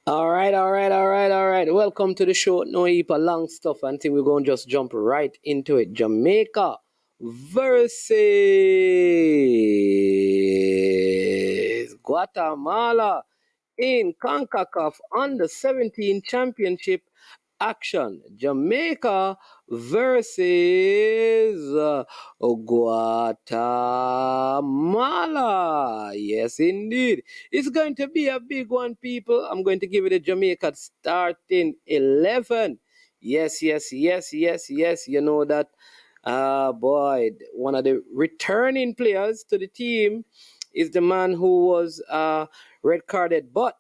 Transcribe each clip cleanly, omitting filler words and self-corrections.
All right. Welcome to the show. No heap of long stuff. I think we're going to just jump right into it. Jamaica versus Guatemala in CONCACAF Under 17 Championship action. Jamaica versus Guatemala. Yes, indeed. It's going to be a big one, people. I'm going to give it a Jamaica starting 11. Yes. You know that, boy, one of the returning players to the team is the man who was red carded. But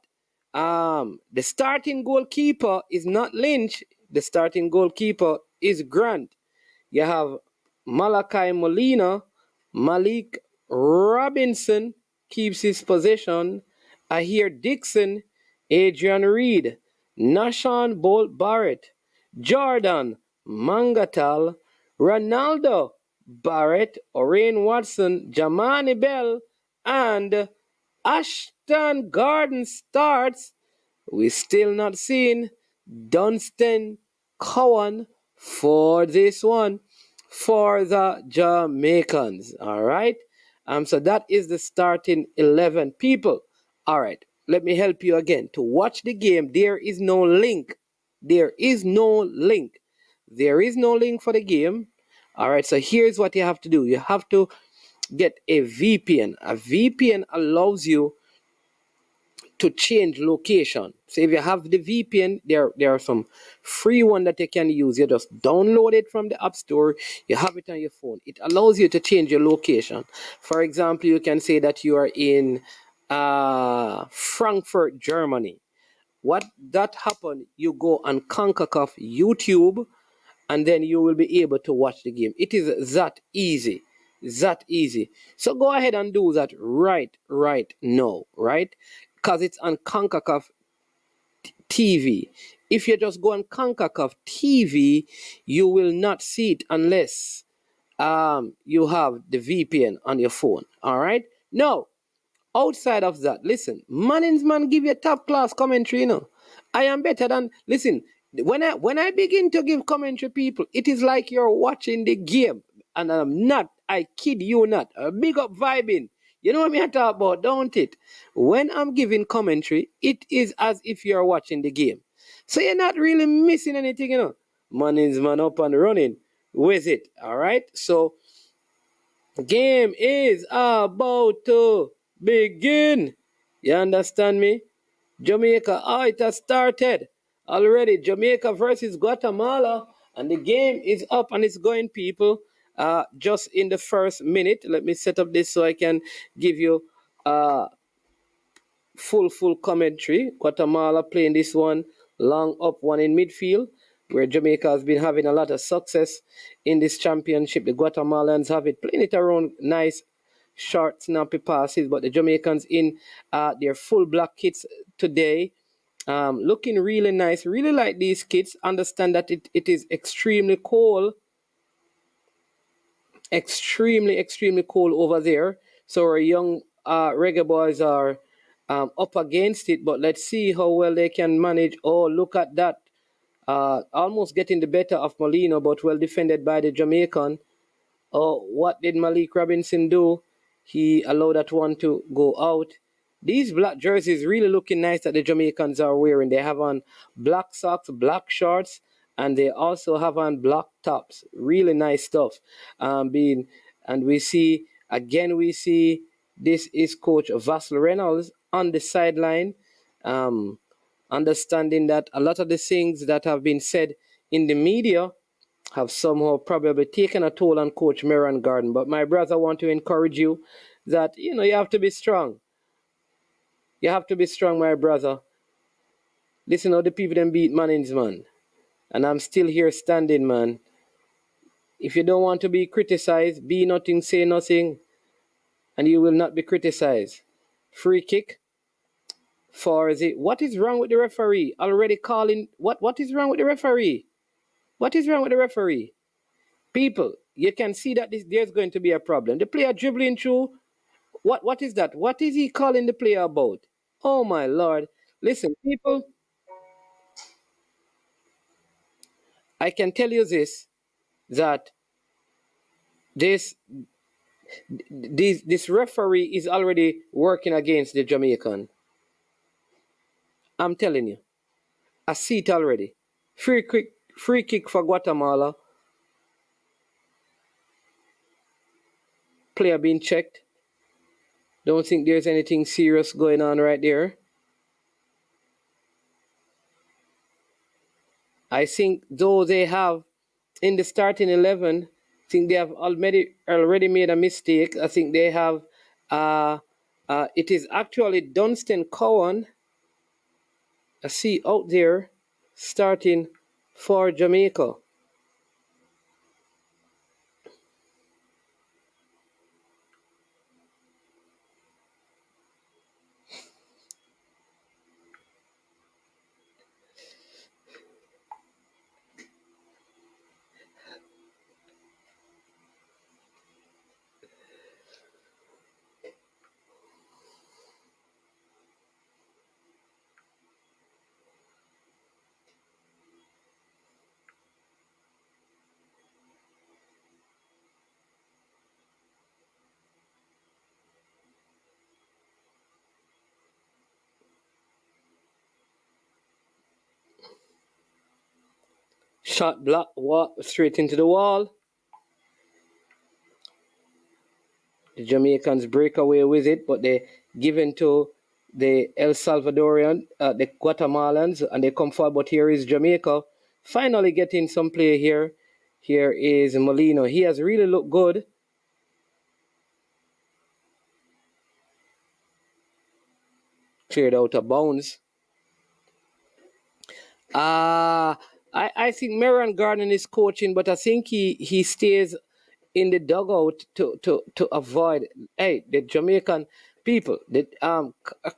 the starting goalkeeper is not Lynch. The starting goalkeeper is Grant. You have Malachi Molina, Malik Robinson keeps his possession. Ahir Dixon, Adrian Reed, Nashan Bolt Barrett, Jordan Mangatal, Ronaldo Barrett, Orain Watson, Jamani Bell, and Ashton Garden starts. We still not seen Dunstan Cowan for this one for the Jamaicans. All right. So that is the starting 11 people. All right. Let me help you again. To watch the game, there is no link. There is no link. There is no link for the game. All right. So here's what you have to do. You have to get a VPN. A VPN allows you to change location. So if you have the VPN, there are some free one that you can use. You just download it from the App Store. You have it on your phone. It allows you to change your location. For example, you can say that you are in Frankfurt, Germany. What that happen? You go on CONCACAF YouTube, and then you will be able to watch the game. It is that easy. That easy. So go ahead and do that right now, right? Because it's on CONCACAF TV. If you just go on CONCACAF TV, you will not see it unless you have the VPN on your phone. All right? Now, outside of that, listen, Manning's man give you top class commentary, you know. I am better than listen, when I begin to give commentary, people, it is like you're watching the game. And I'm not, I kid you not. A big up vibing. You know what I talk about, don't it? When I'm giving commentary, it is as if you're watching the game. So you're not really missing anything, you know. Manning's man up and running with it. All right. So game is about to begin. You understand me? Jamaica, it has started already. Jamaica versus Guatemala, and the game is up and it's going, people. Just in the first minute, let me set up this so I can give you full commentary. Guatemala playing this one long up, one in midfield, where Jamaica has been having a lot of success in this championship. The Guatemalans have it playing it around nice, short, snappy passes, but the Jamaicans in their full black kits today. Looking really nice. Really like these kits. Understand that it is extremely cold. Extremely cold over there. So our young reggae boys are up against it, but let's see how well they can manage. Oh, look at that. Almost getting the better of Molino, but well defended by the Jamaican. Oh, what did Malik Robinson do? He allowed that one to go out. These black jerseys really looking nice that the Jamaicans are wearing. They have on black socks, black shorts, and they also have on black tops. Really nice stuff. And we see this is Coach Vassal Reynolds on the sideline, understanding that a lot of the things that have been said in the media have somehow probably taken a toll on Coach Meron Garden. But my brother, I want to encourage you that, you have to be strong. You have to be strong, my brother. Listen how the people them beat Mannings, man. And I'm still here standing, man. If you don't want to be criticized, be nothing, say nothing, and you will not be criticized. Free kick for what is wrong with the referee? Already calling, what is wrong with the referee? What is wrong with the referee? People, you can see that there's going to be a problem. The player dribbling through, what is that? What is he calling the player about? Oh my Lord. Listen, people, I can tell you this, that this referee is already working against the Jamaican. I'm telling you. I see it already. Free kick for Guatemala. Player being checked. Don't think there's anything serious going on right there. I think though they have in the starting 11, I think they have already made a mistake. I think they have it is actually Dunstan Cowan. I see out there starting for Jamaica. Shot block, straight into the wall. The Jamaicans break away with it, but they give in to the El Salvadorian, the Guatemalans, and they come forward. But here is Jamaica finally getting some play here. Here is Molino. He has really looked good. Cleared out of bounds. I think Marion Garden is coaching, but I think he stays in the dugout to avoid the Jamaican people, the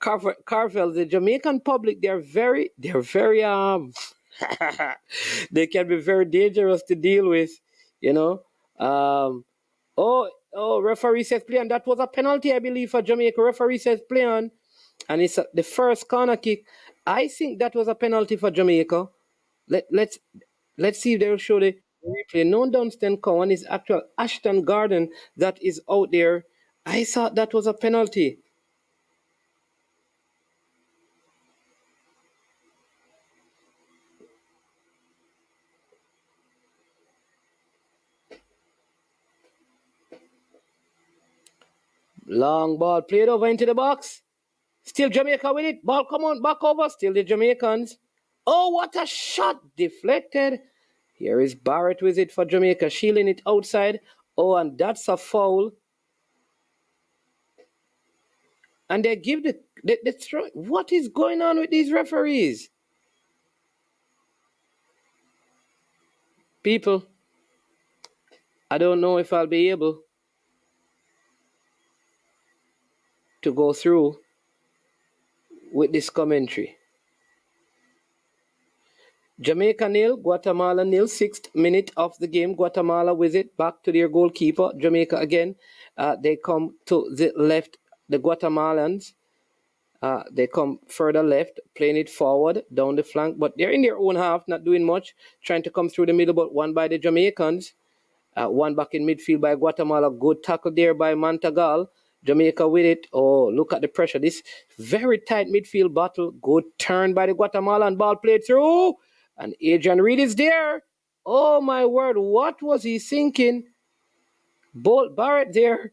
Carvel, the Jamaican public. They're very they can be very dangerous to deal with, you know. Referee says play on. That was a penalty, I believe, for Jamaica. Referee says play on, and it's the first corner kick. I think that was a penalty for Jamaica. Let's see if they'll show the replay. No Dunstan Cowan is actual Ashton Garden that is out there. I thought that was a penalty. Long ball played over into the box. Still Jamaica with it. Ball come on back over. Still the Jamaicans. Oh, what a shot. Deflected. Here is Barrett with it for Jamaica. Shielding it outside. Oh, and that's a foul. And they give the throw. What is going on with these referees? People, I don't know if I'll be able to go through with this commentary. Jamaica nil, Guatemala nil, 6th minute of the game. Guatemala with it, back to their goalkeeper. Jamaica again. They come to the left, the Guatemalans. They come further left, playing it forward, down the flank. But they're in their own half, not doing much. Trying to come through the middle, but one by the Jamaicans. One back in midfield by Guatemala. Good tackle there by Mantagal. Jamaica with it. Oh, look at the pressure. This very tight midfield battle. Good turn by the Guatemalan. Ball played through. And Adrian Reed is there. Oh, my word. What was he thinking? Bolt Barrett there.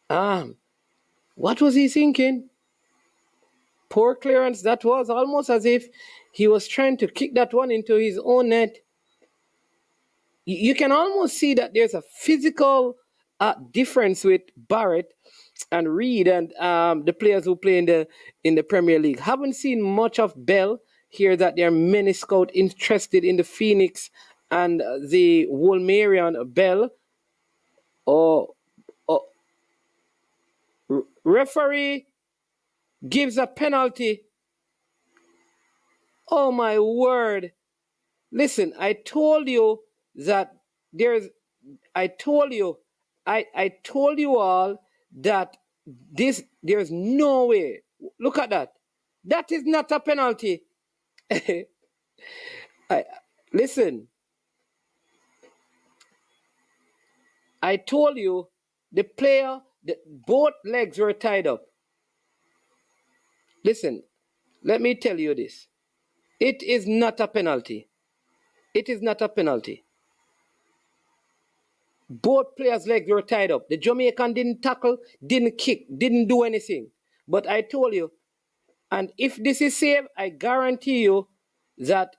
What was he thinking? Poor clearance. That was almost as if he was trying to kick that one into his own net. You can almost see that there's a physical difference with Barrett and Reed and the players who play in the Premier League. Haven't seen much of Bell. Here that there are many scouts interested in the Phoenix and the Wolmerian Bell. Referee gives a penalty. Oh my word. Listen, I told you that I told you all that there's no way. Look at that. That is not a penalty. Listen, I told you both legs were tied up. Listen, let me tell you this. It is not a penalty. It is not a penalty. Both players' legs were tied up. The Jamaican didn't tackle, didn't kick, didn't do anything. But I told you, and if this is safe, I guarantee you that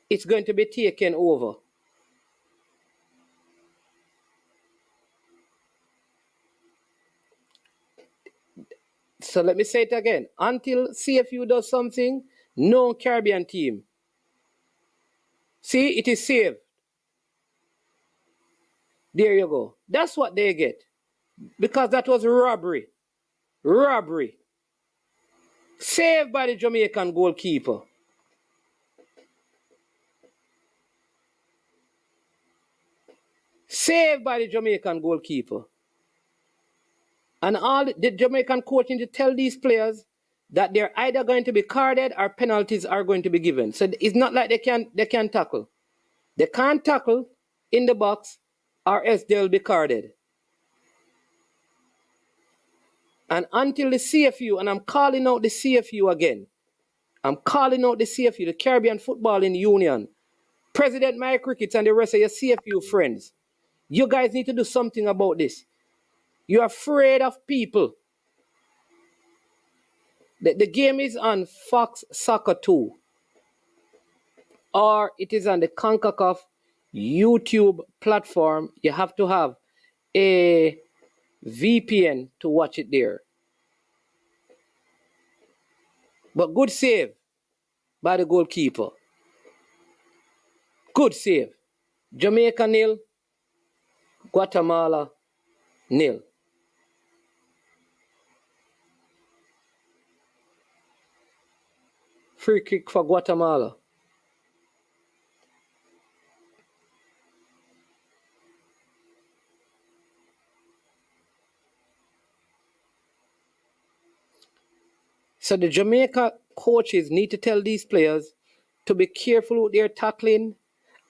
it's going to be taken over. So let me say it again. Until CFU does something, no Caribbean team. See, it is saved. There you go. That's what they get. Because that was robbery. Robbery. Saved by the Jamaican goalkeeper. Saved by the Jamaican goalkeeper. And all the Jamaican coach need to tell these players that they're either going to be carded or penalties are going to be given. So it's not like they can tackle. They can't tackle in the box or else they'll be carded. And until the CFU, and I'm calling out the CFU again, I'm calling out the CFU, the Caribbean Footballing Union, President Mike Ricketts and the rest of your CFU friends, you guys need to do something about this. You're afraid of people. The game is on Fox Soccer 2. Or it is on the CONCACAF YouTube platform. You have to have a VPN to watch it there. But good save by the goalkeeper. Good save. Jamaica 0, Guatemala 0. Free kick for Guatemala. So the Jamaica coaches need to tell these players to be careful with their tackling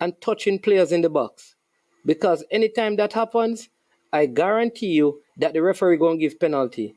and touching players in the box. Because anytime that happens, I guarantee you that the referee going to give penalty.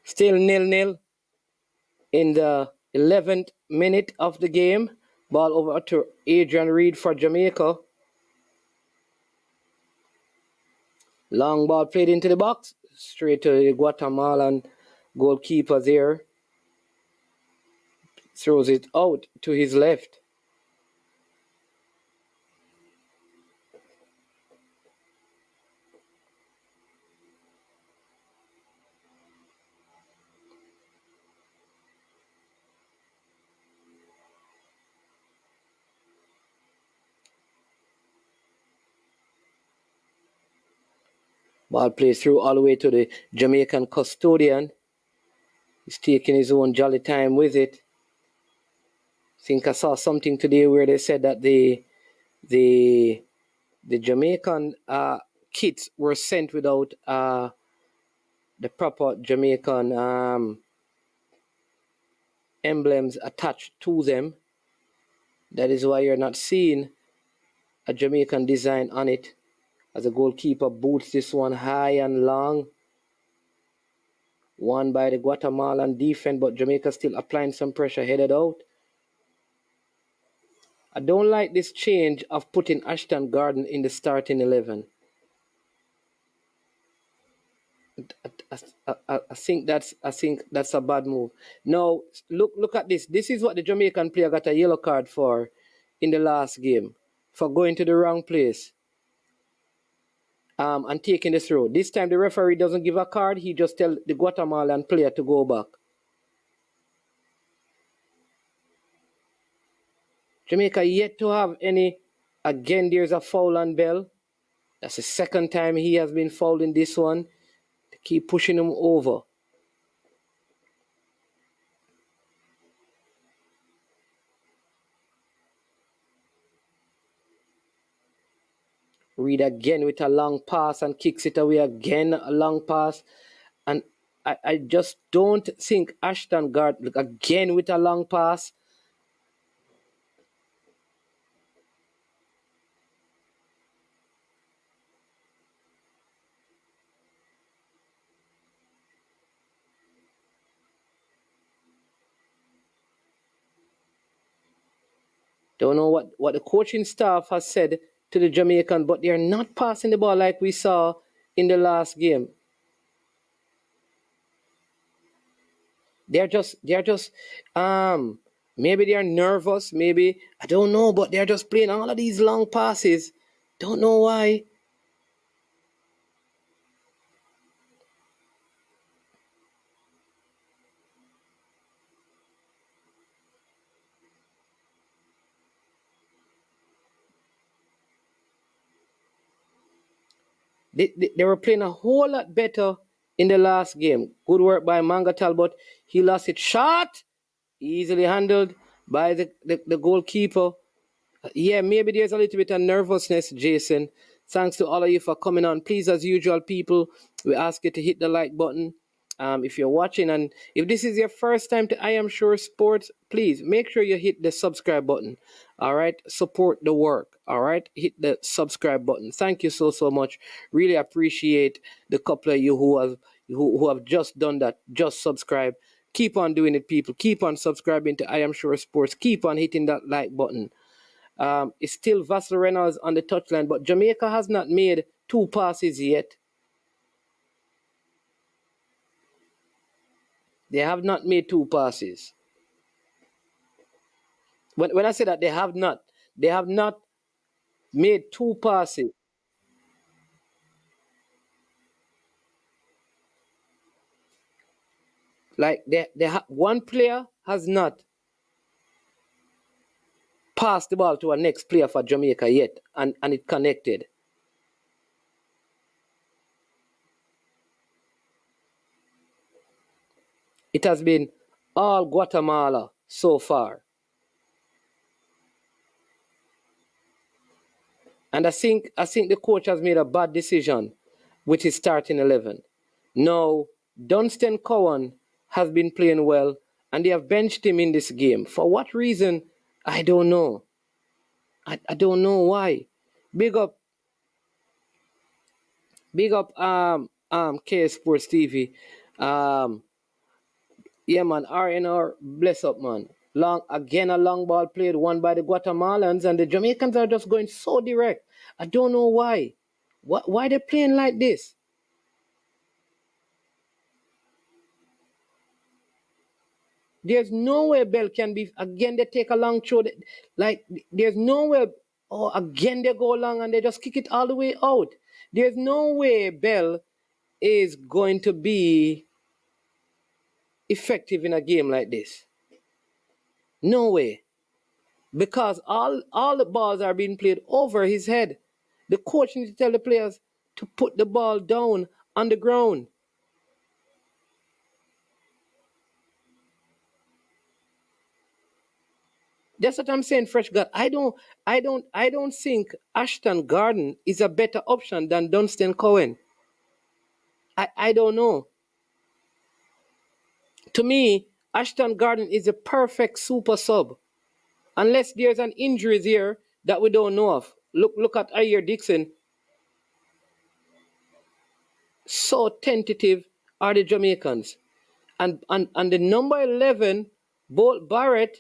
Still 0-0 in the 11th minute of the game. Ball over to Adrian Reed for Jamaica. Long ball played into the box. Straight to the Guatemalan goalkeeper there. Throws it out to his left. Ball plays through all the way to the Jamaican custodian. He's taking his own jolly time with it. I think I saw something today where they said that the Jamaican kits were sent without the proper Jamaican emblems attached to them. That is why you're not seeing a Jamaican design on it, as the goalkeeper boots this one high and long. Won by the Guatemalan defense, but Jamaica still applying some pressure, headed out. I don't like this change of putting Ashton Garden in the starting 11. I think that's a bad move. Now look at this. This is what the Jamaican player got a yellow card for in the last game, for going to the wrong place and taking the throw. This time the referee doesn't give a card. He just tell the Guatemalan player to go back. Jamaica yet to have any. Again, there's a foul on Bell. That's the second time he has been fouled in this one. To keep pushing him over. Reed again with a long pass and kicks it away again, a long pass. And I just don't think Ashton Gard again with a long pass. Don't know what the coaching staff has said to the Jamaican, but they're not passing the ball like we saw in the last game. They're just maybe they're nervous, maybe I don't know, but they're just playing all of these long passes. Don't know why. They were playing a whole lot better in the last game. Good work by Manga Talbot. He lost it short, easily handled by the goalkeeper. Yeah, maybe there's a little bit of nervousness, Jason. Thanks to all of you for coming on. Please, as usual, people, we ask you to hit the like button. If you're watching, and if this is your first time to I Am Sure Sports, please make sure you hit the subscribe button. All right, support the work. All right, hit the subscribe button. Thank you so much. Really appreciate the couple of you who have just done that. Just subscribe. Keep on doing it, people. Keep on subscribing to I Am Sure Sports. Keep on hitting that like button. It's still Vassal Reynolds on the touchline, but Jamaica has not made 2 passes yet. They have not made 2 passes. When I say that they have not made 2 passes. Like one player has not passed the ball to a next player for Jamaica yet, and it connected. It has been all Guatemala so far. And I think the coach has made a bad decision with his starting 11. Now, Dunstan Cowan has been playing well, and they have benched him in this game. For what reason? I don't know. I don't know why. Big up KS Sports TV. Yeah, man, RNR, bless up, man. A long ball played, won by the Guatemalans, and the Jamaicans are just going so direct. I don't know why. Why they playing like this? There's no way Bell can be, again, they take a long throw. Like, there's no way, oh, again, they go long and they just kick it all the way out. There's no way Bell is going to be effective in a game like this. No way. Because all the balls are being played over his head. The coach needs to tell the players to put the ball down on the ground. That's what I'm saying, Fresh God. I don't think Ashton Garden is a better option than Dunstan Cowan. I don't know. To me, Ashton Garden is a perfect super sub. Unless there's an injury there that we don't know of. Look at Ayer Dixon. So tentative are the Jamaicans. And the number 11, Bolt Barrett.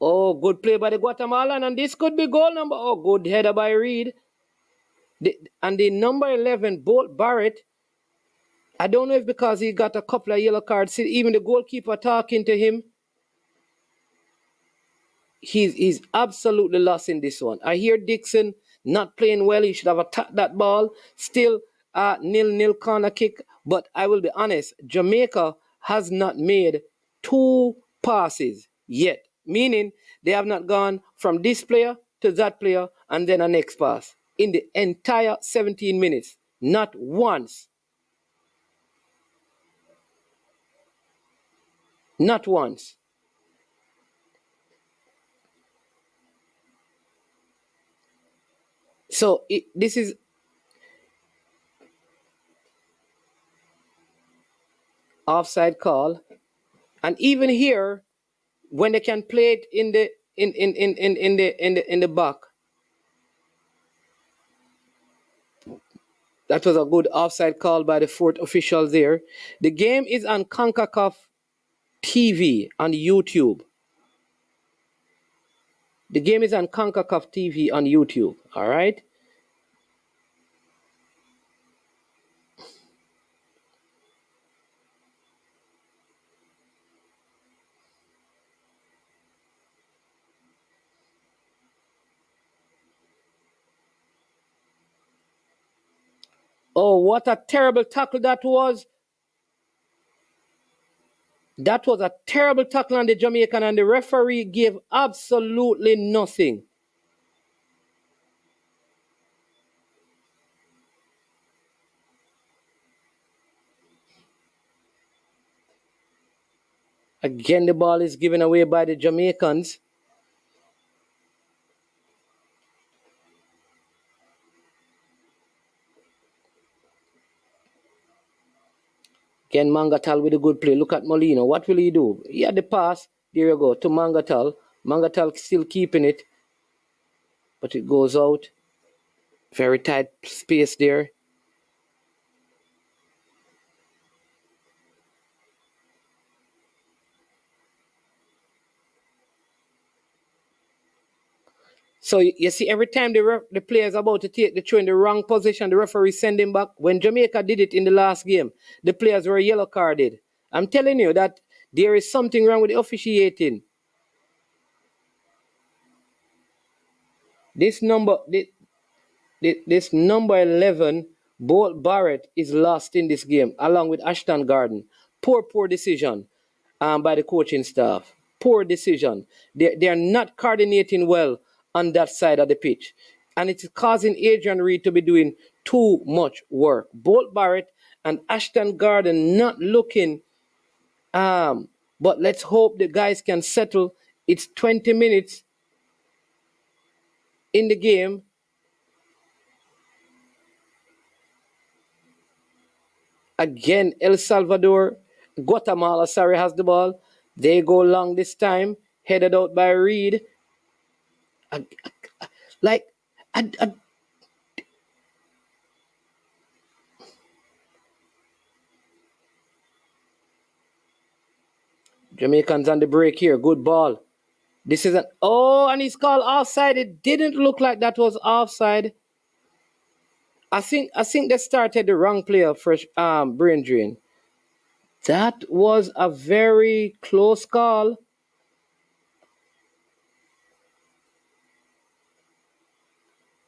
Oh, good play by the Guatemalan, and this could be goal number. Oh, good header by Reed. And the number 11, Bolt Barrett, I don't know if because he got a couple of yellow cards, even the goalkeeper talking to him, he's absolutely lost in this one. I hear Dixon not playing well. He should have attacked that ball. Still 0-0 corner kick. But I will be honest, Jamaica has not made 2 passes yet. meaning they have not gone from this player to that player and then a next pass in the entire 17 minutes. Not once. Not once. So this is offside call, and even here, when they can play it in the back, that was a good offside call by the fourth official there. The game is on CONCACAF TV on YouTube. The game is on CONCACAF TV on YouTube. All right. Oh, what a terrible tackle that was. That was a terrible tackle on the Jamaican, and the referee gave absolutely nothing. Again, the ball is given away by the Jamaicans. Again, Mangatal with a good play. Look at Molino. What will he do? He had the pass. There you go to Mangatal. Mangatal still keeping it, but it goes out. Very tight space there. So you see, every time the player is about to take the throw in the wrong position, the referee send him back. When Jamaica did it in the last game, the players were yellow carded. I'm telling you that there is something wrong with the officiating. This number 11, Bolt Barrett, is lost in this game, along with Ashton Garden. Poor decision by the coaching staff. Poor decision. They are not coordinating well on that side of the pitch. And it's causing Adrian Reed to be doing too much work. Bolt Barrett and Ashton Garden not looking. But let's hope the guys can settle. It's 20 minutes in the game. Again, Guatemala, has the ball. They go long this time, headed out by Reed. Jamaicans on the break here. Good ball. This is and he's called offside. It didn't look like that was offside. I think they started the wrong player for brain drain. That was a very close call.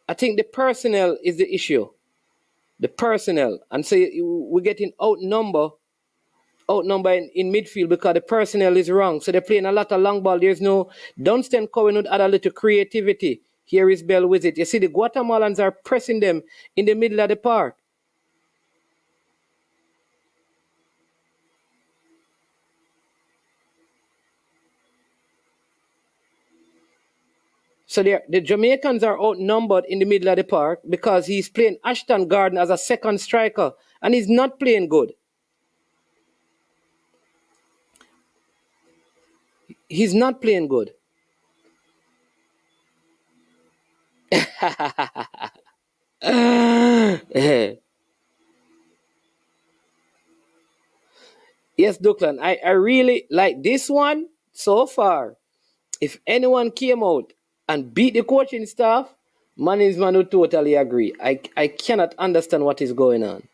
I think the personnel is the issue. The personnel. And so we're getting outnumbered in midfield because the personnel is wrong. So they're playing a lot of long ball. There's no Dunstan Cohen would add a little creativity. Here is Bell with it. You see, the Guatemalans are pressing them in the middle of the park. So the Jamaicans are outnumbered in the middle of the park because he's playing Ashton Garden as a second striker, and he's not playing good. He's not playing good. Yes, Duckland, I really like this one so far. If anyone came out and beat the coaching staff, management would totally agree. I cannot understand what is going on.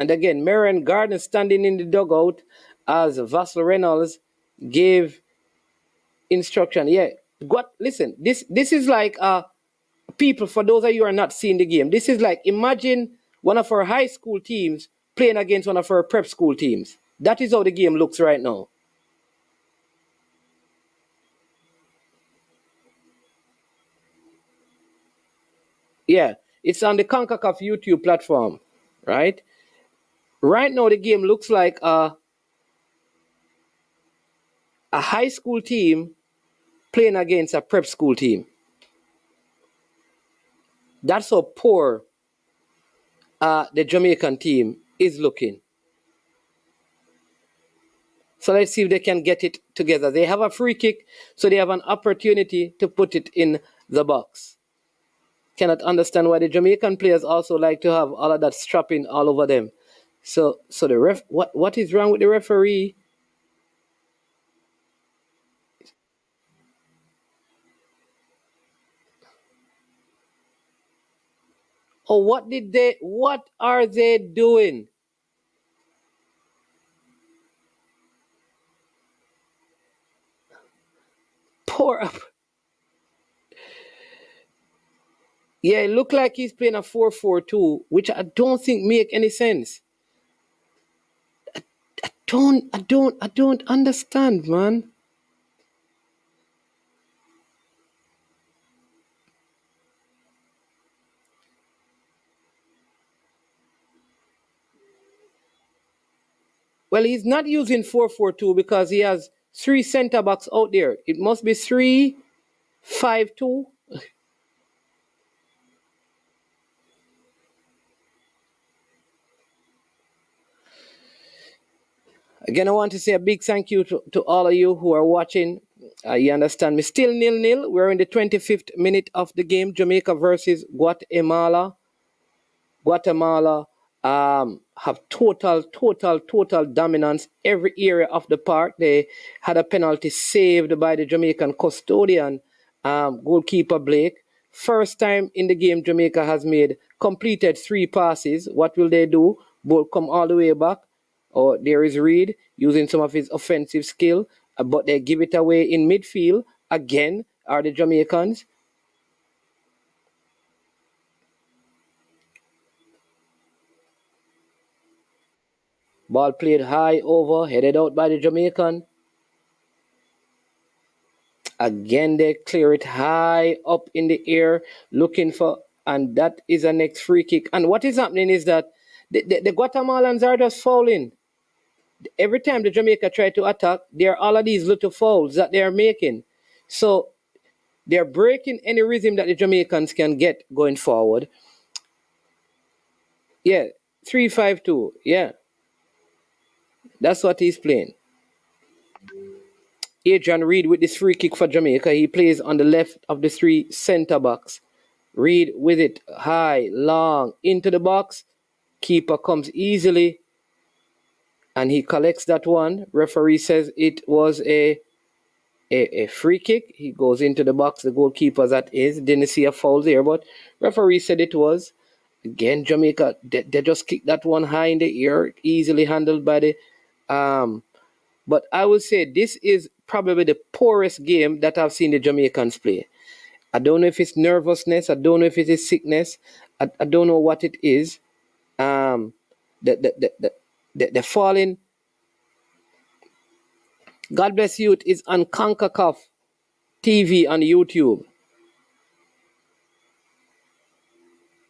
And again, Marion Gardner standing in the dugout as Vassal Reynolds gave instruction. Yeah, listen, this is like people, for those of you who are not seeing the game, this is like, imagine one of our high school teams playing against one of our prep school teams. That is how the game looks right now. Yeah, it's on the CONCACAF YouTube platform, right? Right now, the game looks like a high school team playing against a prep school team. That's how poor the Jamaican team is looking. So let's see if they can get it together. They have a free kick, so they have an opportunity to put it in the box. Cannot understand why the Jamaican players also like to have all of that strapping all over them. So the ref, what is wrong with the referee? Oh, what are they doing? Poor. Yeah, it looked like he's playing a 4-4-2, which I don't think make any sense. I don't understand, man. Well, he's not using 4-4-2 because he has three centre backs out there. It must be 3-5-2. Again, I want to say a big thank you to all of you who are watching. You understand me? Still 0-0. We're in the 25th minute of the game. Jamaica versus Guatemala. Guatemala have total dominance every area of the park. They had a penalty saved by the Jamaican custodian, goalkeeper Blake. First time in the game, Jamaica has completed 3 passes. What will they do? Ball come all the way back. Or there is Reed using some of his offensive skill, but they give it away in midfield. Again, are the Jamaicans. Ball played high over, headed out by the Jamaican. Again, they clear it high up in the air, looking for, and that is a next free kick. And what is happening is that the Guatemalans are just fouling. Every time the Jamaica try to attack, there are all of these little fouls that they are making. So they're breaking any rhythm that the Jamaicans can get going forward. Yeah, 3-5-2. Yeah, that's what he's playing. Adrian Reed with this free kick for Jamaica. He plays on the left of the 3 centre backs. Reed with it high, long, into the box. Keeper comes easily and he collects that one. Referee says it was a free kick. He goes into the box, the goalkeeper that is. Didn't see a foul there, but referee said it was. Again, Jamaica, they just kicked that one high in the air, easily handled by the but I would say this is probably the poorest game that I've seen the Jamaicans play. I don't know if it's nervousness. I don't know if it is sickness. I don't know what it is. Um, the falling. God bless you. It is on CONCACAF TV on YouTube.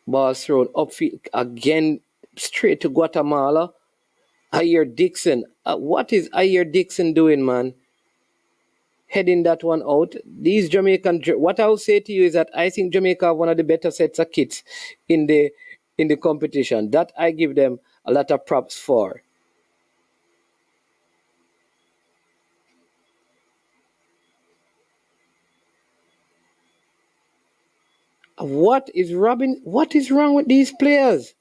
Ball thrown upfield again, straight to Guatemala. Ayer Dixon. What is Ayer Dixon doing, man? Heading that one out. These Jamaican, what I will say to you is that I think Jamaica have one of the better sets of kits in the competition. That I give them a lot of props for. What is Robin? What is wrong with these players?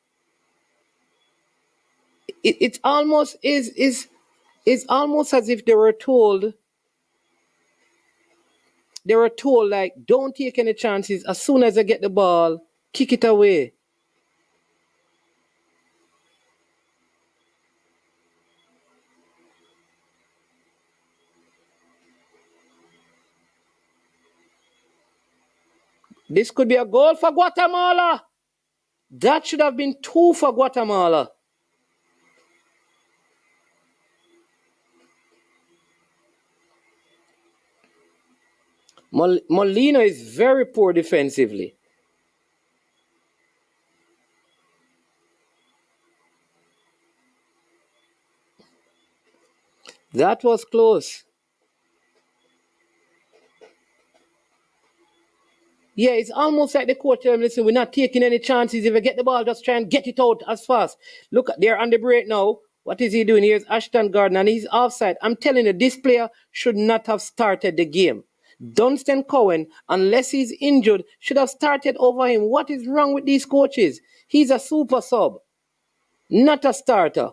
It's almost is almost as if they were told like don't take any chances. As soon as I get the ball, kick it away. This could be a goal for Guatemala. That should have been 2 for Guatemala. Molina is very poor defensively. That was close. Yeah, it's almost like the coach tell them, listen, we're not taking any chances. If you get the ball, just try and get it out as fast. Look, they're on the break now. What is he doing? Here's Ashton Gardner, and he's offside. I'm telling you, this player should not have started the game. Dunstan Cohen, unless he's injured, should have started over him. What is wrong with these coaches? He's a super sub, not a starter.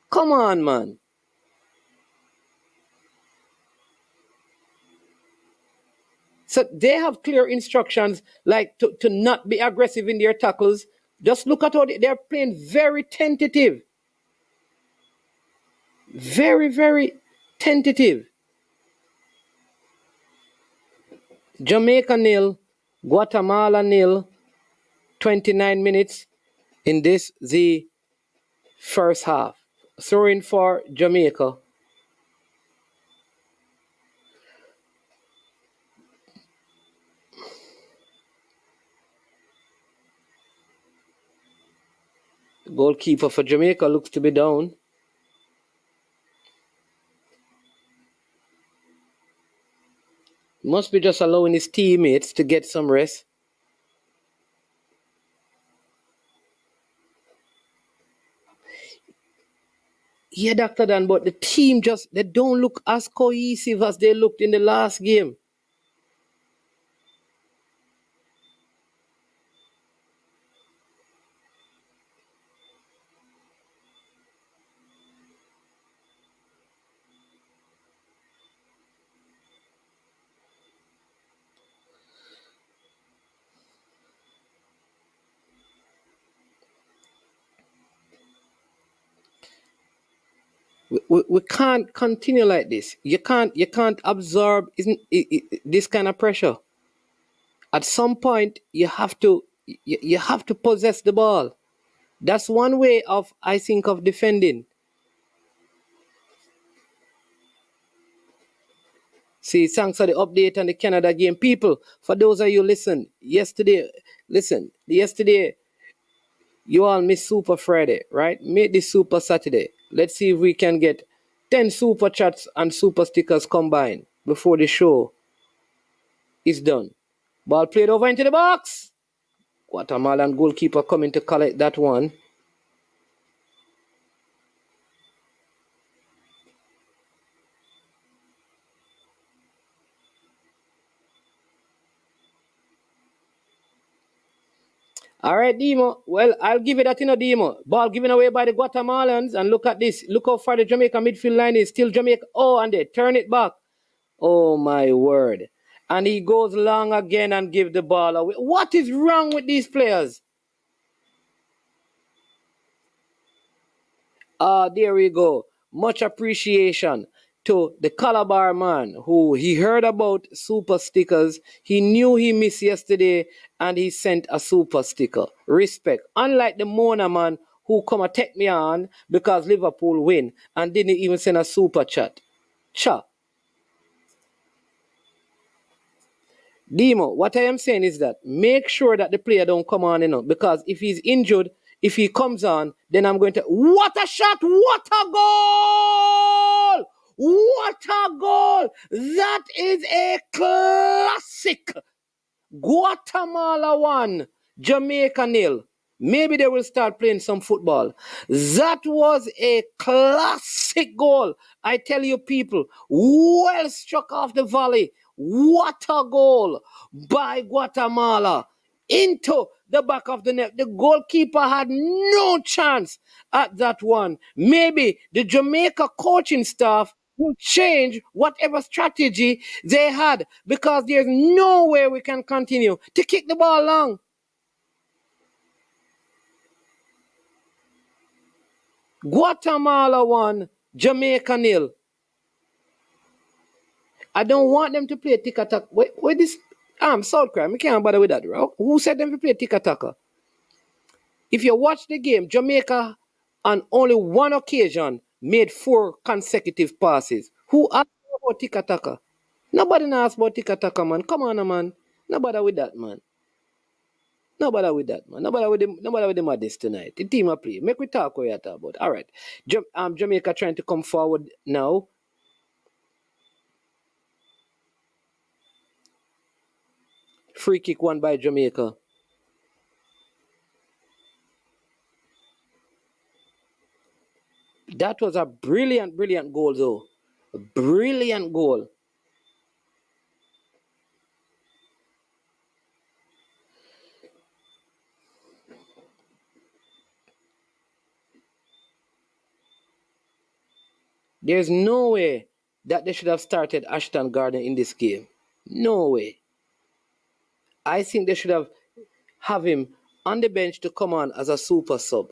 Come on, man. So they have clear instructions, like to not be aggressive in their tackles. Just look at how they're playing very tentative. Very, very tentative. Jamaica nil, Guatemala nil, 29 minutes in this, the first half. Throwing for Jamaica. Goalkeeper for Jamaica looks to be down. Must be just allowing his teammates to get some rest. Yeah, Dr. Dan, but the team they don't look as cohesive as they looked in the last game. We can't continue like this. You can't absorb this kind of pressure. At some point, you have to possess the ball. That's one way of, I think, of defending. See, thanks for the update on the Canada game. People, for those of you yesterday, you all missed Super Friday, right? Make this Super Saturday. Let's see if we can get 10 super chats and super stickers combined before the show is done. Ball played over into the box. Guatemalan goalkeeper coming to collect that one. All right, Demo. Well, I'll give it that, Demo. Ball given away by the Guatemalans. And look at this. Look how far the Jamaica midfield line is. Still Jamaica. Oh, and they turn it back. Oh, my word. And he goes long again and give the ball away. What is wrong with these players? There we go. Much appreciation to the Calabar man who he heard about super stickers. He knew he missed yesterday and he sent a super sticker. Respect. Unlike the Mona man who come and take me on because Liverpool win and didn't even send a super chat. Cha. Demo, what I am saying is that make sure that the player don't come on, because if he's injured, if he comes on, then I'm going to... What a shot! What a goal! What a goal! That is a classic. Guatemala 1, Jamaica 0. Maybe they will start playing some football. That was a classic goal. I tell you, people, well struck off the volley. What a goal by Guatemala into the back of the net. The goalkeeper had no chance at that one. Maybe the Jamaica coaching staff will change whatever strategy they had, because there's no way we can continue to kick the ball long. Guatemala 1, Jamaica 0. I don't want them to play tic-a-tac. Wait, this... South Crime, I can't bother with that, bro. Who said them to play tic-a-tac? If you watch the game, Jamaica on only one occasion made 4 consecutive passes. Who asked about tic-a-tac? Nobody asked about tic-a-tac, man. Come on, man. Nobody with that, man. No bother with that, man. No bother with the madness tonight. The team are play. Make we talk what you talk about. All right. Jamaica trying to come forward now. Free kick won by Jamaica. That was a brilliant, brilliant goal, though. A brilliant goal. There's no way that they should have started Ashton Gardner in this game. No way. I think they should have him on the bench to come on as a super sub.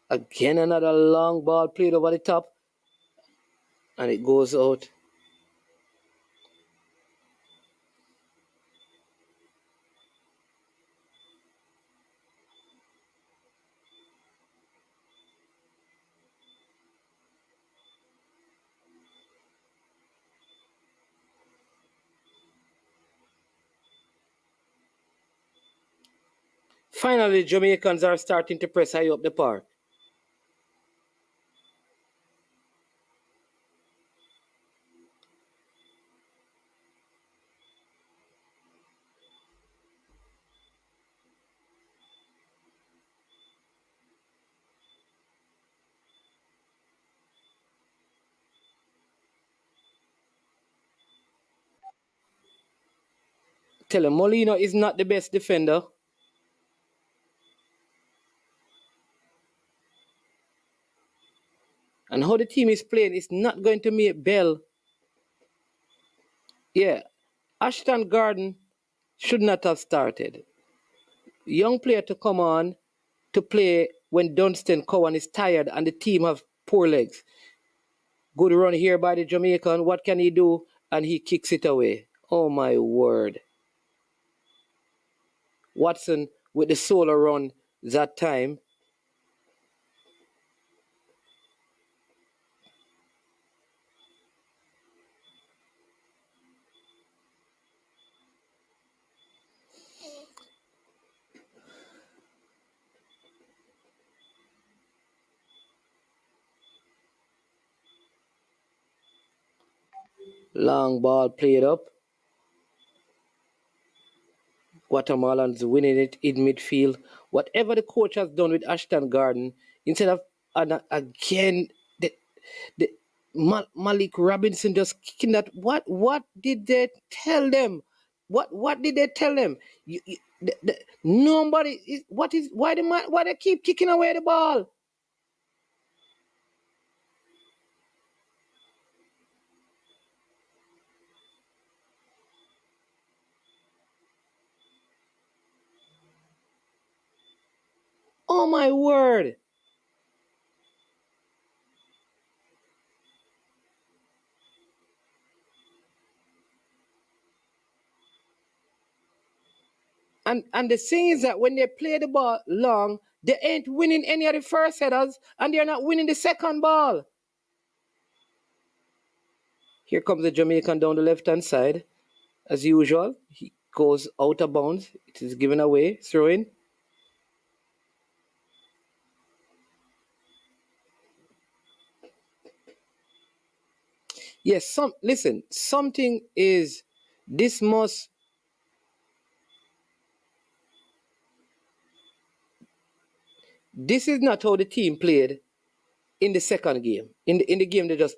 Again, another long ball played over the top, and it goes out. Finally, Jamaicans are starting to press high up the park. Tell him Molina is not the best defender. And how the team is playing is not going to make Bell. Yeah, Ashton Garden should not have started. Young player to come on to play when Dunstan Cowan is tired and the team have poor legs. Good run here by the Jamaican. What can he do? And he kicks it away. Oh my word. Watson with the solo run that time. Long ball played up. Guatemalans winning it in midfield. Whatever the coach has done with Ashton Garden, instead of again the Malik Robinson just kicking that. What did they tell them? What did they tell them? Nobody is. What is why they keep kicking away the ball? Oh my word! And the thing is that when they play the ball long, they ain't winning any of the first headers, and they're not winning the second ball. Here comes the Jamaican down the left-hand side. As usual, he goes out of bounds. It is given away, throw in. Yes, listen, something is this must this is not how the team played in the second game. In the game they just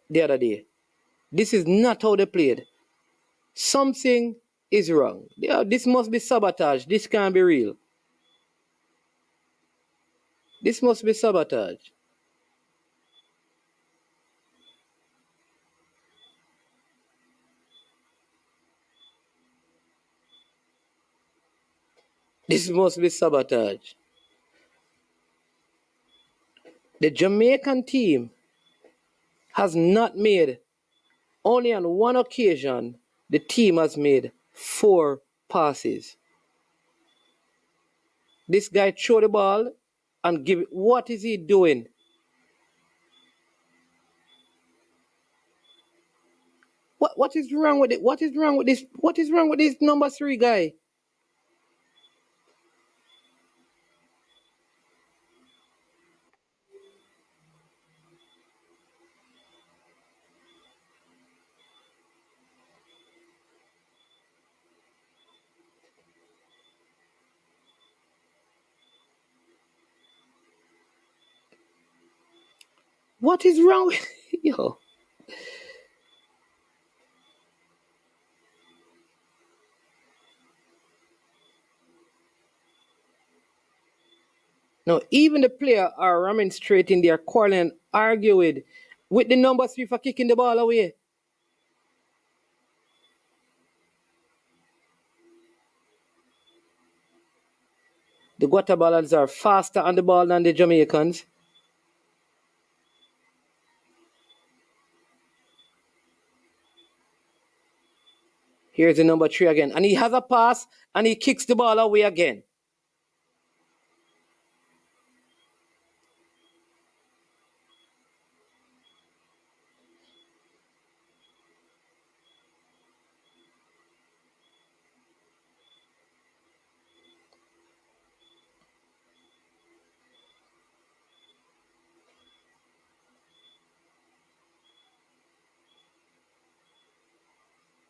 the other day. This is not how they played. Something is wrong. Yeah, this must be sabotage. This can't be real. This must be sabotage. This must be sabotage. The Jamaican team has not made only on one occasion the team has made 4 passes. This guy throw the ball and give it. What is he doing? What is wrong with it? What is wrong with this? What is wrong with this number 3 guy? What is wrong with yo? No, even the player are remonstrating, they are quarreling, arguing with the number 3 for kicking the ball away. The Guatemalans are faster on the ball than the Jamaicans. Here's the number 3 again. And he has a pass and he kicks the ball away again.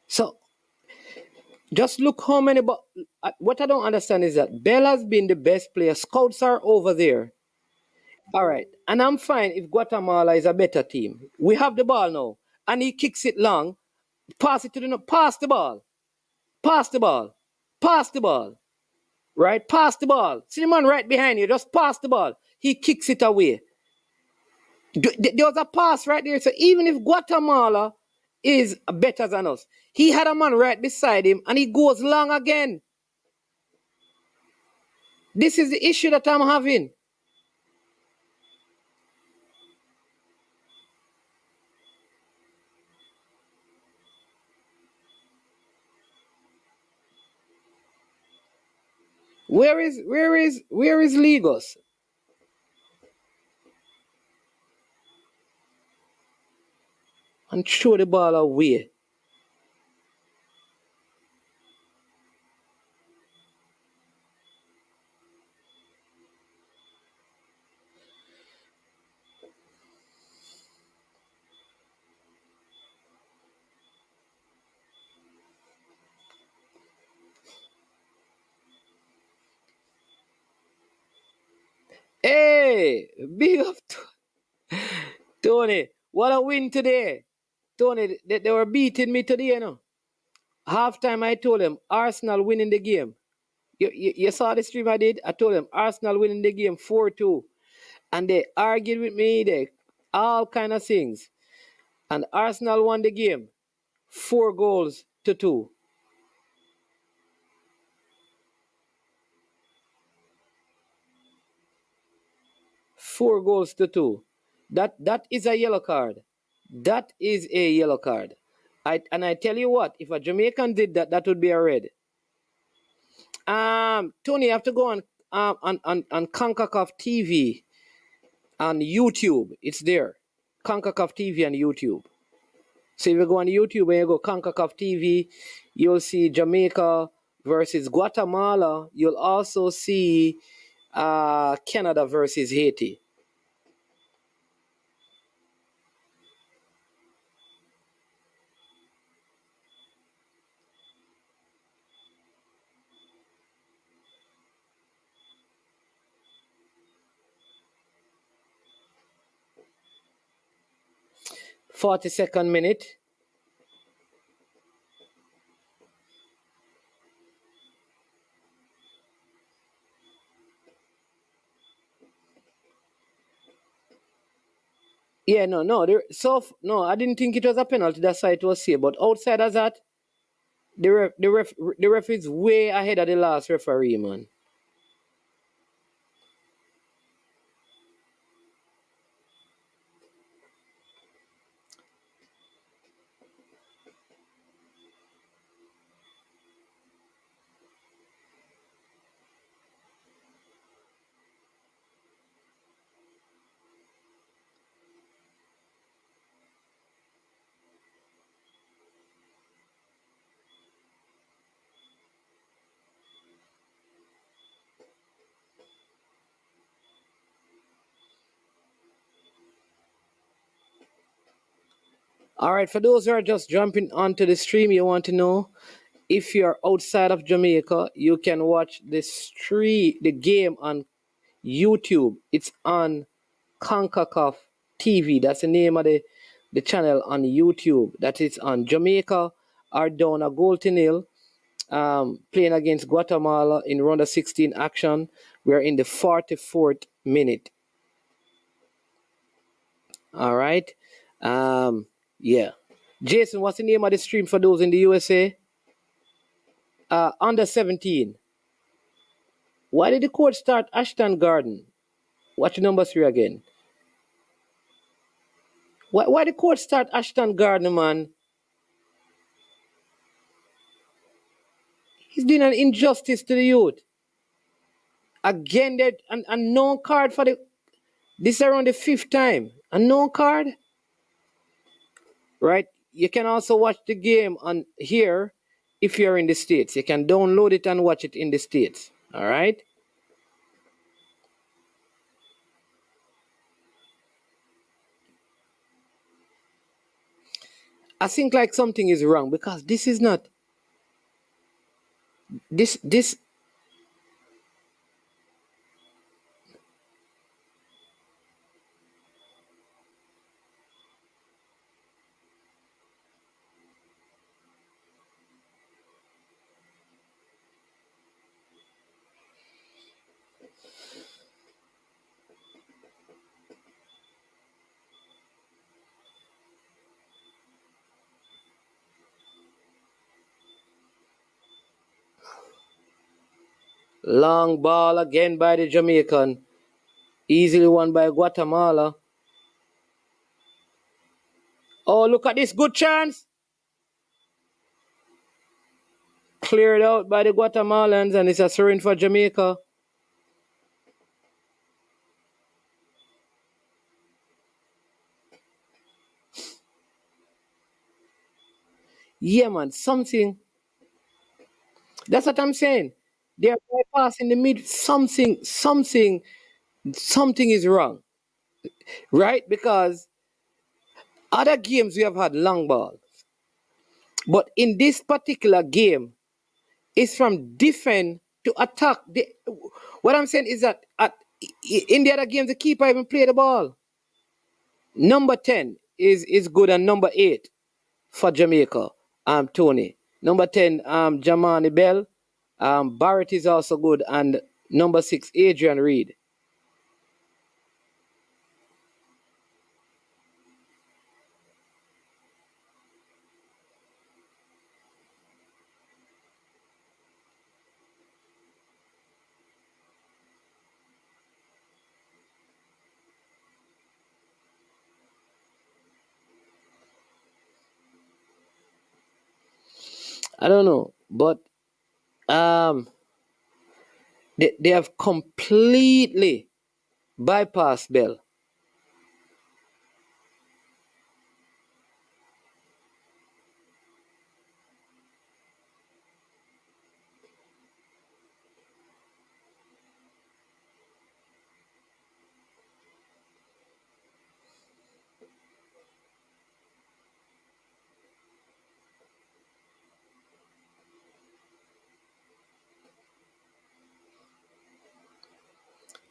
So just look how many. What I don't understand is that Bell has been the best player. Scouts are over there. All right. And I'm fine if Guatemala is a better team. We have the ball now. And he kicks it long. Pass it to the. Pass the ball. Pass the ball. Pass the ball. Right? Pass the ball. See the man right behind you. Just pass the ball. He kicks it away. There was a pass right there. So even if Guatemala is better than us, he had a man right beside him and he goes long again. This is the issue that I'm having. Where is Lagos? And throw the ball away. Hey, big up Tony. What a win today. Tony, they were beating me today, you know. Halftime I told them Arsenal winning the game. You saw the stream I did? I told them Arsenal winning the game 4-2. And they argued with me, they all kind of things. And Arsenal won the game 4 goals to 2. 4 goals to 2. That is a yellow card. That is a yellow card. I tell you what, if a Jamaican did that, that would be a red. Tony, you have to go on CONCACAF TV on YouTube. It's there. CONCACAF TV on YouTube. So if you go on YouTube and you go CONCACAF TV, you'll see Jamaica versus Guatemala. You'll also see Canada versus Haiti. Forty-second minute. Yeah, no, I didn't think it was a penalty. That's why it was safe. But outside of that, the ref is way ahead of the last referee, man. All right, for those who are just jumping onto the stream, you want to know if you're outside of Jamaica, you can watch the game on YouTube. It's on CONCACAF TV. That's the name of the channel on YouTube. That is on Jamaica are down a goal to nil, playing against Guatemala in round of 16 action. We're in the 44th minute. All right. Yeah. Jason, what's the name of the stream for those in the USA? Under 17. Why did the coach start Ashton Garden? Watch number 3 again. Why the coach start Ashton Garden, man? He's doing an injustice to the youth. Again, that a no card for the. This is around the 5th time. A no card. Right? You can also watch the game on here if you're in the States. You can download it and watch it in the States. All right? I think like something is wrong because this is not. This long ball again by the Jamaican. Easily won by Guatemala. Oh, look at this good chance. Cleared out by the Guatemalans, and it's a throw-in for Jamaica. Yeah, man, something. That's what I'm saying. They're bypassing the mid. Something is wrong, right? Because other games we have had long ball, but in this particular game, it's from defend to attack. What I'm saying is that in the other games, the keeper even play the ball. Number 10 is good, and number 8 for Jamaica, Tony. Number 10, Jamani Bell. Barrett is also good, and number 6, Adrian Reed. I don't know, but they have completely bypassed Bell.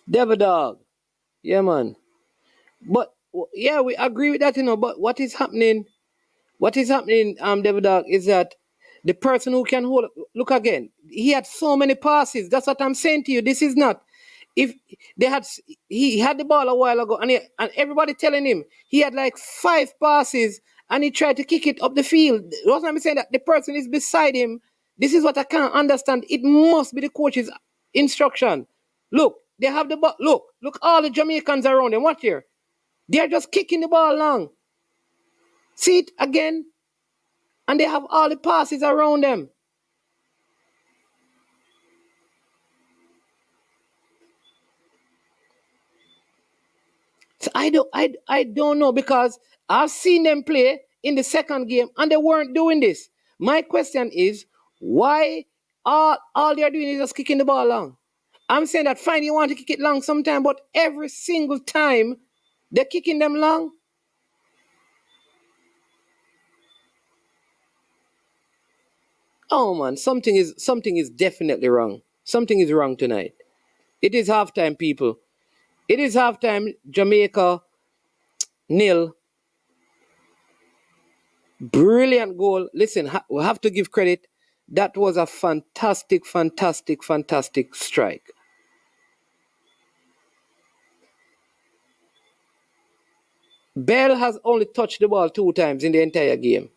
Devil Dog. Yeah, man. But yeah, we agree with that, But what is happening? What is happening, Devil Dog, is that the person who can hold. Look again. He had so many passes. That's what I'm saying to you. This is not. If they had, he had the ball a while ago, and everybody telling him he had like 5 passes, and he tried to kick it up the field. What I'm saying, that the person is beside him. This is what I can't understand. It must be the coach's instruction. Look, they have the ball. Look, all the Jamaicans around them. Watch here. They're just kicking the ball long. See it again, and they have all the passes around them. So I don't know, because I've seen them play in the second game and they weren't doing this. My question is, why all they're doing is just kicking the ball long? I'm saying that fine, you want to kick it long sometime, but every single time they're kicking them long. Oh man, something is definitely wrong. Something is wrong tonight. It is halftime, people. It is halftime. Jamaica nil. Brilliant goal. Listen, we have to give credit. That was a fantastic, fantastic, fantastic strike. Bell has only touched the ball 2 times in the entire game.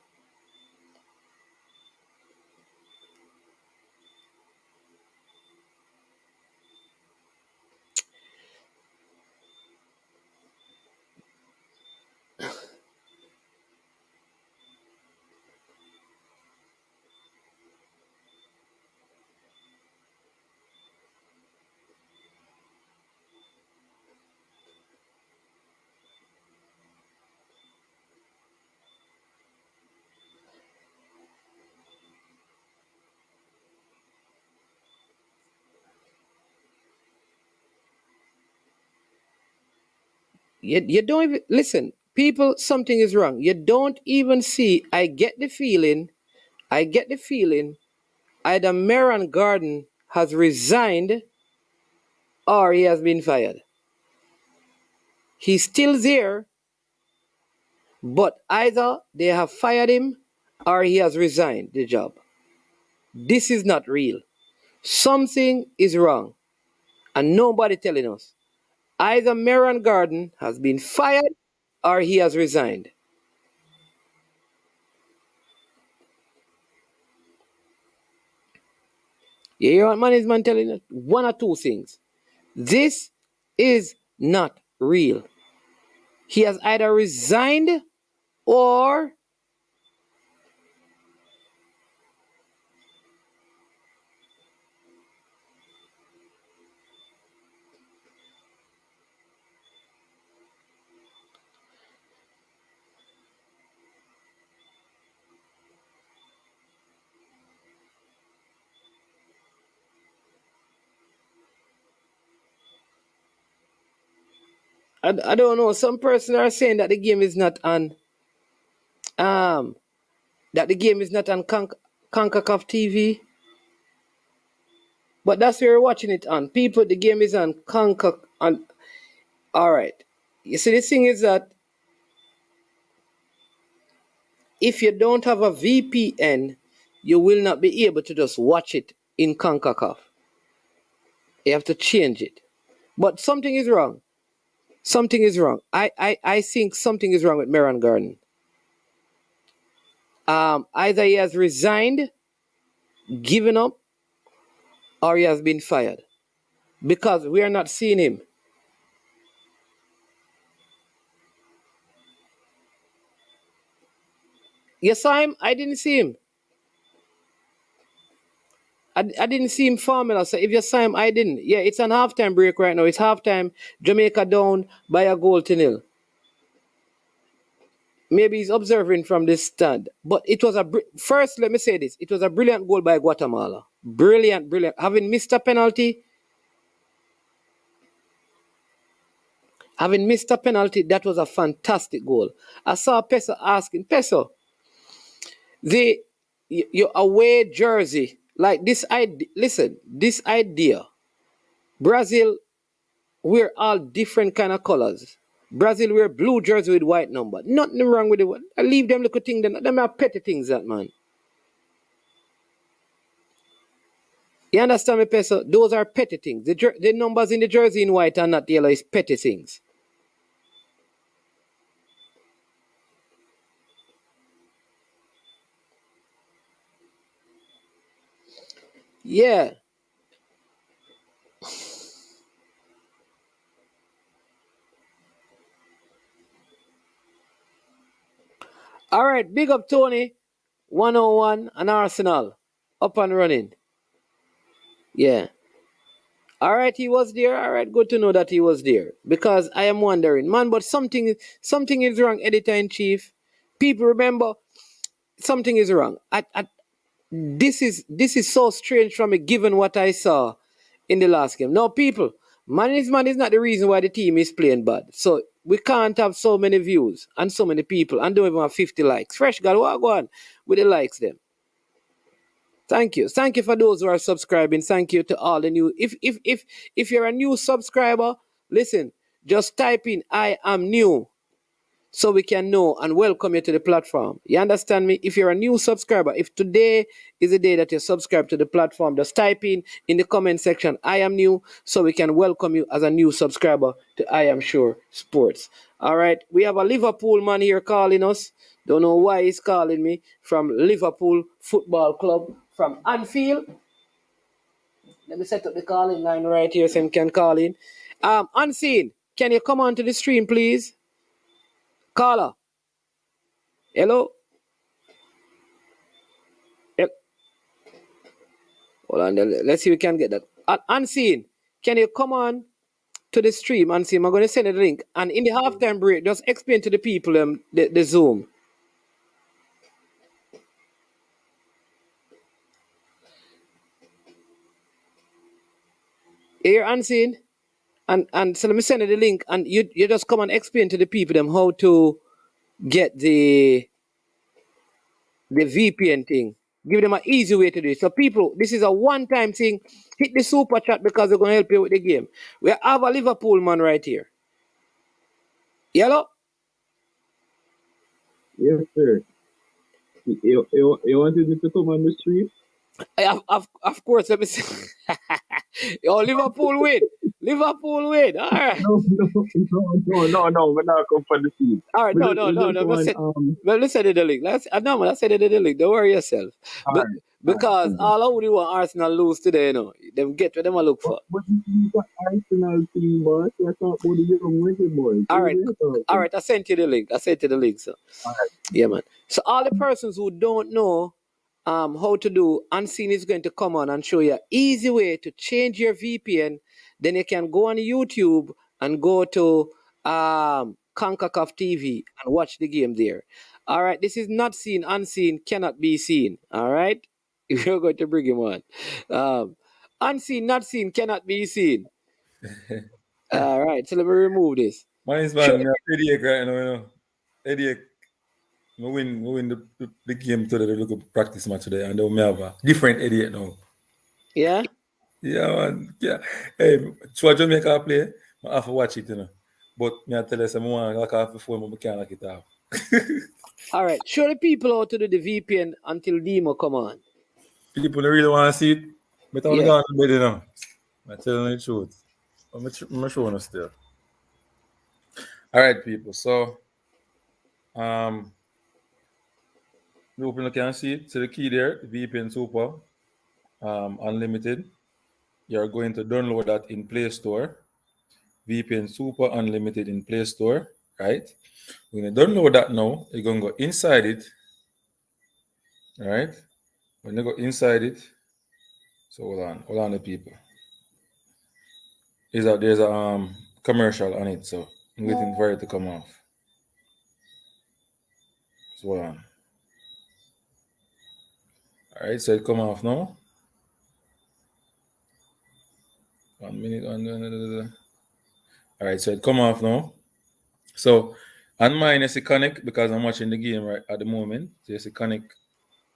You don't even listen, people. Something is wrong. You don't even see. I get the feeling. Either Meron Garden has resigned or he has been fired. He's still there, but either they have fired him or he has resigned the job. This is not real. Something is wrong, and nobody telling us. Either Meron Garden has been fired or he has resigned. You hear what management telling us? One or two things. This is not real. He has either resigned or I don't know. Some person are saying that the game is not on that the game is not on CONCACAF TV. But that's where we're watching it on. People, the game is on CONCACAF. All right. You see, the thing is that if you don't have a VPN, you will not be able to just watch it in CONCACAF. You have to change it. But something is wrong. Something is wrong. I think something is wrong with Meron Garden. Either he has resigned, given up, or he has been fired. Because we are not seeing him. You saw him? I didn't see him. I didn't see him formula. So if you saw him, I didn't. Yeah, it's an halftime break right now. It's halftime. Jamaica down by a goal to nil. Maybe he's observing from this stand. But it was first, let me say this. It was a brilliant goal by Guatemala. Brilliant, brilliant. Having missed a penalty, that was a fantastic goal. I saw Peso asking, Peso, your away jersey, like this idea, listen, this idea, Brazil wear all different kind of colors. Brazil wear blue jersey with white number. Nothing wrong with it. I leave them little things. Them are petty things, that man. You understand me, Peso? Those are petty things. The numbers in the jersey in white and not yellow is petty things. Yeah. All right, big up Tony. 101 and Arsenal. Up and running. Yeah. All right, he was there. All right, good to know that he was there. Because I am wondering, man, but something is wrong, editor in chief. People remember something is wrong. This is so strange from me given what I saw in the last game. Now, people, man is not the reason why the team is playing bad. So we can't have so many views and so many people and don't even have 50 likes. Fresh girl, what go on with the likes them? Thank you. Thank you for those who are subscribing. Thank you to all the new. If you're a new subscriber, listen, just type in I am new so we can know and welcome you to the platform. You understand me? If you're a new subscriber, if today is the day that you subscribe to the platform, just type in the comment section, I am new, so we can welcome you as a new subscriber to I Am Sure Sports. All right. We have a Liverpool man here calling us. Don't know why he's calling me from Liverpool Football Club from Anfield. Let me set up the calling line right here so he can call in. Unseen, can you come on to the stream, please? Caller. Hello? Hold on, let's see if we can get that. Unseen, can you come on to the stream? Unseen, I'm going to send you the link. And in the halftime break, just explain to the people the Zoom. Here, Unseen. And so let me send you the link. And you just come and explain to the people them how to get the VPN thing. Give them an easy way to do it. So people, this is a one-time thing. Hit the super chat because they're going to help you with the game. We have a Liverpool man right here. Yellow? Yes, sir. You wanted me to come on the street? Of course, let me see. Oh, Liverpool win. Liverpool win. All right. No, we're not come for the street. All right, no. Well, let's send it the link. Let's send it the link. Don't worry yourself. Because all I would want Arsenal lose today, you know. Them get what them a look for. But you got Arsenal team, boss. I thought about the young winter boys. All right. I sent you the link. So. All right. Yeah, man. So all the persons who don't know how to do, Unseen is going to come on and show you an easy way to change your VPN. Then you can go on YouTube and go to CONCACAF TV and watch the game there. All right, this is not seen, unseen, cannot be seen. All right, you're going to bring him on. Unseen, not seen, cannot be seen. All right, so let me remove this. Mine is bad. I'm headache right now, you know. Headache. I win the game today. They look at practice match today, and they'll have a different headache now. Yeah? Yeah, man. Yeah. Hey, so Jamaica play, I have to watch it, you know. But I tell you, I want to lock off before I can't lock it off. All right. Show the people how to do the VPN until Demo come on. People really want to see it, but I'm going to bed, you know. I'm telling you the truth. I'm showing us still. All right, people. So, you open the can see it. So the key there, VPN Super, Unlimited. You're going to download that in Play Store. VPN Super Unlimited in Play Store, right? When you download that now, you're going to go inside it, all right? When you go inside it, so hold on the people. There's a commercial on it, so I'm waiting for it to come off. So hold on. All right, so it come off now. 1 minute. All right, so it come off now. So on mine, it's a connect because I'm watching the game right at the moment. So it's a connect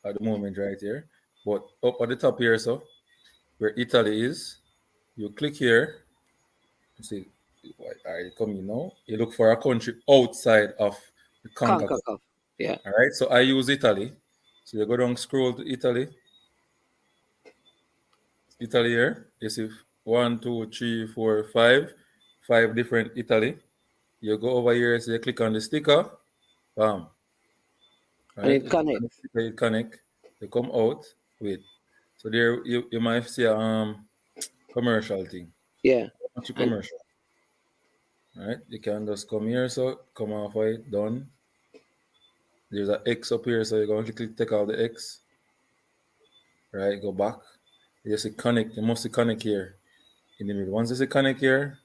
at the moment right here. But up at the top here, so where Italy is, you click here. You see, all right, come in now. You look for a country outside of the CONCACAF. Yeah. All right, so I use Italy. So you go down, scroll to Italy. Italy here. You see 1, 2, 3, 4, 5. 5 different Italy. You go over here, so you click on the sticker. Bam. Right? And it connects. It connect. They come out. Wait. So there you might see a commercial thing. Yeah. What's your commercial? All right. You can just come here, so come off of it, done. There's an X up here, so you're going to click take out the X. Right, go back. You see connect, you must see connect here in the middle. Once you see connect here,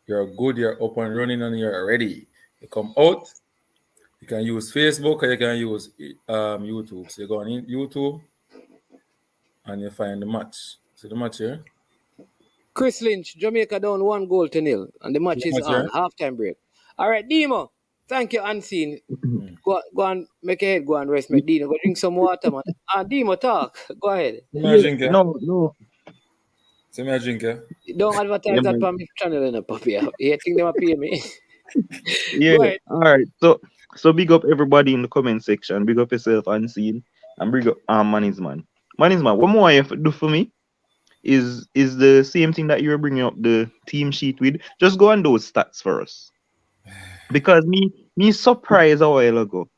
you're good, you're up and running, and you're ready. You come out, you can use Facebook or you can use YouTube. So you go on YouTube and you find the match. See the match here? Chris Lynch, Jamaica down 1-0, and the match is on. Halftime break. All right, Demo. Thank you, Unseen. Mm. Go and make your head go and rest, make Dino. Go drink some water, man. Dino, talk. Go ahead. See me a Yeah, drink, yeah? no, no. See me a drink, yeah? Don't Yeah, advertise that man. on my channel, in a puppy. You think they will pay me? Yeah. Go ahead. All right. So big up everybody in the comment section. Big up yourself, Unseen, and big up Manny's man. Manny's man. What more you have to do for me is the same thing that you were bringing up the team sheet with. Just go on those stats for us, because me surprised a while ago.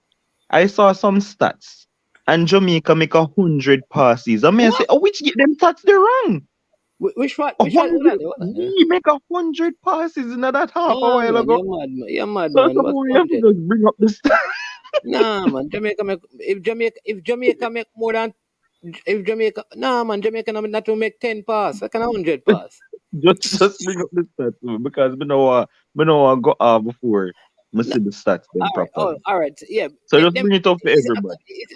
I saw some stats, and Jamaica make 100 passes. I mean, I say, What? oh, which get them stats they wrong? Which one? A Which one? Hold on, hundred. hold on. We make 100 passes in that half a Nah, while man, ago. you're mad, man. You're mad, So man. some What's more you have to 100? just bring up the stats. Nah, man. Jamaica make more than if Jamaica. Nah, man. Jamaica not to make 10 pass. Like an 100 pass. Just bring up the stats because we know I got before me Nah, see the stats all them right. Oh, properly. all right. Yeah. So just bring it up for It's, everybody. it's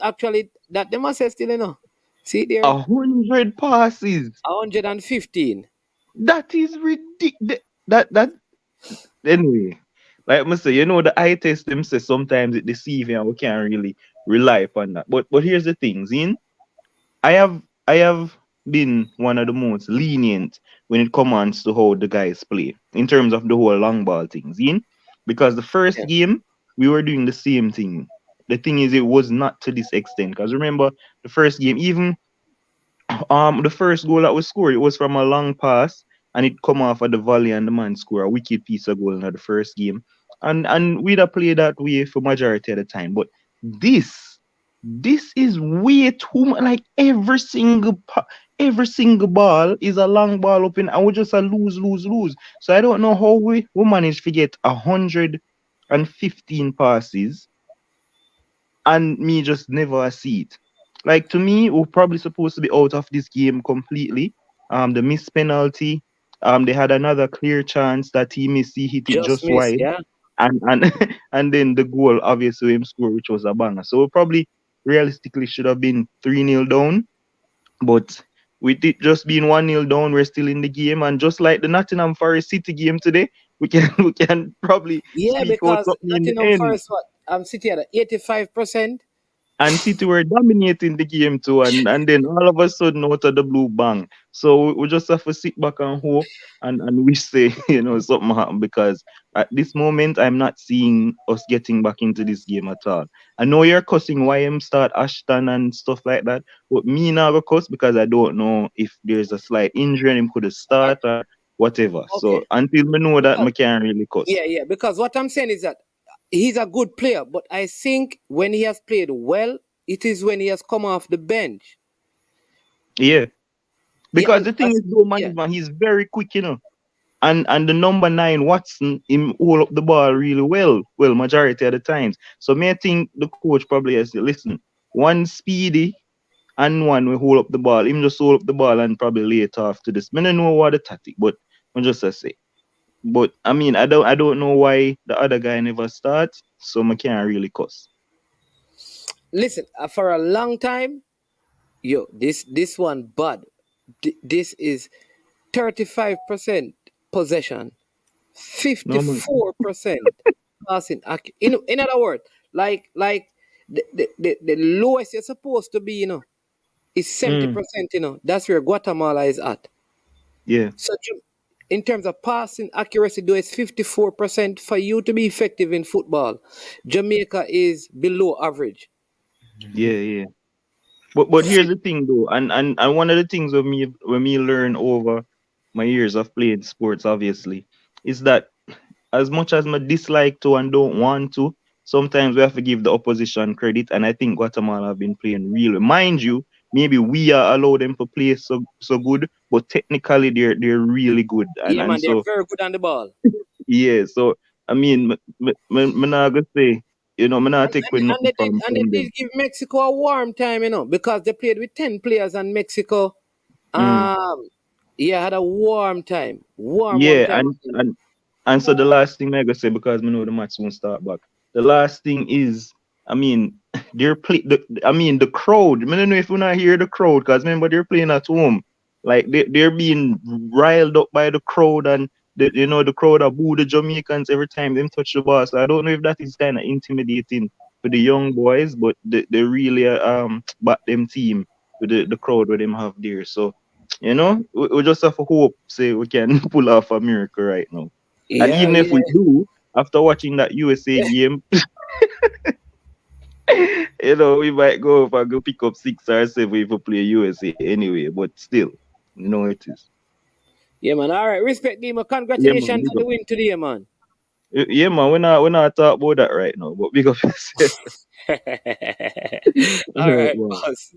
actually that they must say still, you know. See there, 100 passes. 115. That is ridiculous. That anyway. Like I say, the eye test them say sometimes it deceive you and we can't really rely upon that. But here's the thing, Zin. I have been one of the most lenient when it comes to how the guys play in terms of the whole long ball thing, Zin. Because the first Yeah. game we were doing the same thing. The thing is, it was not to this extent. Because remember, the first game, even the first goal that was scored, it was from a long pass, and it come off of the volley, and the man score a wicked piece of goal in the first game. And we'd have played that way for majority of the time. But this this is way too much. Like every single ball is a long ball up in, and we just a lose. So I don't know how we managed to get 115 passes and me just never see it. Like to me, we're probably supposed to be out of this game completely. The missed penalty. They had another clear chance that he missed. He hit it Just just miss. wide, Yeah. and and then the goal obviously him score, which was a banger. So we probably realistically should have been 3-0 down, but with it just being 1-0 down, we're still in the game. And just like the Nottingham Forest City game today, we can we can probably Yeah, squeak out because something in the Nottingham end. Forest, what? I'm sitting at 85%. And City were dominating the game too, and then all of a sudden out of the blue bang. So we just have to sit back and hope and wish say something happen, because at this moment I'm not seeing us getting back into this game at all. I know you're cussing YM start Ashton and stuff like that, but me not go cuss because I don't know if there's a slight injury and him could Uh, start or whatever. So okay. until me know that, Because, me can't really cuss. yeah. Because what I'm saying is that he's a good player, but I think when he has played well, it is when he has come off the bench. Yeah, Yeah, because and the thing is, though, yeah, man, he's very quick. And the number 9 Watson him hold up the ball really well majority of the times. So me I think the coach probably has to listen. One speedy and one will hold up the ball. Him just hold up the ball and probably lay it off to this. Me don't know what the tactic, but I'm just a say. But I mean I don't know why the other guy never starts, so I can't really cuss. listen, for a long time, this one bad. This is 35% possession, No man. 54% passing. In other words, like the lowest you're supposed to be, is Mm, 70%. That's where Guatemala is at. yeah. So in terms of passing accuracy, though it's 54% for you to be effective in football. Jamaica is below average. Yeah, yeah. But here's the thing though, and one of the things when me learn over my years of playing sports, obviously, is that as much as I dislike to and don't want to, sometimes we have to give the opposition credit. And I think Guatemala have been playing really. Mind you, maybe we are allowed them to play so good, but technically they're really good. And Yeah, and man, they're so very good on the ball. yeah, so I mean, me not gonna say, me not take away And nothing they did and they from did them. give Mexico a warm time, because they played with 10 players and Mexico Mm. um yeah had a warm time. Warm Yeah, time. and so the last thing I gonna say, because we know the match won't start back. The last thing is, I mean, the crowd. I don't know if we not hear the crowd, because remember they're playing at home. Like they're being riled up by the crowd, and the crowd are boo the Jamaicans every time them touch the ball. So I don't know if that is kind of intimidating for the young boys, but they really back them team with the crowd where them have there. So we just have to hope say we can pull off a miracle right now. And Yeah, even if yeah. we do, after watching that USA game, we might go if I go pick up 6 or 7 if we play USA anyway. But still, it is. Yeah, man. All right. Respect, Dima. Yeah, man, Congratulations big on the up. win today, man. Yeah, man, we're not talk about that right now, but big up yourself. All Right, right, man. boss.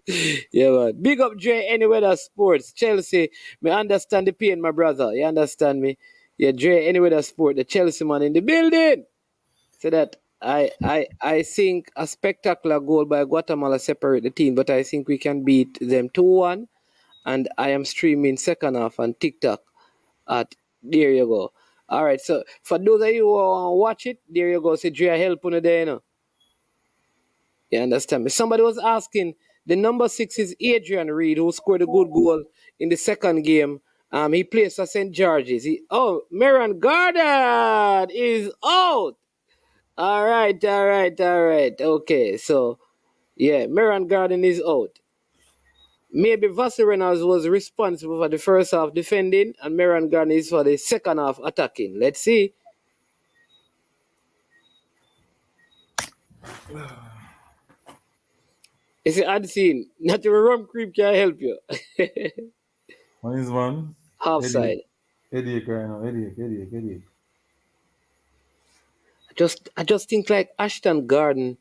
Yeah, man. Big up Dre Anywhere That Sports. Chelsea. Me understand the pain, my brother. You understand me? Yeah, Dre Anywhere That Sport. The Chelsea man in the building. So that I think a spectacular goal by Guatemala separate the team, but I think we can beat them 2-1. And I am streaming second half on TikTok at there you go. All right, so for those of you who watch it, there you go. Say Dre help on there, You understand me? Somebody was asking, the number 6 is Adrian Reed, who scored a good goal in the second game. He plays for St. George's. Marion Gardner is out. All right, all right, all right. Okay, so yeah, Marion Garden is out. Maybe Vassarinas was responsible for the first half defending, and Marion Garden is for the second half attacking. Let's see. It's an ad scene. Not your rum creep can help you. One is one. Offside. Headache right now. Headache. I just think like Ashton Garden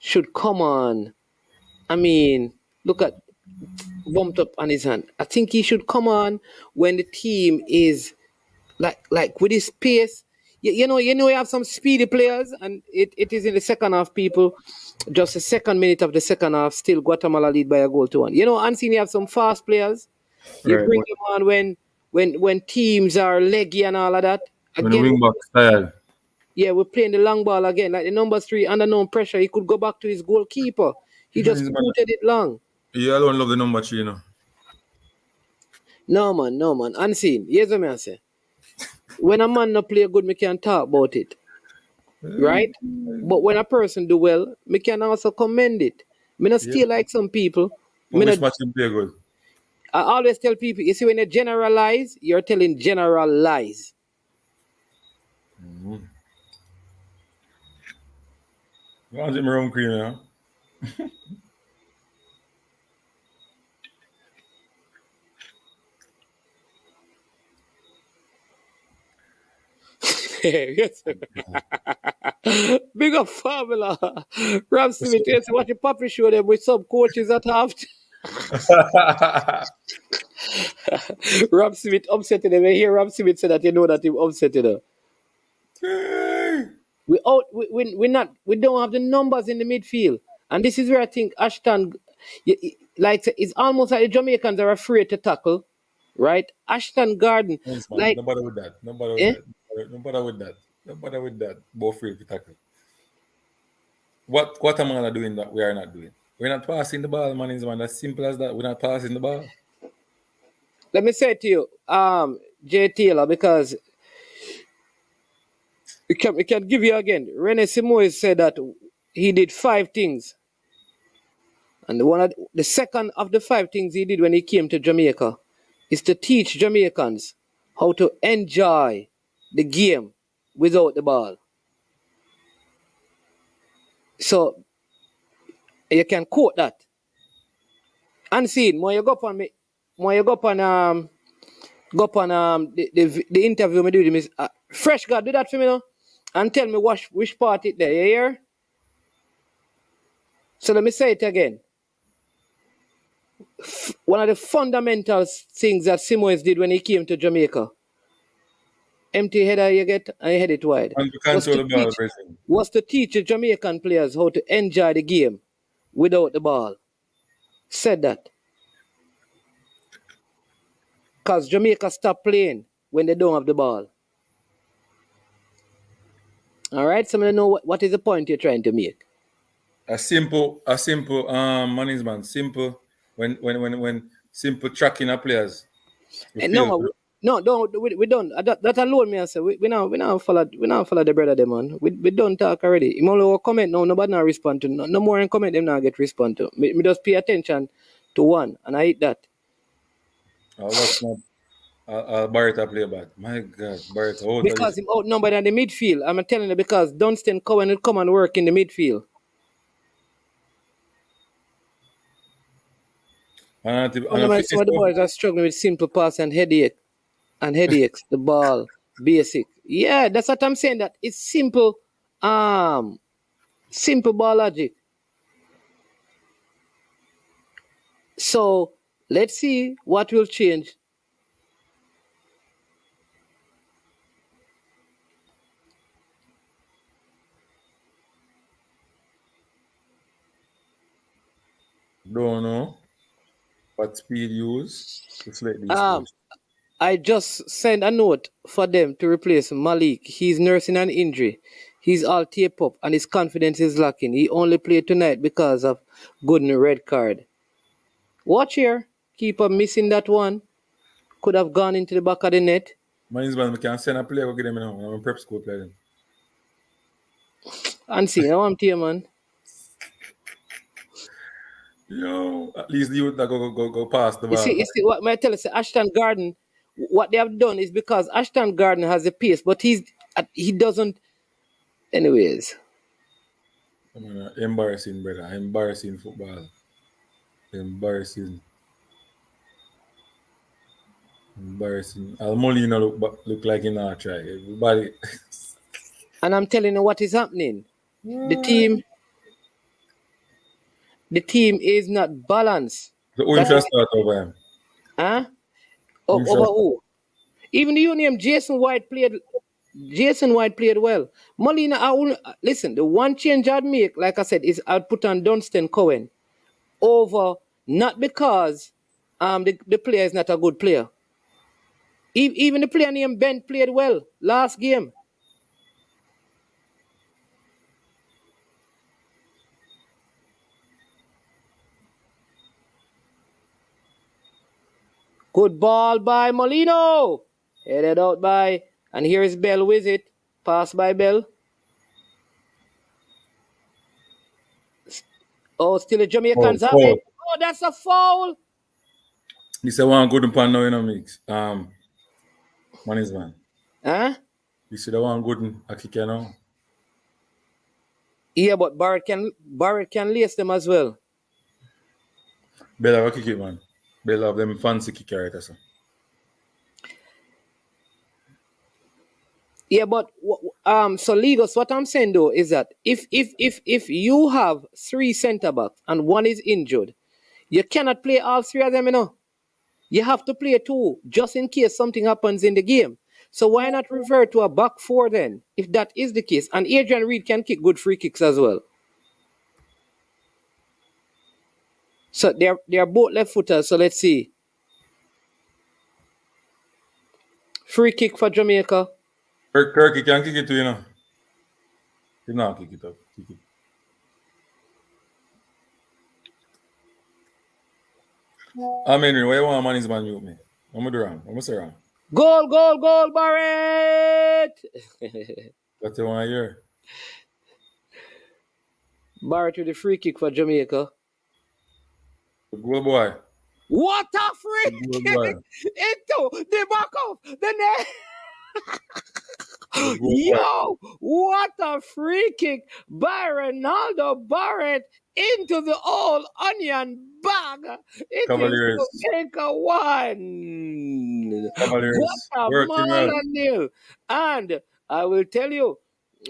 should come on. I mean, look at bumped up on his hand. I think he should come on when the team is like with his pace. You have some speedy players, and it is in the second half. People, just the second minute of the second half, still Guatemala lead by a goal to 1. Unseen you have some fast players. You Right, bring but them on when teams are leggy and all of that. when the Again, wing back style. yeah, we're playing the long ball again. Like the number 3 under no pressure, he could go back to his goalkeeper. He just booted it long. You alone love the number 3, No man, unseen. Here's what I say. When a man not play good, me can talk about it, right? But when a person do well, me can also commend it. Me not Yeah. still like some people. Me But which not, match him play good? I always tell people, you see, when you generalize, you're telling general lies. You want to get my rum cream, Yes. Big up formula. Ram Smith, yes, watch the puppy show them with some coaches at half. Ram Smith upsetting them. When you hear Ram Smith say that, you know that he upsetting them. We don't have the numbers in the midfield, and this is where I think Ashton, like it's almost like the Jamaicans are afraid to tackle, right? Ashton Garden, Yes, man. like, No bother with that. No bother with eh? that. No bother with that. No bother with that. Both free to tackle. What Guatemala doing that we are not doing? We're not passing the ball, man. It's man. As simple as that. We're not passing the ball. Let me say to you, Jay Taylor, because we can give you again. Rene Simoes said that he did 5 things, and the second of the 5 things he did when he came to Jamaica is to teach Jamaicans how to enjoy the game without the ball. So you can quote that. Unseen, when you go up on me, when you go up on the interview me do with him is Fresh God, do that for me now. And tell me which part it there, you hear? So let me say it again. One of the fundamental things that Simoes did when he came to Jamaica, empty header you get and you head it wide, And to was control to the ball, teach person. was to teach the Jamaican players how to enjoy the game without the ball. Said that. Because Jamaica stop playing when they don't have the ball. All right, so I know what is the point you're trying to make. A simple management. Simple when simple tracking of players. We And fail. no, No, don't we don't. That alone, me I say we now follow the brother them man. We don't talk already. Him only comment now. Nobody now respond to. No more in comment them now get respond to. Me just pay attention to one, and I hit that. Oh, that's not. Barrett play bad. My God, Barrett out of Because this. him outnumbered in the midfield. I'm telling you because Dunstan Cohen will come and work in the midfield. And One a of fitness some of the boys are struggling with simple pass and headaches. The ball basic. Yeah, that's what I'm saying. That it's simple, simple ball logic. So let's see what will change. don't know what speed use to select these Um, players. I just sent a note for them to replace Malik. He's nursing an injury. He's all taped up and his confidence is lacking. He only played tonight because of Gooden red card. Watch here. Keeper missing that one. Could have gone into the back of the net. Man, we can send a player go get them now. I'm prep school play them. And see, now I'm here, man. Yo, at least the youth that go past the You ball. see what I tell you, say Ashton Garden, what they have done is because Ashton Garden has a pace, but he doesn't. Anyways, Embarrassing, brother. Embarrassing football. Embarrassing. Almolina look like he not try. Everybody. and I'm telling you what is happening. The team is not balanced. So who him should start over him? Huh? Who him should Over who? Even the name Jason White played well. Molina, listen, the one change I'd make, like I said, is I'd put on Dunstan Cohen over, not because the player is not a good player. Even the player named Ben played well last game. Good ball by Molino. Headed out by, and here is Bell with it. Pass by Bell. Oh, still the Jamaicans have it. Oh, that's a foul. This is one good pan now, you know, mix. Man is man. Huh? This is the one good a kick, you know. Yeah, but Barrett can lace them as well. Bell have a kick it, man. Bell have them fancy kicker right, so. Yeah, but so Legos, what I'm saying though is that if you have three centre backs and one is injured, you cannot play all three of them, you know. You have to play two just in case something happens in the game. So why not revert to a back four then, if that is the case? And Adrian Reed can kick good free kicks as well. So they're both left footers. So let's see. Free kick for Jamaica. Kirk, he can kick it too, you know. He not kick it up. Kick it. I mean, why you want man is man mute me? I'm gonna do wrong. I'm gonna say wrong. Goal, Barrett! What you want to hear? Barrett with the free kick for Jamaica. The goal boy. What a free kick into the back of the net. Yo, what a free kick by Ronaldo Barrett into the old onion bag. It Cavaliers. is Jamaica 1. Cavaliers. Guatemala 0. And I will tell you,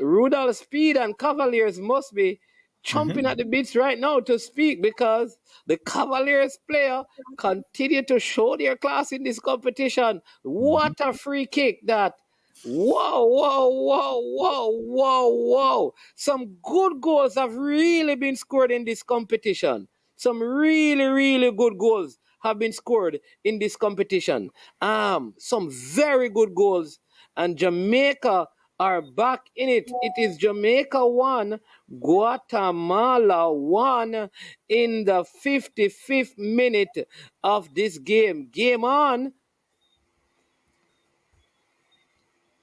Rudolph Speed and Cavaliers must be chomping at the bits right now to speak, because the Cavaliers player continue to show their class in this competition. What a free kick that. Whoa. Some good goals have really been scored in this competition. Some really good goals have been scored in this competition. Some very good goals. And Jamaica are back in it. It is Jamaica 1, Guatemala 1 in the 55th minute of this game. Game on.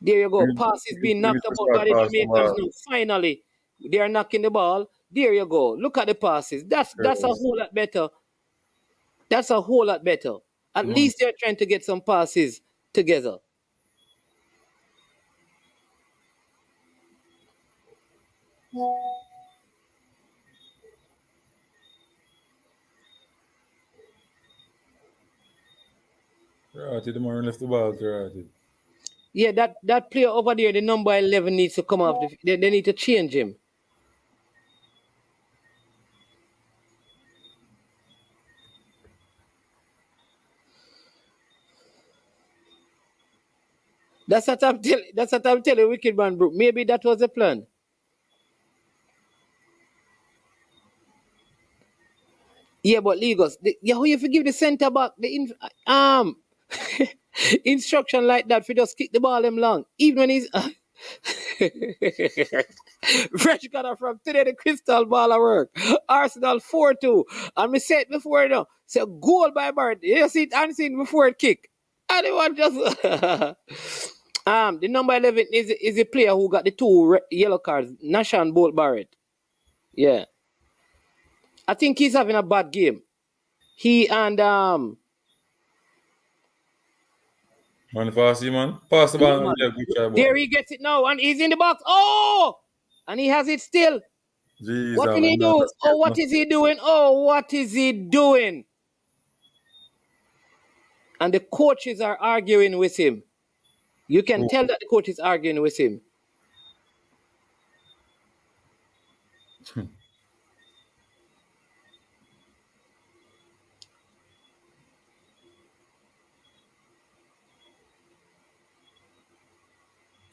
There you go. We Pass is being we need knocked to about by start the passing the Jamaicans ball. now. Finally, they are knocking the ball. There you go. Look at the passes. That's a Yes. whole lot better. That's a whole lot better. At Come on. least they're trying to get some passes together. Karate, the man left the ball, Karate. Yeah, that player over there, the number 11, needs to come off. They need to change him. That's what I'm telling Wicked Man, bro. Maybe that was the plan. Yeah, but Lagos, who you forgive the centre back instruction like that for just kick the ball him long, even when he's fresh got from today the crystal ball at work. Arsenal 4-2, and we said before say goal by Barrett. You see it unseen before it kick, and it was just the number 11 is a player who got the two yellow cards, Nashan Bolt Barrett. Yeah, I think he's having a bad game. He and Man, fast, man. Pass the yeah, ball. man. Yeah, good try, boy. There he gets it now, and he's in the box. Oh, and he has it still. Jeez, What did he I'm not do? Oh, scared, what no. is he doing? Oh, what is he doing? And the coaches are arguing with him. You can Oh, tell that the coach is arguing with him.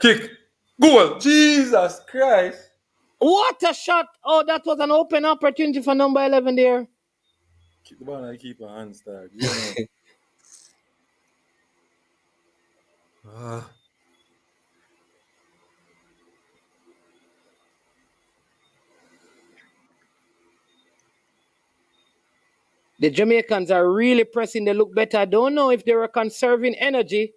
kick. Goal. Jesus Christ. What a shot! Oh, that was an open opportunity for number 11 there. Kick the ball and keep your hands tied. Yeah, man. Ah. The Jamaicans are really pressing. They look better. I don't know if they were conserving energy.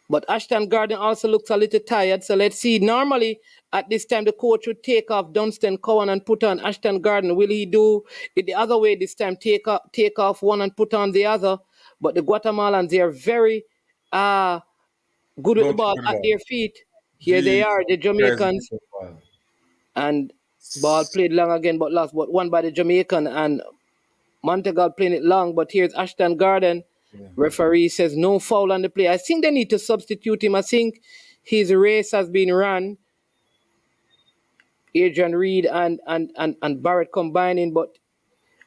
But Ashton Garden also looks a little tired. So let's see. Normally, at this time, the coach would take off Dunstan Cowan and put on Ashton Garden. Will he do it the other way this time? Take off one and put on the other. But the Guatemalans, they are very good with the Don't kick ball the at ball. their feet. Here they Jesus are, the Christ. Jamaicans. And ball played long again, but lost. But one by the Jamaican, and Montegal playing it long. But here's Ashton Garden. Yeah. Referee says no foul on the play. I think they need to substitute him. I think his race has been run. Adrian Reed and Barrett combining, but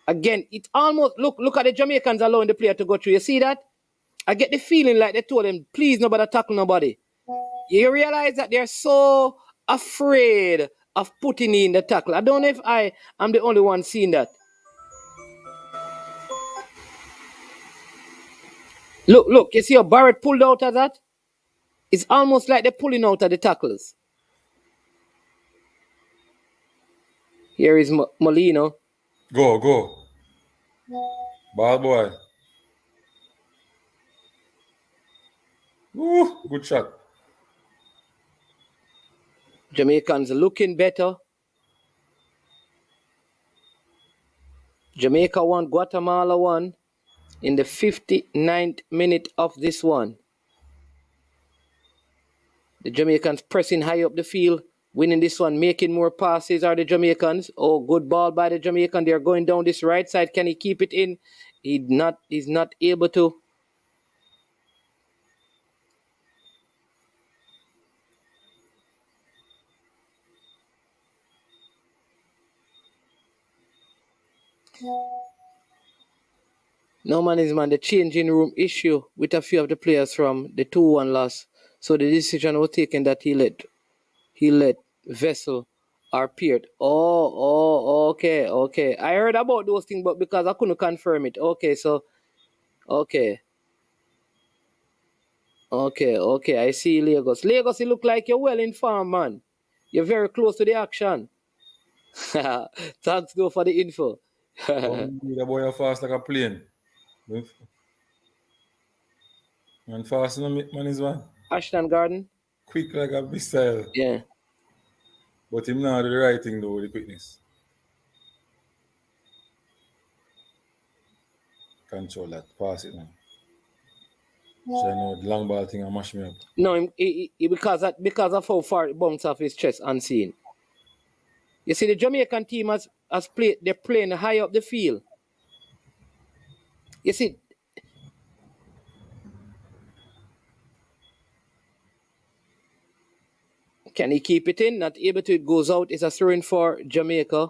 again, it almost look at the Jamaicans allowing the player to go through. You see that? I get the feeling like they told him, please nobody tackle nobody. You realize that they're so afraid of putting in the tackle. I don't know if I am the only one seeing that. Look, you see how Barrett pulled out of that? It's almost like they're pulling out of the tackles. Here is Molino. Go. Ball boy. Ooh, good shot. Jamaicans looking better. Jamaica won, Guatemala won in the 59th minute of this one. The Jamaicans pressing high up the field, winning this one, making more passes are the Jamaicans. Oh, good ball by the Jamaican. They're going down this right side. Can he keep it in? He's not able to. No man is man, the changing room issue with a few of the players from the 2-1 loss. So the decision was taken that he let Vessel or Peart. Okay. I heard about those things, but because I couldn't confirm it. Okay. I see Lagos. Lagos, you look like you're well informed, man. You're very close to the action. Thanks, though, for the info. The boy are fast like a plane. Man, fast in the man is one. Ashton Garden. Quick like a missile. Yeah. But him not do the right thing though with the quickness. Control that. Pass it now. So I know the long ball thing and mash me up. No, because of how far it bounced off his chest unseen. You see, the Jamaican team has played. They're playing high up the field. You see, can he keep it in? Not able to. It goes out. It's a throw-in for Jamaica.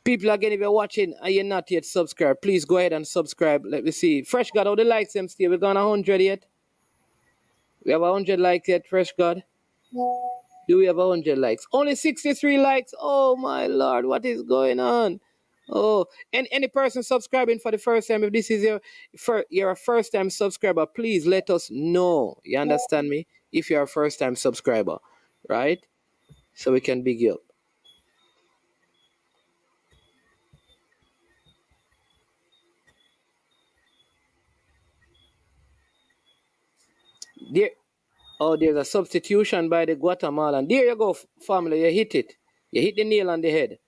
People again, if you're watching and you're not yet subscribed, please go ahead and subscribe. Let me see. Fresh God, all the likes them still. We're gone 100 yet. We have 100 likes yet, Fresh God. Do we have 100 likes? Only 63 likes. Oh my Lord, what is going on? Oh, and any person subscribing for the first time, if this is you're a first time subscriber, please let us know. You understand me? If you're a first time subscriber, right? So we can big you up. There's a substitution by the Guatemalan. There you go, family. You hit it. You hit the nail on the head.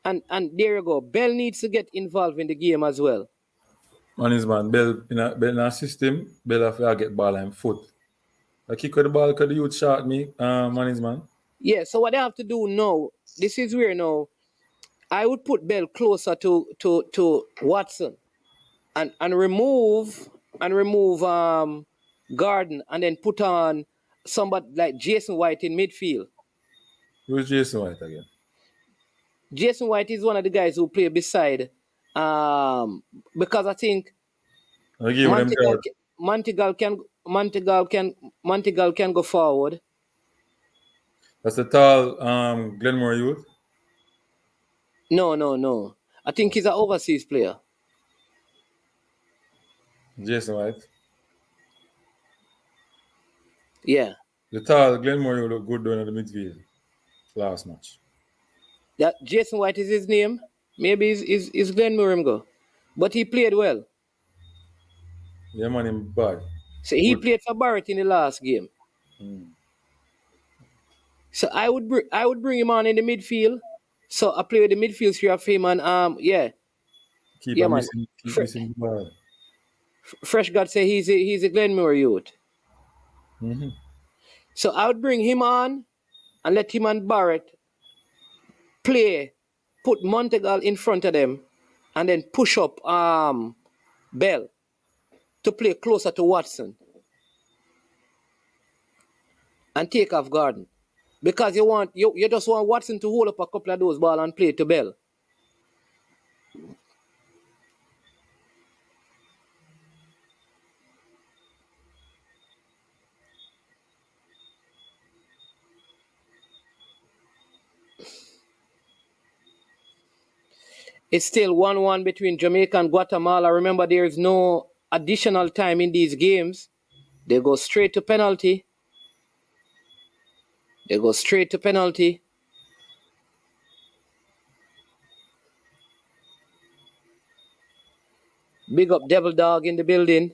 And there you go. Bell needs to get involved in the game as well. Man, Bell in a system, Bell have to get ball and foot. I kick with the ball because the youth shot me, man. Yeah, so what they have to do now, this is where now I would put Bell closer to Watson and remove Garden and then put on somebody like Jason White in midfield. Who's Jason White again? Jason White is one of the guys who play beside because I think Montegal can go forward. That's the tall Glenmore youth? No. I think he's an overseas player. Jason White? Yeah. The tall Glenmore youth look good down in the midfield last match. That Jason White is his name. Maybe is Glenmore go. But he played well. Yeah, man, him bad. So he played for Barrett in the last game. So I would bring him on in the midfield. So I play with the midfield three of him and Keep man. missing the ball. Fresh God say he's a Glenmore youth. Mm-hmm. So I would bring him on and let him and Barrett play, put Montegal in front of them, and then push up Bell to play closer to Watson and take off Garden. Because you just want Watson to hold up a couple of those balls and play to Bell. It's still 1-1 between Jamaica and Guatemala. Remember, there is no additional time in these games. They go straight to penalty. Big up Devil Dog in the building.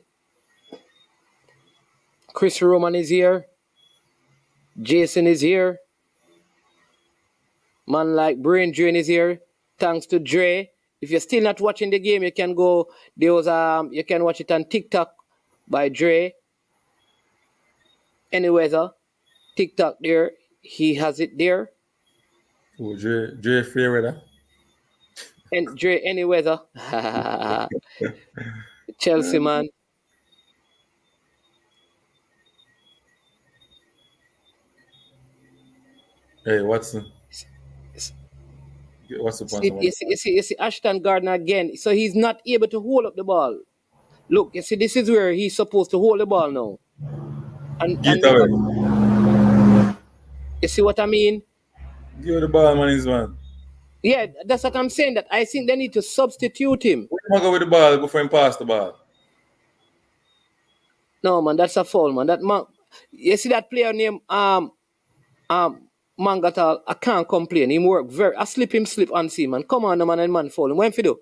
Chris Roman is here. Jason is here. Man like Brain Drain is here. Thanks to Dre. If you're still not watching the game, you can go. You can watch it on TikTok by Dre. Anyways, TikTok there. He has it there. Oh, Dre Fairweather. And Dre anyways, Chelsea man. Hey, Watson. What's the point? You see Ashton Gardner again. So he's not able to hold up the ball. Look, you see, this is where he's supposed to hold the ball now. And you see what I mean? Give the ball, man. Yeah, that's what I'm saying. That I think they need to substitute him. Where go with the ball before him pass the ball? No, man, that's a foul, man. That man, you see that player named Mangatal. I can't complain. Him work very. I slip unseen, man. Come on, man, and man foul him. When for do?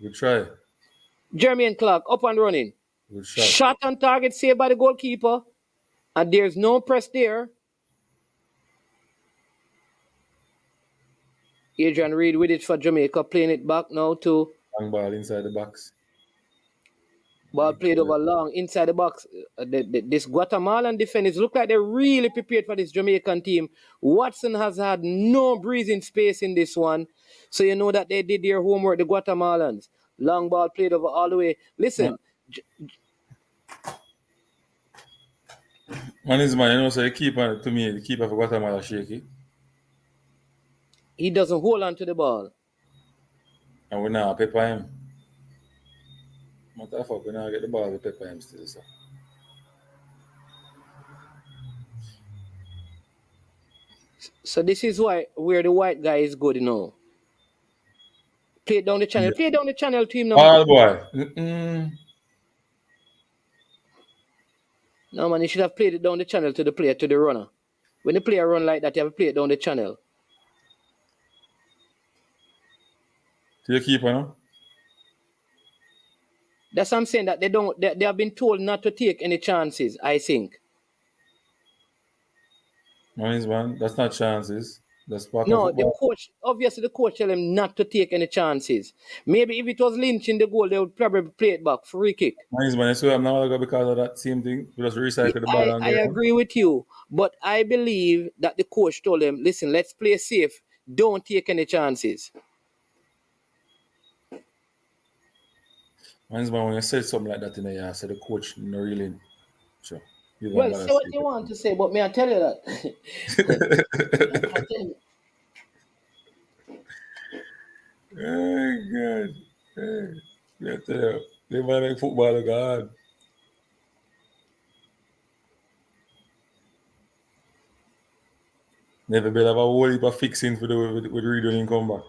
We try. Jermaine Clark up and running. Good shot. Shot on target, saved by the goalkeeper. And there's no press there. Adrian Reed with it for Jamaica, playing it back now to Long ball inside the box. ball played over long inside the box. This Guatemalan defenders look like they're really prepared for this Jamaican team. Watson has had no breathing space in this one. So you know that they did their homework, the Guatemalans. Long ball played over all the way. Listen. Man is man, you know, so the keeper, to me, the keeper for Guatemala shaky. He doesn't hold on to the ball. And we now pepper him. What the fuck, we now get the ball, we pepper him still, so. So this is where the white guy is good, you know. Play it down the channel. Yeah. Play it down the channel to him now. Oh, boy. No, man, you should have played it down the channel to the player, to the runner. When the player run like that, you have to play it down the channel. To the keeper, no? That's what I'm saying, that they have been told not to take any chances, I think. Man, that's not chances. That's part no, of football. The coach, obviously the coach tell him not to take any chances. Maybe if it was Lynch in the goal, they would probably play it back, free kick. Man, so I'm not going to go because of that same thing. We just recycle the ball. I agree with you, but I believe that the coach told them, listen, let's play safe. Don't take any chances. Man, when you say something like that in the yard, so the coach no really sure. Well, say what you want to say, but may I tell you that? I tell you. Oh, God. Hey, I tell you, they might make football God. Never be have a whole heap of fixing for with redoing come back.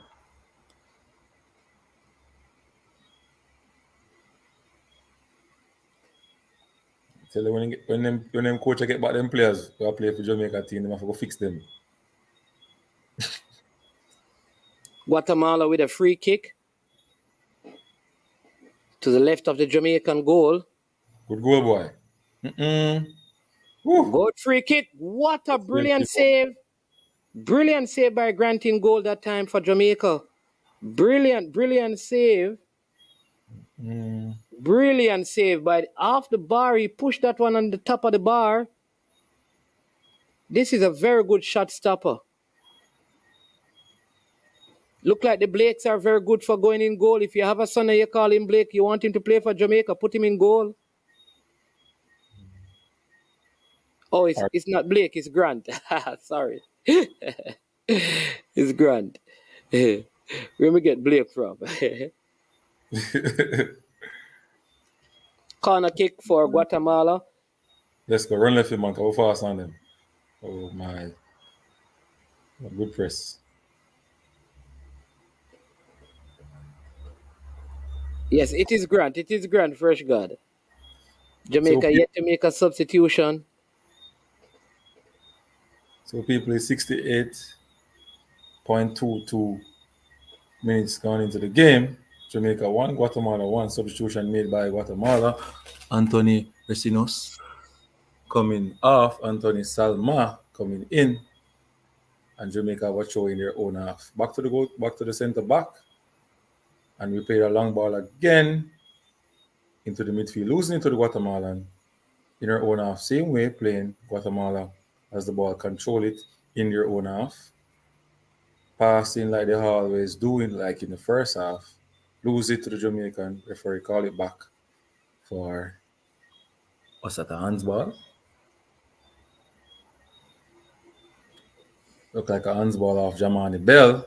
Tell you when them coach get back them players who are play for Jamaica team, they have to go fix them. Guatemala with a free kick to the left of the Jamaican goal. Good goal, boy. Good free kick. What a brilliant save. Brilliant save by Granting goal that time for Jamaica. Brilliant save. Brilliant save by off the bar. He pushed that one on the top of the bar. This is a very good shot stopper. Look like the Blakes are very good for going in goal. If you have a son and you call him Blake, you want him to play for Jamaica, put him in goal. Oh, it's not Blake, it's Grant. Sorry. It's Grant. Where we get Blake from? Corner kick for Guatemala. Let's go. Run left him, man. Go fast on them. Oh, my. Good press. Yes, it is Grant. It is Grant, fresh God. Jamaica yet to make a substitution. So people is 68.22 minutes gone into the game. Jamaica 1, Guatemala 1. Substitution made by Guatemala. Anthony Resinos coming off. Anthony Salma coming in. And Jamaica was showing their own half. Back to the goal, back to the center back. And we played a long ball again into the midfield, losing it to the Guatemalan in our own half. Same way playing Guatemala as the ball, control it in their own half. Passing like they always doing, like in the first half. Lose it to the Jamaican. Referee call it back for what's that, a handsball? Look like a handsball off Jamani Bell.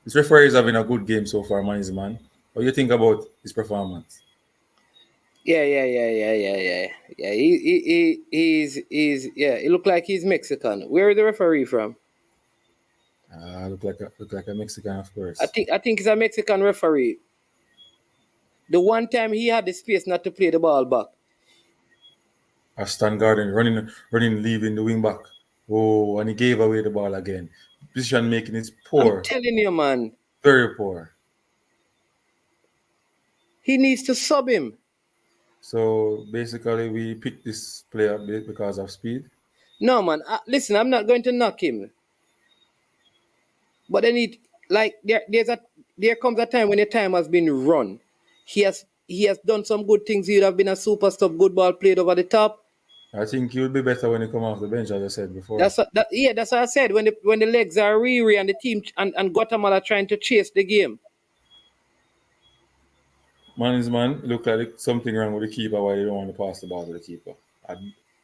This referee is having a good game so far, man. What do you think about his performance? Yeah. He look like he's Mexican. Where is the referee from? Look like a Mexican, of course. I think he's a Mexican referee. The one time he had the space not to play the ball back. Ashton Garden running, leaving the wing back. Oh, and he gave away the ball again. Position making is poor. I'm telling you, man. Very poor. He needs to sub him. So basically, we picked this player because of speed. No, man. Listen, I'm not going to knock him. But then there comes a time when the time has been run. He has done some good things. He would have been a super sub, good ball played over the top. I think he would be better when he come off the bench, as I said before. That's what I said. When the legs are weary and the team and Guatemala trying to chase the game. Man, look like something wrong with the keeper. Why they don't want to pass the ball to the keeper?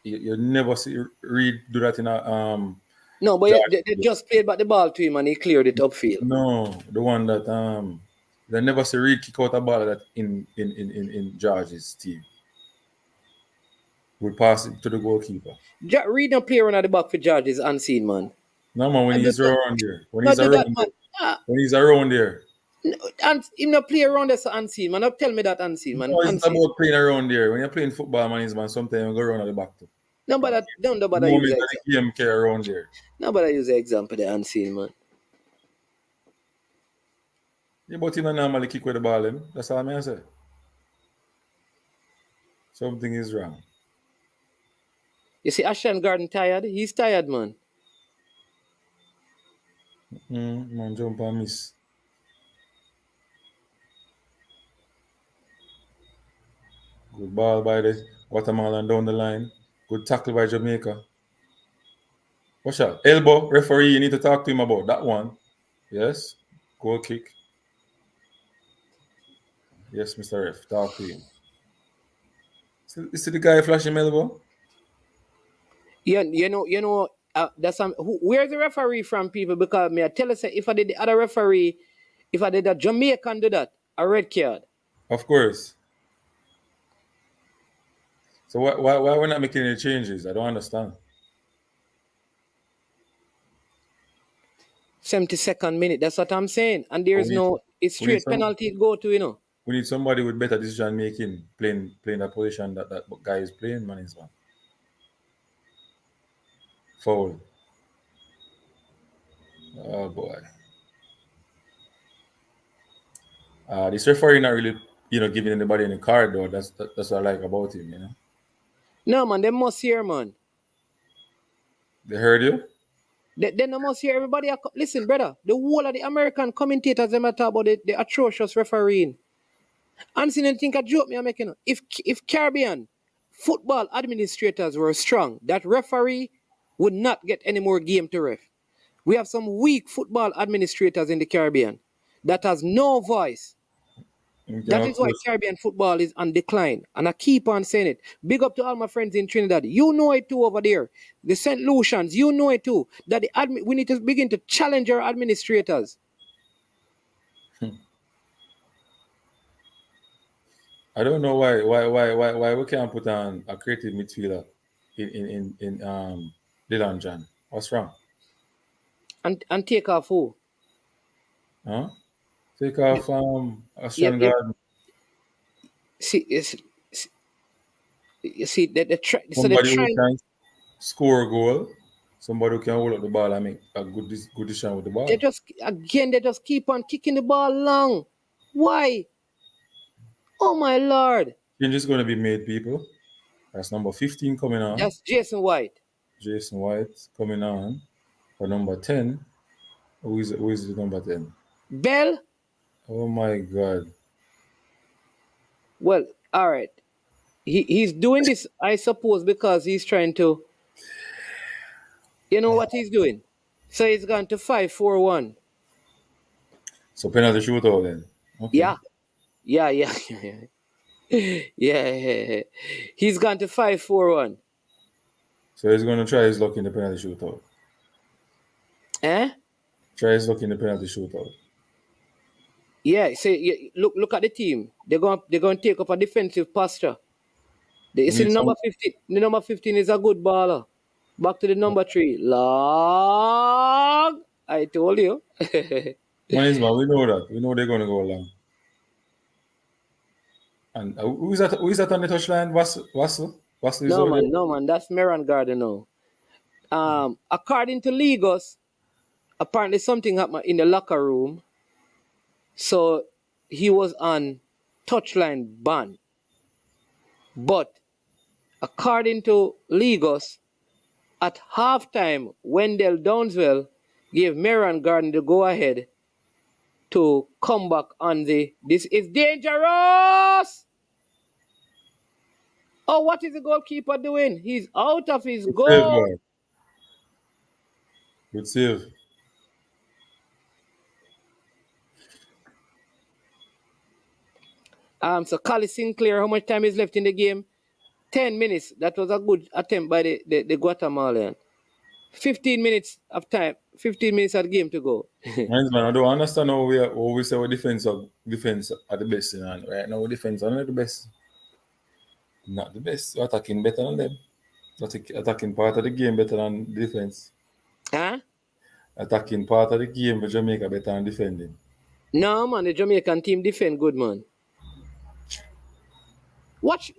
You never see Reed do that in a No, but they just played back the ball to him and he cleared it upfield. No, the one that they never see Reed kick out a ball that in George's team. Would pass it to the goalkeeper. Reed no play around at the back for George is unseen, man. No man, when he's around there. When he's that, around there. And him no play around there so unseen, man. Don't tell me that unseen, man. No, it's about playing around there. When you're playing football, man, sometimes you go around at the back too. Don't bother use the game care around there. Nobody use the example the unseen, man. Yeah, but you don't normally kick with the ball, him. That's all I'm say. Something is wrong. You see, Ashton Garden tired? He's tired, man. Man, jump and miss. Good ball by the Guatemala down the line. Good tackle by Jamaica. Watch out. Elbow, referee, you need to talk to him about that one. Yes. Goal kick. Yes, Mr. Ref, talk to him. You see the guy flashing elbow? You know, that's where's the referee from, people? Because me I tell us if I did the other referee, if I did a Jamaican do that, a red card. Of course. So why we're not making any changes? I don't understand. 72nd minute, that's what I'm saying. And there's it's straight penalty go to, you know. We need somebody with better decision making, playing that position that guy is playing, man. Foul. Oh boy. This referee not really, giving anybody any card though. That's what I like about him, you know. No man, they must hear, man. They heard you? They must hear everybody. Listen, brother, the whole of the American commentators them talk about the atrocious refereeing. And see, think a joke me I'm making. If Caribbean football administrators were strong, that referee would not get any more game to ref. We have some weak football administrators in the Caribbean that has no voice. That is why Caribbean football is on decline. And I keep on saying it. Big up to all my friends in Trinidad. You know it too over there. The St. Lucians, you know it too. That we need to begin to challenge our administrators. I don't know why we can't put on a creative midfielder in Dylan John. What's wrong? And take off who? Huh? Take off Ashton Garden. You see that somebody who can score a goal, somebody who can hold up the ball and make a good decision with the ball. They just keep on kicking the ball long. Why? Oh my Lord. Change is going to be made, people. That's number 15 coming on. That's Jason White. Jason White coming on for number 10. Who is the number 10? Bell. Oh my God. Well, all right. He's doing this, I suppose, because he's trying to. You know what he's doing? So he's gone to 5-4-1. So penalty shootout then. Okay. Yeah. Yeah. He's gone to 5-4-1. So he's going to try his luck in the penalty shootout. Try his luck in the penalty shootout. Yeah. So look at the team. They're going to take up a defensive posture. You see the number 15. The number 15 is a good baller. Back to the number 3. Long. I told you. We know that. We know they're going to go long. And who is that on the touchline? Wassel? No man. That's Meran Garden now. According to Legos, apparently something happened in the locker room. So he was on touchline ban. But according to Lagos, at halftime, Wendell Downswell gave Meron Garden the go-ahead to come back on the "this is dangerous." Oh, what is the goalkeeper doing? He's out of his Good save, goal. boy. Good save. So Cali Sinclair, how much time is left in the game? 10 minutes. That was a good attempt by the Guatemalan. 15 minutes of time. 15 minutes of the game to go. Man, I don't understand how we say our defense are the best, you know. Right now, our defense are not the best. Not the best. We're attacking better than them. Attacking part of the game better than defense. Huh? Attacking part of the game for Jamaica better than defending. No, man, the Jamaican team defend good, man. Watch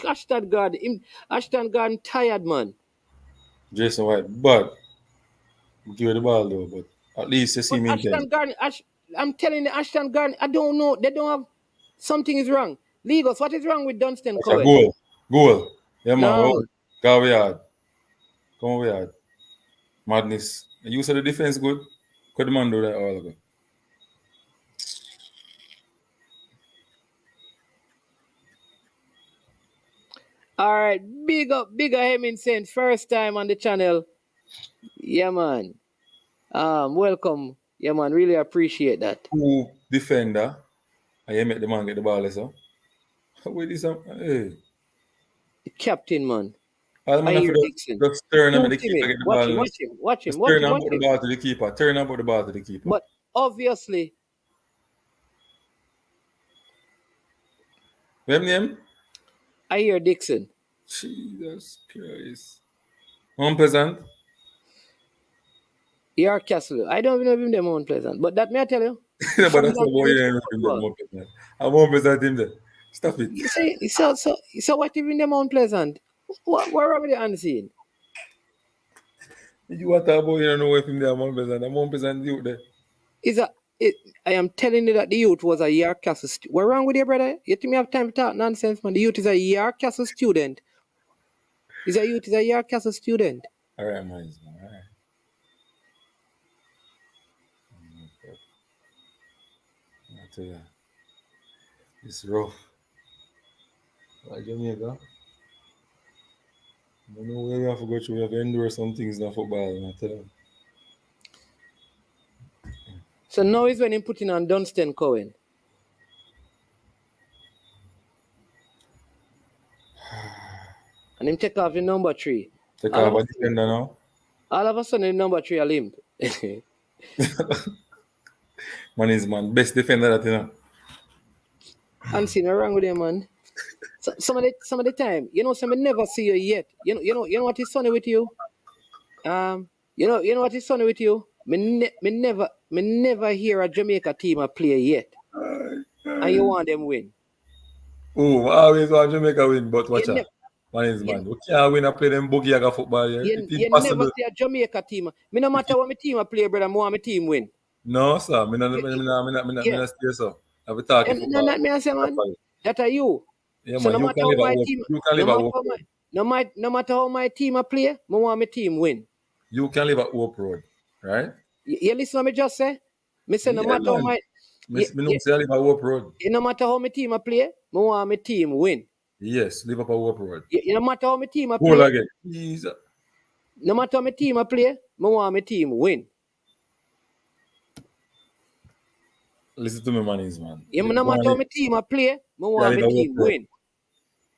Ashton Garden. Ashton Garden tired, man. Jason White, but give you the ball though, but at least you see But him intense. Ashton Garden, I'm telling you, Ashton Garden, I don't know. They don't have, something is wrong. Legos, what is wrong with Dunstan That's a Cohen? goal. Yeah, man. No. Oh, go yard. Come over yard. Madness. You said the defense good. Could the man do that all ago? All right, bigger Hemming Saint, first time on the channel. Yeah, man. Welcome. Yeah, man. Really appreciate that. Two defender. And you make the man get the ball, so. Wait, this hey. The captain, man. All man have to just turn and make the keeper get the ball. Watch him. Turn and put the ball to the keeper. Turn and put the ball to the keeper. But obviously. What name? I hear Dixon. Jesus Christ. Unpleasant. York Castle. I don't even know him them unpleasant. But that may I tell you. But that's the boy you know him. I'm unpleasant him there. Stop it. You say so what even them unpleasant? What wrong with the unseen? You want to boy you don't know if him there I'm unpleasant. I'm unpleasant youth there. I am telling you that the youth was a York Castle What wrong with you, brother? You think me have time to talk nonsense, man? The youth is a York Castle student. Is a York Castle student. All right, man. All right. I tell you, it's rough. Like Jamaica, I don't know where we have to go through. We have to endure some things in football. I tell you. So now is when him putting on Dunstan Cohen. And him take off the number 3. Take off a defender now. All of a sudden, the number 3 a limp. Man is man, best defender that you know. And see no wrong with him, man. So, some of the time, some never see you yet. You know what is funny with you? You know what is funny with you? Me never hear a Jamaica team a play yet. And you want them win. Oh, I always want Jamaica win, but watch out. Man is man. We can't win and play them boogie aga football here. You never see a Jamaica team. Me no matter what my team a play, brother, I want my team win. No, sir. Me not stay so. I be talking football. No, me say, man. That are you. Yeah, so man, no matter how my team, no matter how my team a play, I want my team win. You can live at Hope Road, right? You listen to me just say? Me say no matter how my... Me no say I live at Hope Road. No matter how my team a play, I want my team win. Yes, live up at Hope Road. No matter how my team a play... Hold again. Jesus. No matter how my team a play, I want my team win. Listen to me, man. No matter how my team a play, I want my team win.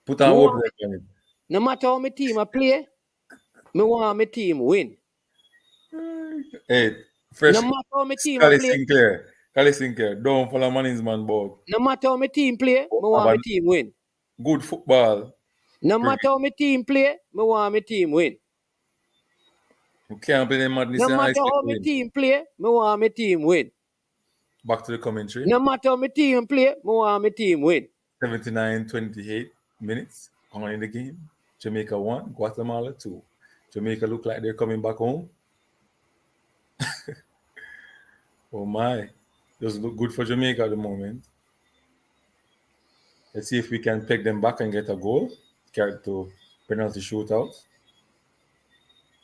Put on Hope Road on it. No matter how my team a play, I want my team win. Hey, fresh. No matter how my team Cali play... Sinclair, don't follow Manny's man, bog. No matter how my team play, I want my team win. Good football. No matter how my team play, I want my team win. You can't play them madness. No matter how my team play, I want my team win. Back to the commentary. No matter how my team play, I want my team win. 79-28 minutes on in the game. Jamaica 1, Guatemala 2. Jamaica look like they're coming back home. Oh my. Doesn't look good for Jamaica at the moment. Let's see if we can peg them back and get a goal, carry it to penalty shootout.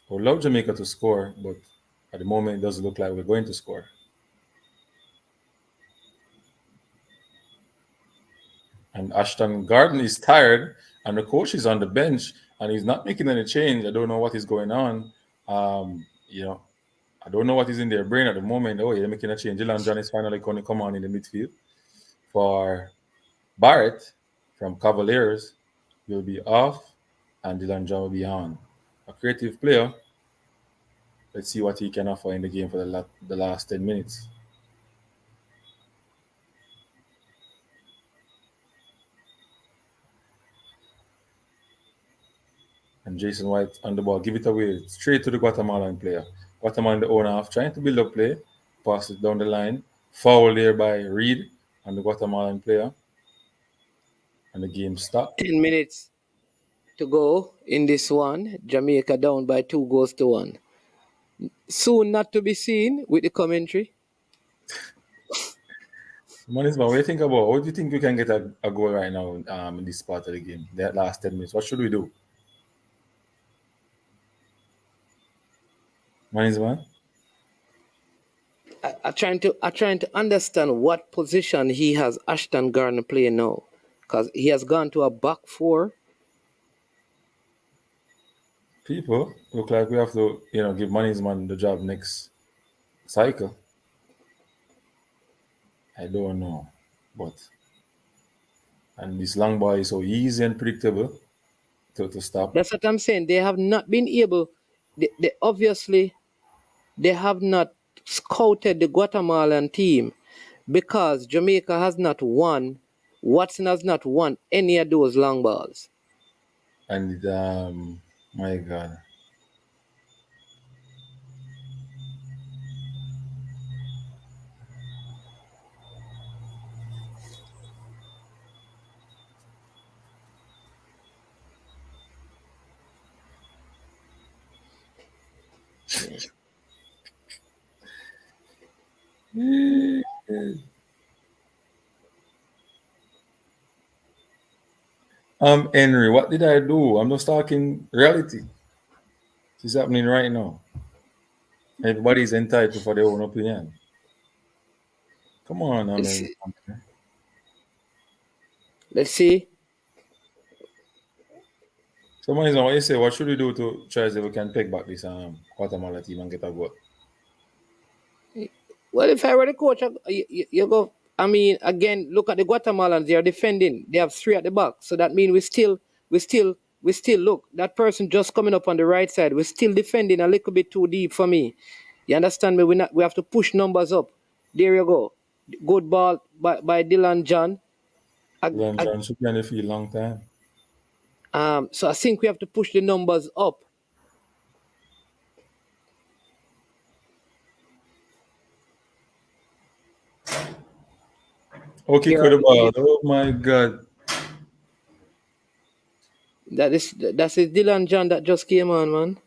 I would love Jamaica to score, but at the moment it doesn't look like we're going to score. And Ashton Garden is tired, and the coach is on the bench, and he's not making any change. I don't know what is going on. I don't know what is in their brain at the moment. Oh, they're making a change. Dylan John is finally going to come on in the midfield for Barrett from Cavaliers. Will be off, and Dylan John will be on. A creative player. Let's see what he can offer in the game for the last 10 minutes. And Jason White on the ball, give it away straight to the Guatemalan player. Guatemalan the owner half trying to build up play, pass it down the line, foul there by Reed on the Guatemalan player, and the game stopped. 10 minutes to go in this one. Jamaica down by 2-1. Soon not to be seen with the commentary. Manisma, what do you think about? What do you think we can get a goal right now in this part of the game? That last 10 minutes. What should we do? Manisma? I'm trying to understand what position he has Ashton Garner playing now, because he has gone to a back four. People look like we have to, give Manisman the job next cycle. I don't know, and this long ball is so easy and predictable to stop. That's what I'm saying. They have not been able. They obviously they have not scouted the Guatemalan team, because Jamaica has not won. Watson has not won any of those long balls. And my God. Henry, what did I do? I'm just talking reality. It's happening right now. Everybody's entitled for their own opinion. Come on, Henry. Let's see. So, what you say? What should we do to try if we can take back this Guatemala team and get a goal? Well, if I were the coach, you go. I mean, again, look at the Guatemalans. They are defending. They have 3 at the back. So that means we still look. That person just coming up on the right side. We're still defending a little bit too deep for me. You understand me? We have to push numbers up. There you go. Good ball by Dylan John. Dylan John should be on the field a long time. So I think we have to push the numbers up. Okay, Here for the are ball. the- Oh my God. That's Dylan John that just came on, man.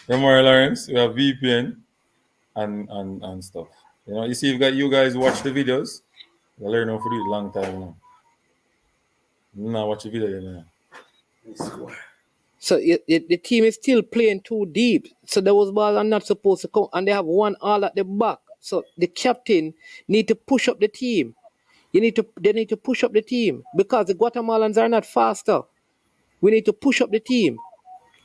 Remember, Lawrence, we have VPN and stuff. You see, you guys watch the videos. I learn how to do it a long time now. Now watch the video, man. So the team is still playing too deep. So those balls are not supposed to come, and they have one all at the back. So the captain need to push up the team. They need to push up the team, because the Guatemalans are not faster. We need to push up the team.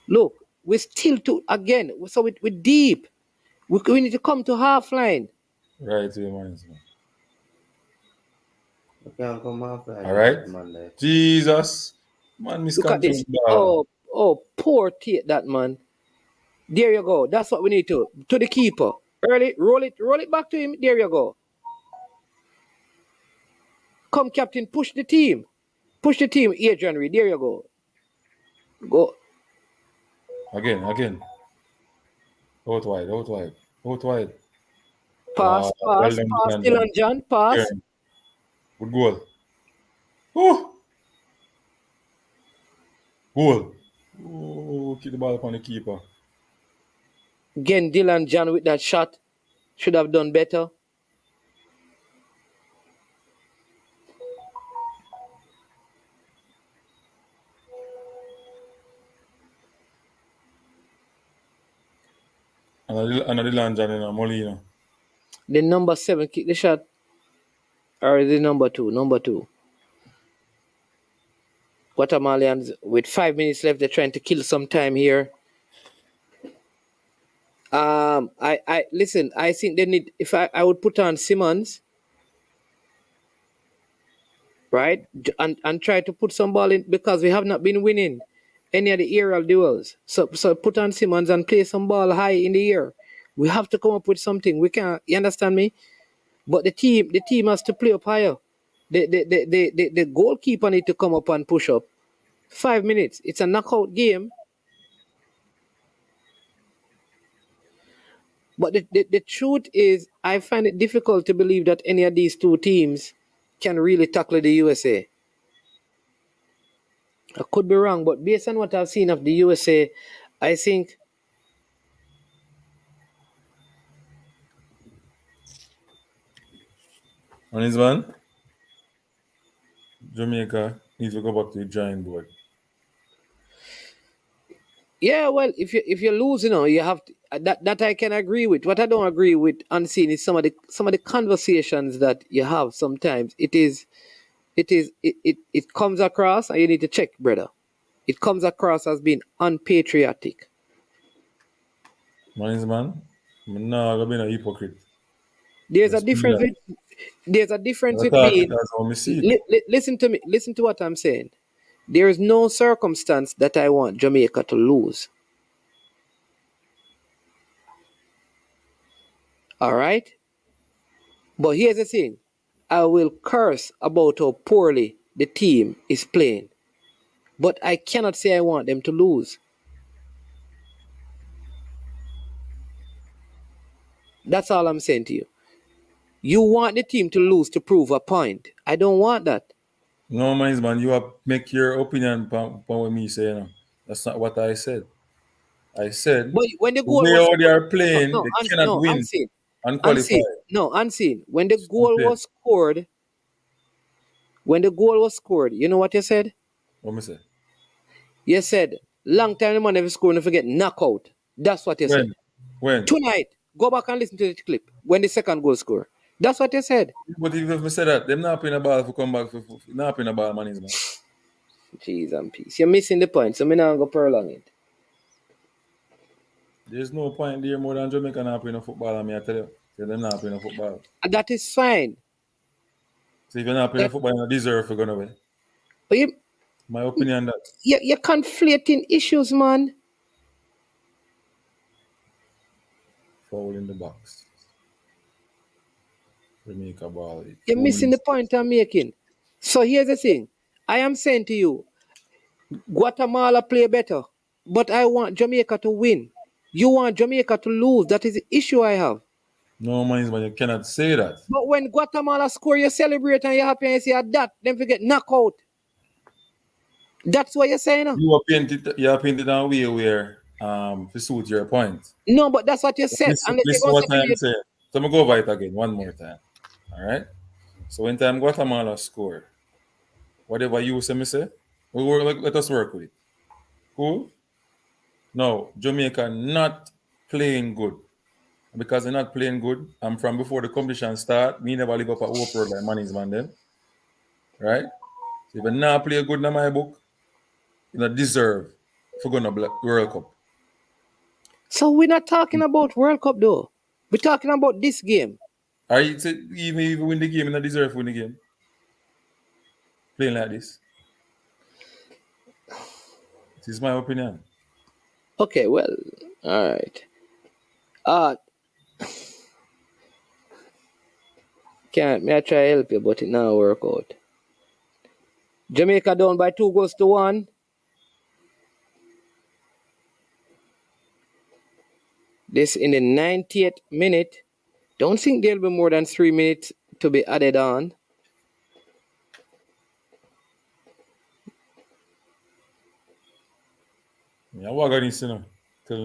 Look, we're still again. So we're deep. We need to come to half line. Right, man. You can't come off like All right. Monday. Jesus. Man, Look at this. Oh, poor that man. There you go. That's what we need to the keeper. Early, roll it back to him. There you go. Come, captain, push the team. Push the team, Adrian Reed. There you go. Go. Again. Out wide. Pass, Dylan John, pass. Yeah. Good goal. Oh! Goal. Oh, keep the ball upon the keeper. Again, Dylan John with that shot should have done better. Another Lanjan in Molina. The number 7 kick the shot. Or is it number 2? Number 2. Guatemalans with 5 minutes left, they're trying to kill some time here. I listen. I think they need. If I would put on Simmons, right, and try to put some ball in because we have not been winning any of the aerial duels. So put on Simmons and play some ball high in the air. We have to come up with something. We can't. You understand me? But the team has to play up higher. The goalkeeper need to come up and push up. 5 minutes. It's a knockout game. But the truth is, I find it difficult to believe that any of these two teams can really tackle the USA. I could be wrong, but based on what I've seen of the USA, I think On his man, Jamaica needs to go back to the drawing board. yeah, well, if you lose, you have to, that I can agree with. What I don't agree with unseen is some of the conversations that you have sometimes. It comes across, and you need to check, brother. It comes across as being unpatriotic. Man is man, I'm not going to be a hypocrite. There's a Just be difference. that. There's a difference I with talk being. it as how me see it. Listen to me. Listen to what I'm saying. There is no circumstance that I want Jamaica to lose. All right? But here's the thing. I will curse about how poorly the team is playing. But I cannot say I want them to lose. That's all I'm saying to you. You want the team to lose to prove a point. I don't want that. No, man, you have make your opinion upon what me say. That's not what I said. I said But when the the goal way was how they scored, are playing, they cannot win unseen. and qualify. Unseen. No, unseen. When the I'm goal saying. was scored, you know what you said? What me say? You said, long time the man never score and forget knockout. That's what you said. When? Tonight, go back and listen to the clip when the second goal score. That's what you said. But if me say that, them not playing the ball for come back, not playing the ball, man, is man. Jeez and peace. You're missing the point, so I'm not going to prolong it. There's no point there more than Jamaica not playing football, I mean, I tell you. So them not playing football. And that is fine. So if you're not playing football, you don't deserve to go away. But My opinion that. you're conflating issues, man. Foul in the box. Jamaica ball. You're missing the point I'm making. So here's the thing. I am saying to you, Guatemala play better, but I want Jamaica to win. You want Jamaica to lose. That is the issue I have. No, man, you cannot say that. But when Guatemala score, you celebrate and you're happy and you say that, then forget knockout. That's what you're saying. No? You are painted in a way where to suit your point. No, but that's what you said. Listen to what I'm saying. So I'm going to go over it again one more time. All right? So when time Guatemala score, whatever you say, let us work with it. Cool? No, Jamaica not playing good. Because they're not playing good, and from before the competition start, me never live up at hope road like money's man then. Right? So if you not play good in my book, you don't deserve for going to World Cup. So we're not talking about World Cup though. We're talking about this game. Are you even if you win the game, you don't deserve to win the game? Playing like this. This is my opinion. Okay, well, all right. Can't me I try to help you, but it not work out. Jamaica down by 2-1. This in the 90th minute. Don't think there'll be more than 3 minutes to be added on. Yeah, wagon is, Telling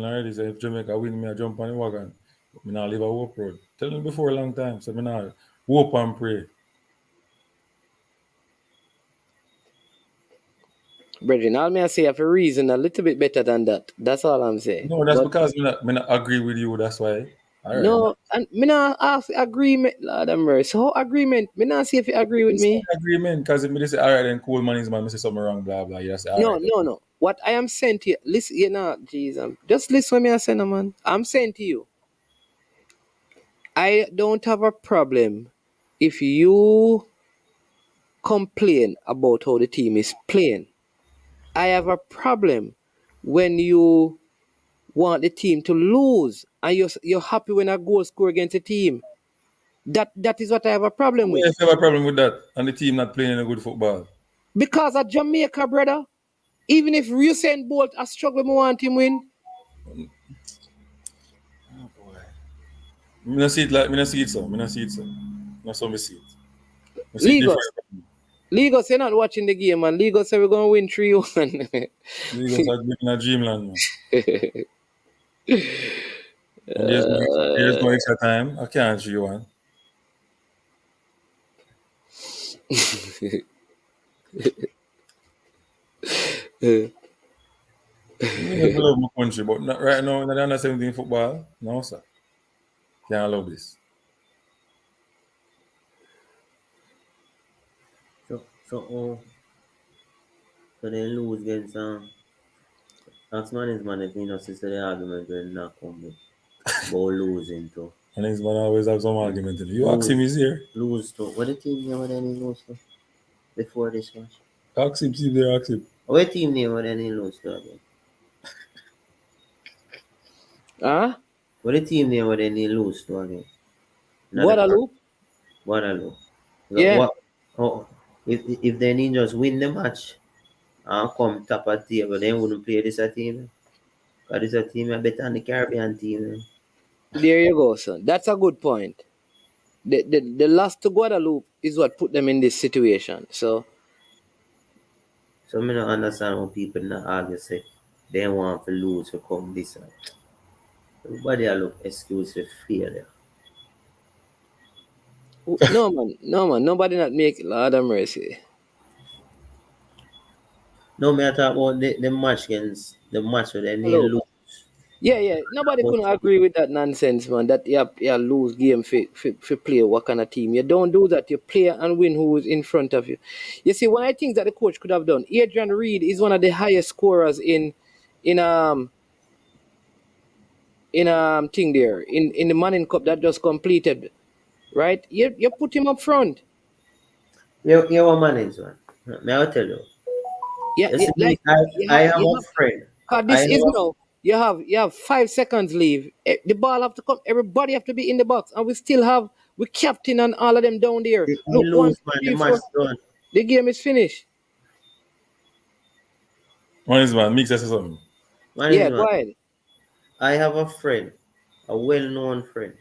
her already, say if Jamaica win, me I jump on the wagon. But me not live a Hope Road. Tell them before a long time, so me not hope and pray. Brethren, all me I say, I have a reason a little bit better than that. That's all I'm saying. No, that's But because me not agree with you, that's why. Alright. no, and me not ask agreement, Lord have mercy. So agreement, me not see if you agree with It's me. an agreement, because if me just say, alright, then cool man is man, me say something wrong, blah, blah. You just say, No, alright. no, no. What I am saying to you, listen, Jesus. Just listen to me I say, no, man. I'm saying to you, I don't have a problem if you complain about how the team is playing. I have a problem when you want the team to lose and you're happy when a goal score against a team. That is what I have a problem with. If you have a problem with that, and the team not playing any good football. Because at Jamaica, brother, even if Usain Bolt a struggle, me want him win. Oh, boy. Me not see it like, me not see it so. Me not see it so. Not so me see it. Me see it Legos. different. Legos, you're not watching the game, man. Legos say we're going to win 3-1. Because I live in a dreamland, man. And there's no extra time. I can't 3-1. Me just love my country, but not right now in the under 17 football. No, sir. Can't love this. So they lose against Ask man is man if you know sister the argument will not come with about losing to And this man always have some argument in it. You ask him, he's here. lose to what the team name what they lose to before this match? Ask him, see there, ask him. What team name what they lose to again? Huh? What the team name what they lose to again? Guadalupe? Guadalupe. Yeah. What if they need just win the match and come top of the table, they wouldn't play this a team. Because this a team a better than the Caribbean team. There you go, son. That's a good point. The loss to Guadalupe is what put them in this situation. So So I don't understand how people not argue say they want to lose to come this way. Everybody a look excuse for failure. no man, nobody not make it, Lord have mercy. No matter about the match against the match where they need Hello. lose. Yeah. Nobody couldn't agree with that nonsense, man. That you lose game for play what kind of team. You don't do that. You play and win who is in front of you. You see, one of the things that the coach could have done, Adrian Reed is one of the highest scorers in thing there, in the Manning Cup that just completed. Right? You put him up front. You a manage one. May I tell you? Yeah, You see, like I have a friend. cause I this have is a now you have 5 seconds leave. The ball have to come. Everybody have to be in the box, and we still have we captain and all of them down there. if we Look, one, lose two, man, the three, match four. done. The game is finished. One is man, mix us something. Yeah, Manage go one. ahead. I have a friend, a well known friend.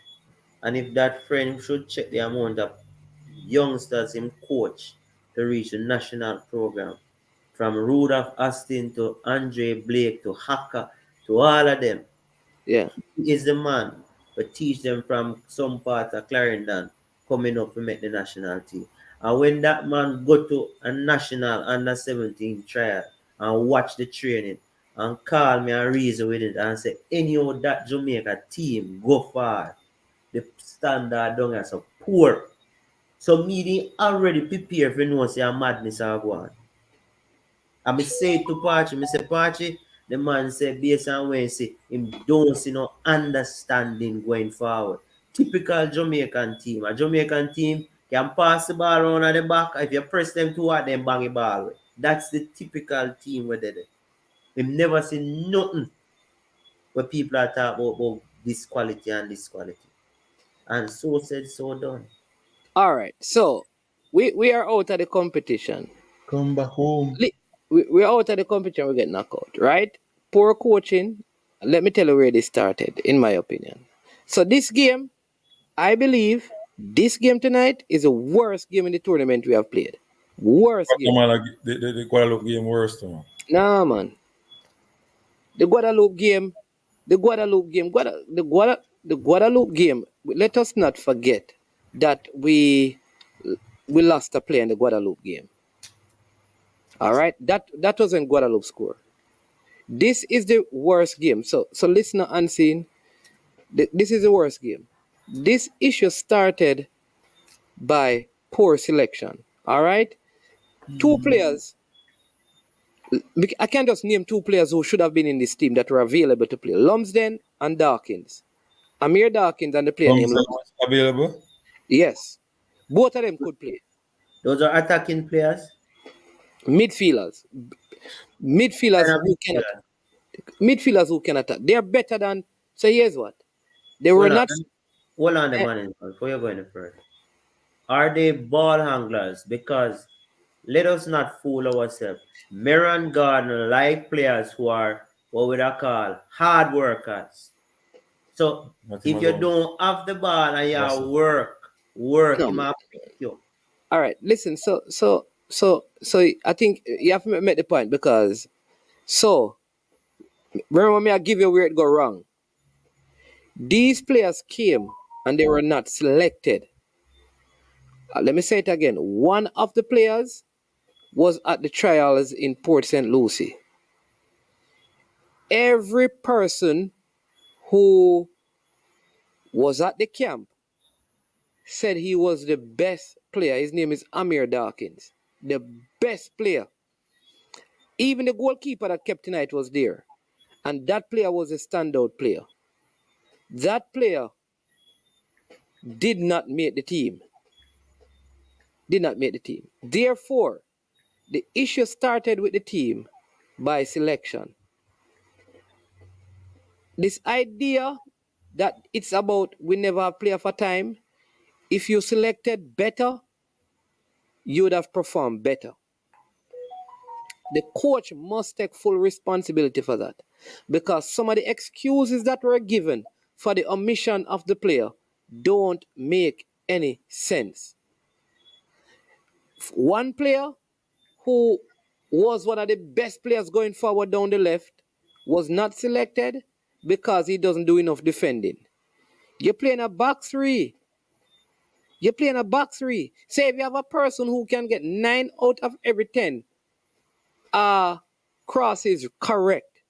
And if that friend should check the amount of youngsters in coach to reach the national program, from Rudolph Austin to Andre Blake to Haka to all of them, Yeah, he is the man but teach them from some part of Clarendon coming up to make the national team. And when that man go to a national under 17 trial and watch the training and call me and reason with it and say, anyhow that Jamaica team go far, the standard down as a poor. So me they already prepare for know say a madness are going. And me say it to Pachi, me say Pachi, the man said based on when he say him don't see no understanding going forward. Typical Jamaican team. A Jamaican team can pass the ball around at the back. If you press them too hard, then bang the ball away. That's the typical team where they do. We've never seen nothing where people are talking about this quality and this quality. And so said, so done. all right. So we are out of the competition. Come back home. We're out of the competition. We get knocked out, right? Poor coaching. Let me tell you where this started, in my opinion. So this game, I believe, this game tonight is the worst game in the tournament we have played. Worst game. Guatemala, the Guadeloupe game worse, man. Nah, man. The Guadeloupe game, the Guadeloupe game, the Guadeloupe game. Let us not forget that we lost a player in the Guadeloupe game. All right, that wasn't Guadeloupe score. This is the worst game. So listener unseen, this is the worst game. This issue started by poor selection. All right, two players. I can't just name two players who should have been in this team that were available to play: Lumsden and Dawkins. Amir Dawkins and the player named Lumsden Lumsden. was available. Yes, both of them could play. Those are attacking players. Midfielders who can attack. Midfielders who can attack. They are better than. So here's what they were not. Hold on, the man, before you're going further. Are they ball handlers? Because let us not fool ourselves. Meron Gardner like players who are what we call hard workers. So if you don't have the ball and you work, No. it might pick you. All right, listen. So I think you have to make the point because remember me, I give you where it go wrong. These players came and they were not selected. Let me say it again. One of the players was at the trials in Port St. Lucie. Every person who was at the camp said he was the best player. His name is Amir Dawkins. The best player. Even the goalkeeper that kept tonight was there. And that player was a standout player. That player did not make the team. Therefore, the issue started with the team by selection. This idea that it's about we never play for time, if you selected better, you would have performed better. The coach must take full responsibility for that because some of the excuses that were given for the omission of the player don't make any sense. One player who was one of the best players going forward down the left was not selected because he doesn't do enough defending. You're playing a box three. Say if you have a person who can get 9 out of every 10 crosses correct,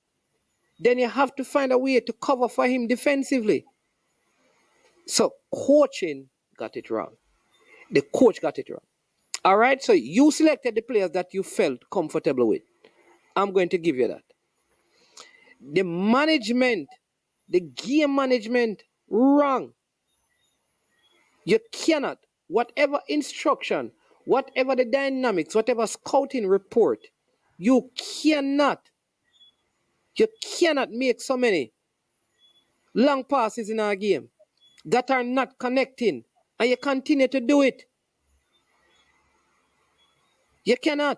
then you have to find a way to cover for him defensively. So coaching got it wrong. The coach got it wrong. All right, so you selected the players that you felt comfortable with. I'm going to give you that. The management, the game management, wrong. You cannot, whatever instruction, whatever the dynamics, whatever scouting report, you cannot make so many long passes in our game that are not connecting, and you continue to do it. You cannot.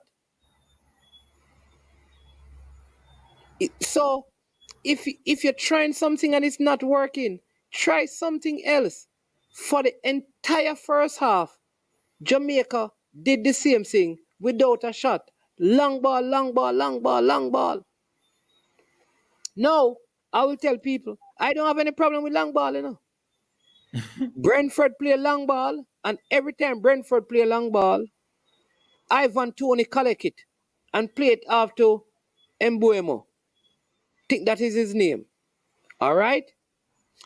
So if you're trying something and it's not working, try something else. For the entire first half, Jamaica did the same thing without a shot. Long ball. No, I will tell people, I don't have any problem with long ball, you know. Brentford play long ball, and every time Brentford play long ball, Ivan Toney collect it and play it after Mbuemo. Think that is his name. All right?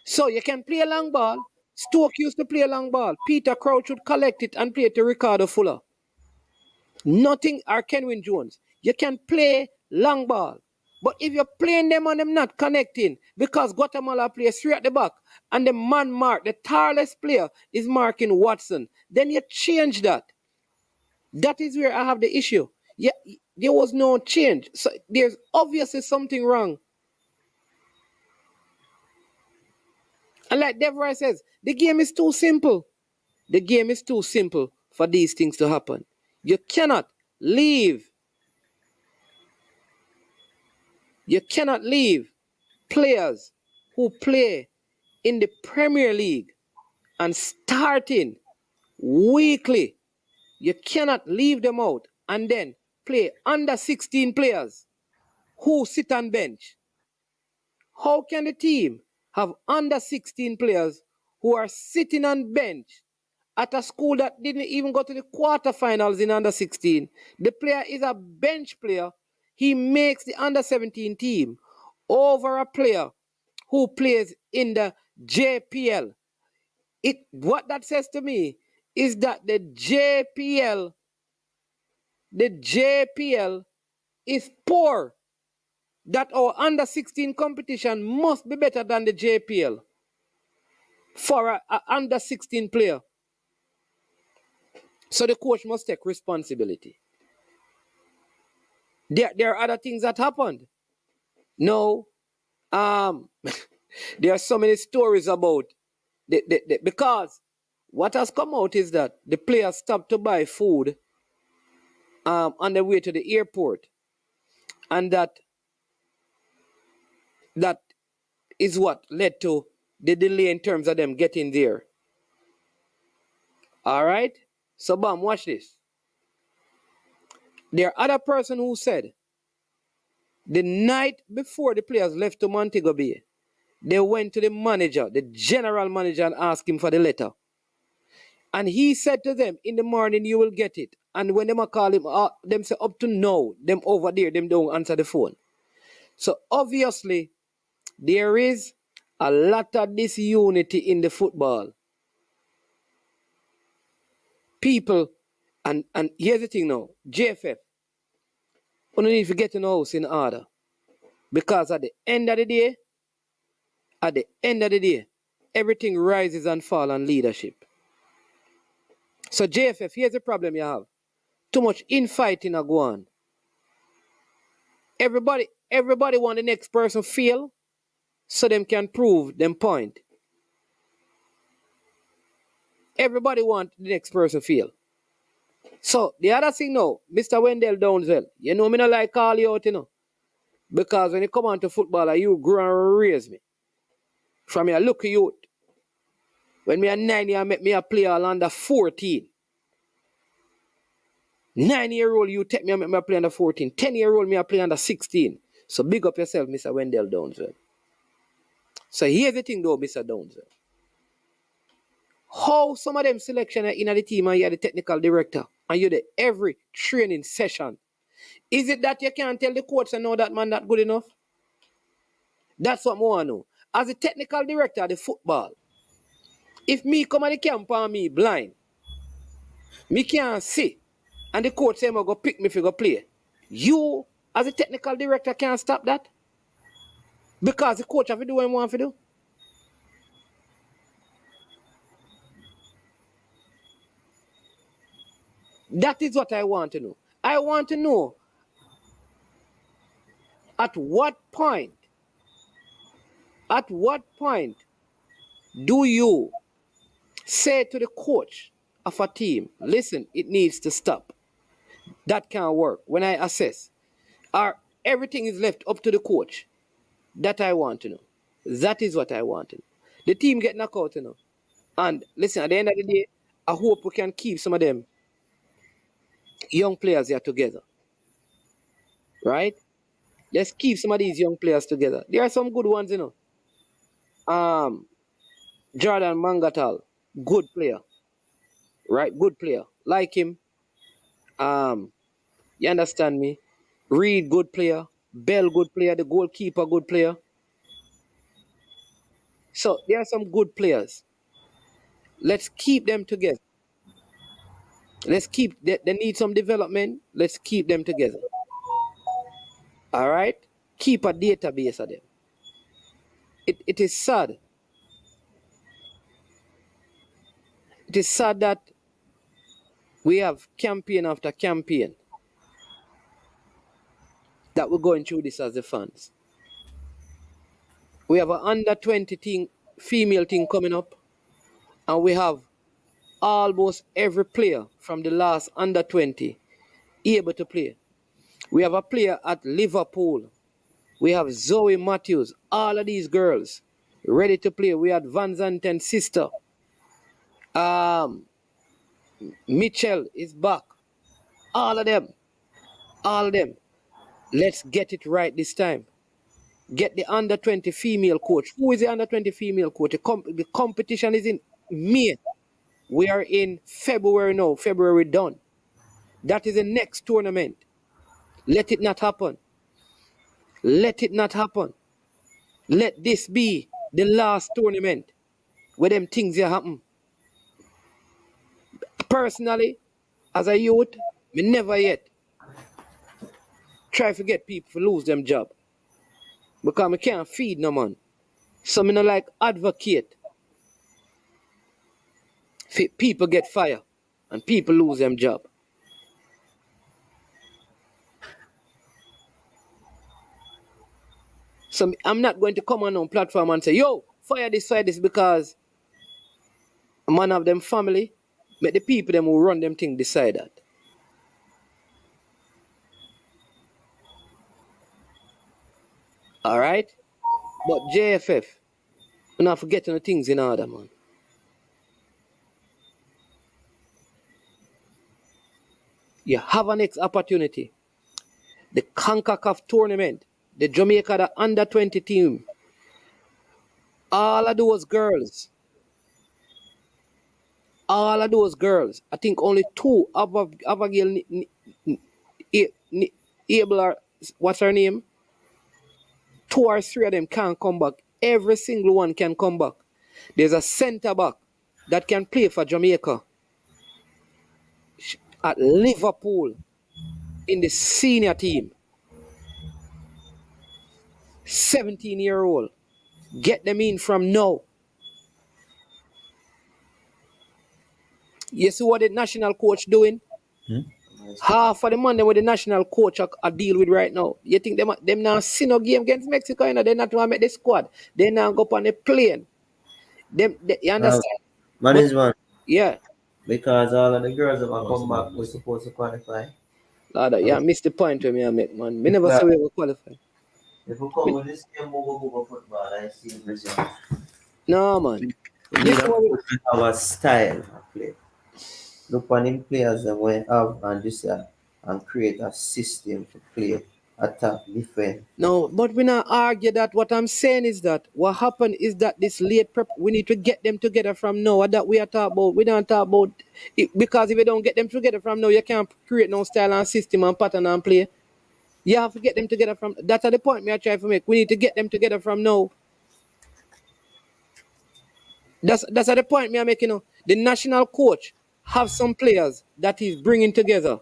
So you can play a long ball. Stoke used to play a long ball. Peter Crouch would collect it and play it to Ricardo Fuller. Nothing, or Kenwin Jones. You can play long ball. But if you're playing them and them not connecting, because Guatemala plays straight at the back, and the man mark, the tireless player, is marking Watson, then you change that. That is where I have the issue. Yeah, there was no change. So there's obviously something wrong. And like Deborah says, the game is too simple. The game is too simple for these things to happen. You cannot leave players who play in the Premier League and starting weekly. You cannot leave them out and then play under 16 players who sit on bench. How can the team have under 16 players who are sitting on bench at a school that didn't even go to the quarterfinals in under 16? The player is a bench player. He makes the under 17 team over a player who plays in the JPL. What that says to me is that the JPL is poor. That our under 16 competition must be better than the JPL for a under 16 player. So the coach must take responsibility. There are other things that happened. No, there are so many stories about because what has come out is that the players stopped to buy food on their way to the airport, and that is what led to the delay in terms of them getting there. All right, so Bam, watch this. There are other person who said the night before the players left to Montego Bay, they went to the manager, the general manager, and asked him for the letter. And he said to them, in the morning you will get it. And when them call him, them say up to now, them over there, them don't answer the phone. So obviously, there is a lot of disunity in the football. People, and here's the thing now, JFF, you need to get in the house in order. Because at the end of the day, everything rises and falls on leadership. So JFF, here's the problem you have. Too much infighting are going on. Everybody want the next person fail so them can prove them point. Everybody want the next person fail. So the other thing now, Mr. Wendell Downswell, you know me not like call you out, you know. Because when you come on to football, you grow and raise me. From me, I look at you. When me a 9 year, make me a player under 14. 9-year-old, you take me and make me a play under 14. 10-year-old, me a play under 16. So big up yourself, Mr. Wendell Downswell. So here's the thing though, Mr. Downswell. How some of them selection are in the team and you're the technical director and you're the every training session. Is it that you can't tell the coach and know that man not good enough? That's what I want to know. As a technical director of the football, if me come at the camp and me blind, me can't see, and the coach say I'm going to pick me if you go play. You, as a technical director, can't stop that? Because the coach have to do what he wants to do? That is what I want to know. I want to know at what point do you say to the coach of a team, listen, it needs to stop. That can't work. When I assess, or everything is left up to the coach. That I want to know. That is what I want to know. The team get knocked out, you know. And listen, at the end of the day, I hope we can keep some of them young players here together. Right? Let's keep some of these young players together. There are some good ones, you know. Jordan Mangatal, good player. Right? Good player. Like him. You understand me? Reed, good player. Bell, good player. The goalkeeper, good player. So there are some good players. Let's keep them together. Let's keep, they need some development. Let's keep them together. All right? Keep a database of them. It is sad. It is sad that we have campaign after campaign that we're going through this as the fans. We have an under 20 team, female team coming up, and we have almost every player from the last under 20 able to play. We have a player at Liverpool. We have Zoe Matthews, all of these girls ready to play. We had Van Zanten's sister. Mitchell is back. All of them. Let's get it right this time. get the under 20 female coach. Who is the under 20 female coach? The competition is in May. We are in February now. February done. That is the next tournament. Let it not happen. Let it not happen. Let this be the last tournament where them things here happen. Personally, as a youth, me never yet try to get people to lose them job. Because I can't feed no man. So me no like advocate. People get fired and people lose them job. So I'm not going to come on platform and say, yo, fire this because a man of them family, but the people them who run them thing decide that. All right? But JFF, we're not forgetting the things in order, man. You have a next opportunity. The CONCACAF tournament, the Jamaica the under 20 team. All of those girls. All of those girls. I think only two Abigail Abel, what's her name? 2 or 3 of them can't come back. Every single one can come back. There's a centre back that can play for Jamaica at Liverpool in the senior team. 17-year-old. Get them in from now. You see what the national coach doing? Half of the money with the national coach I deal with right now. You think them now see no game against Mexico? You know, they not want to make the squad. They now go up on the plane. You understand? Man is one. Yeah. Because all of the girls that come back were supposed to qualify. Lord, yeah, I missed the point when I make, man. We never say we will qualify. If we come with this game, we will go football and see the result. No, man. We have a style of play. Look on them players that we have and this and create a system to play, attack, defend. No, but we not argue that. What I'm saying is that what happened is that this late prep, we need to get them together from now. That we are talking about. We don't talk about it, because if you don't get them together from now, you can't create no style and system and pattern and play. You have to get them together from. That's the point me I try to make. We need to get them together from now. That's the point me I make. You know, the national coach have some players that he's bringing together.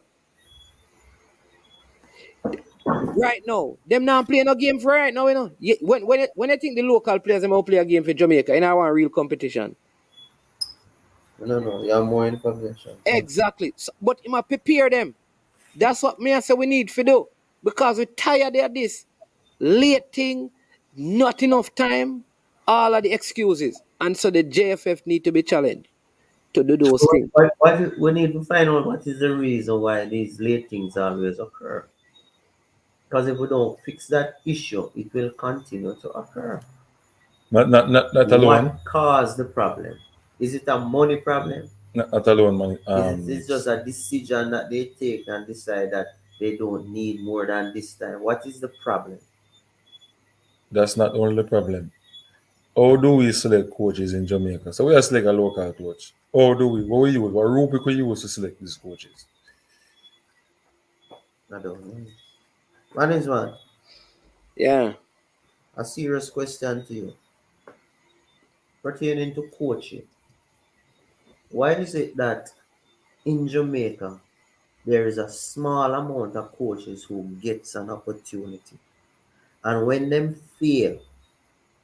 Right now, them not playing no game for right now, you know. When I think the local players them will play a game for Jamaica, and I want real competition. No, you have more information. Exactly. So, but you must prepare them. That's what me I say we need to do. Because we're tired of this late thing, not enough time, all of the excuses. And so the JFF need to be challenged to do those things. We need to find out what is the reason why these late things always occur. Because if we don't fix that issue, it will continue to occur. Not alone. What caused the problem? Is it a money problem? Not alone, man. It's just a decision that they take and decide that they don't need more than this time. What is the problem? That's not only the problem. How do we select coaches in Jamaica? So we are select a local coach. How do we? What we use? What rubric we use to select these coaches? I don't know. One is one. Yeah. A serious question to you. Pertaining to coaching. Why is it that in Jamaica there is a small amount of coaches who gets an opportunity, and when them fail,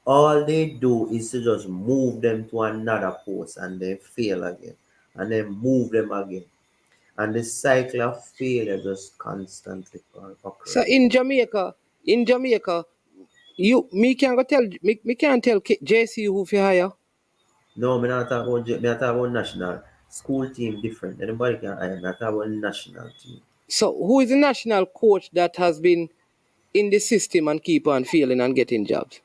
all they do is to just move them to another post and they fail again, and then move them again, and the cycle of failure just constantly occurs. So in Jamaica, me can't tell JC who fi hire. No, me not talk about national. School team different. Anybody can hire. Me talk about national team. So who is the national coach that has been in the system and keep on failing and getting jobs?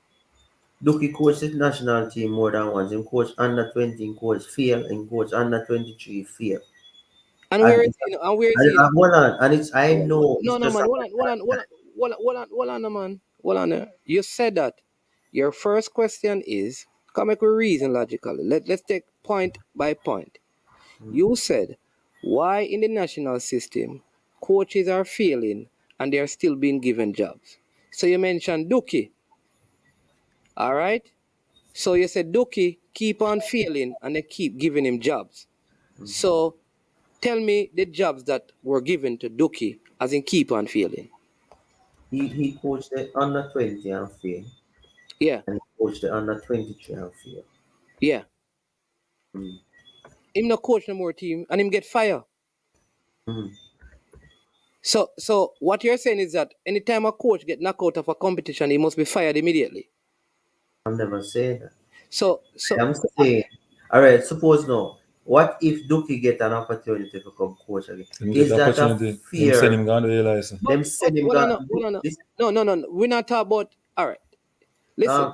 Duki coach the national team more than once. Him coach under 20, him coach fail, him coach under 23 fail. And where is he? Hold on, and it's I know. No, man. Hold on, man. hold on. You said that your first question is, come make we reason logically. Let's take point by point. You said, why in the national system coaches are failing and they are still being given jobs? So you mentioned Duki. All right. So you said Duki keep on failing and they keep giving him jobs. So tell me the jobs that were given to Duki as in keep on failing. He coached the under 20 and failed, Yeah, and he coached the under 23 and failed. yeah. Mm. Him no coach no more team and him get fired. Mm. So what you're saying is that anytime a coach get knocked out of a competition, he must be fired immediately. I'm never saying that. So I'm saying, all right, suppose now, what if Duki get an opportunity to become coach again? Him get Is the that a opportunity. Them send fear? him down to the license. but Them send him hold on, down. hold on. This, No. We're not talking about all right. Listen,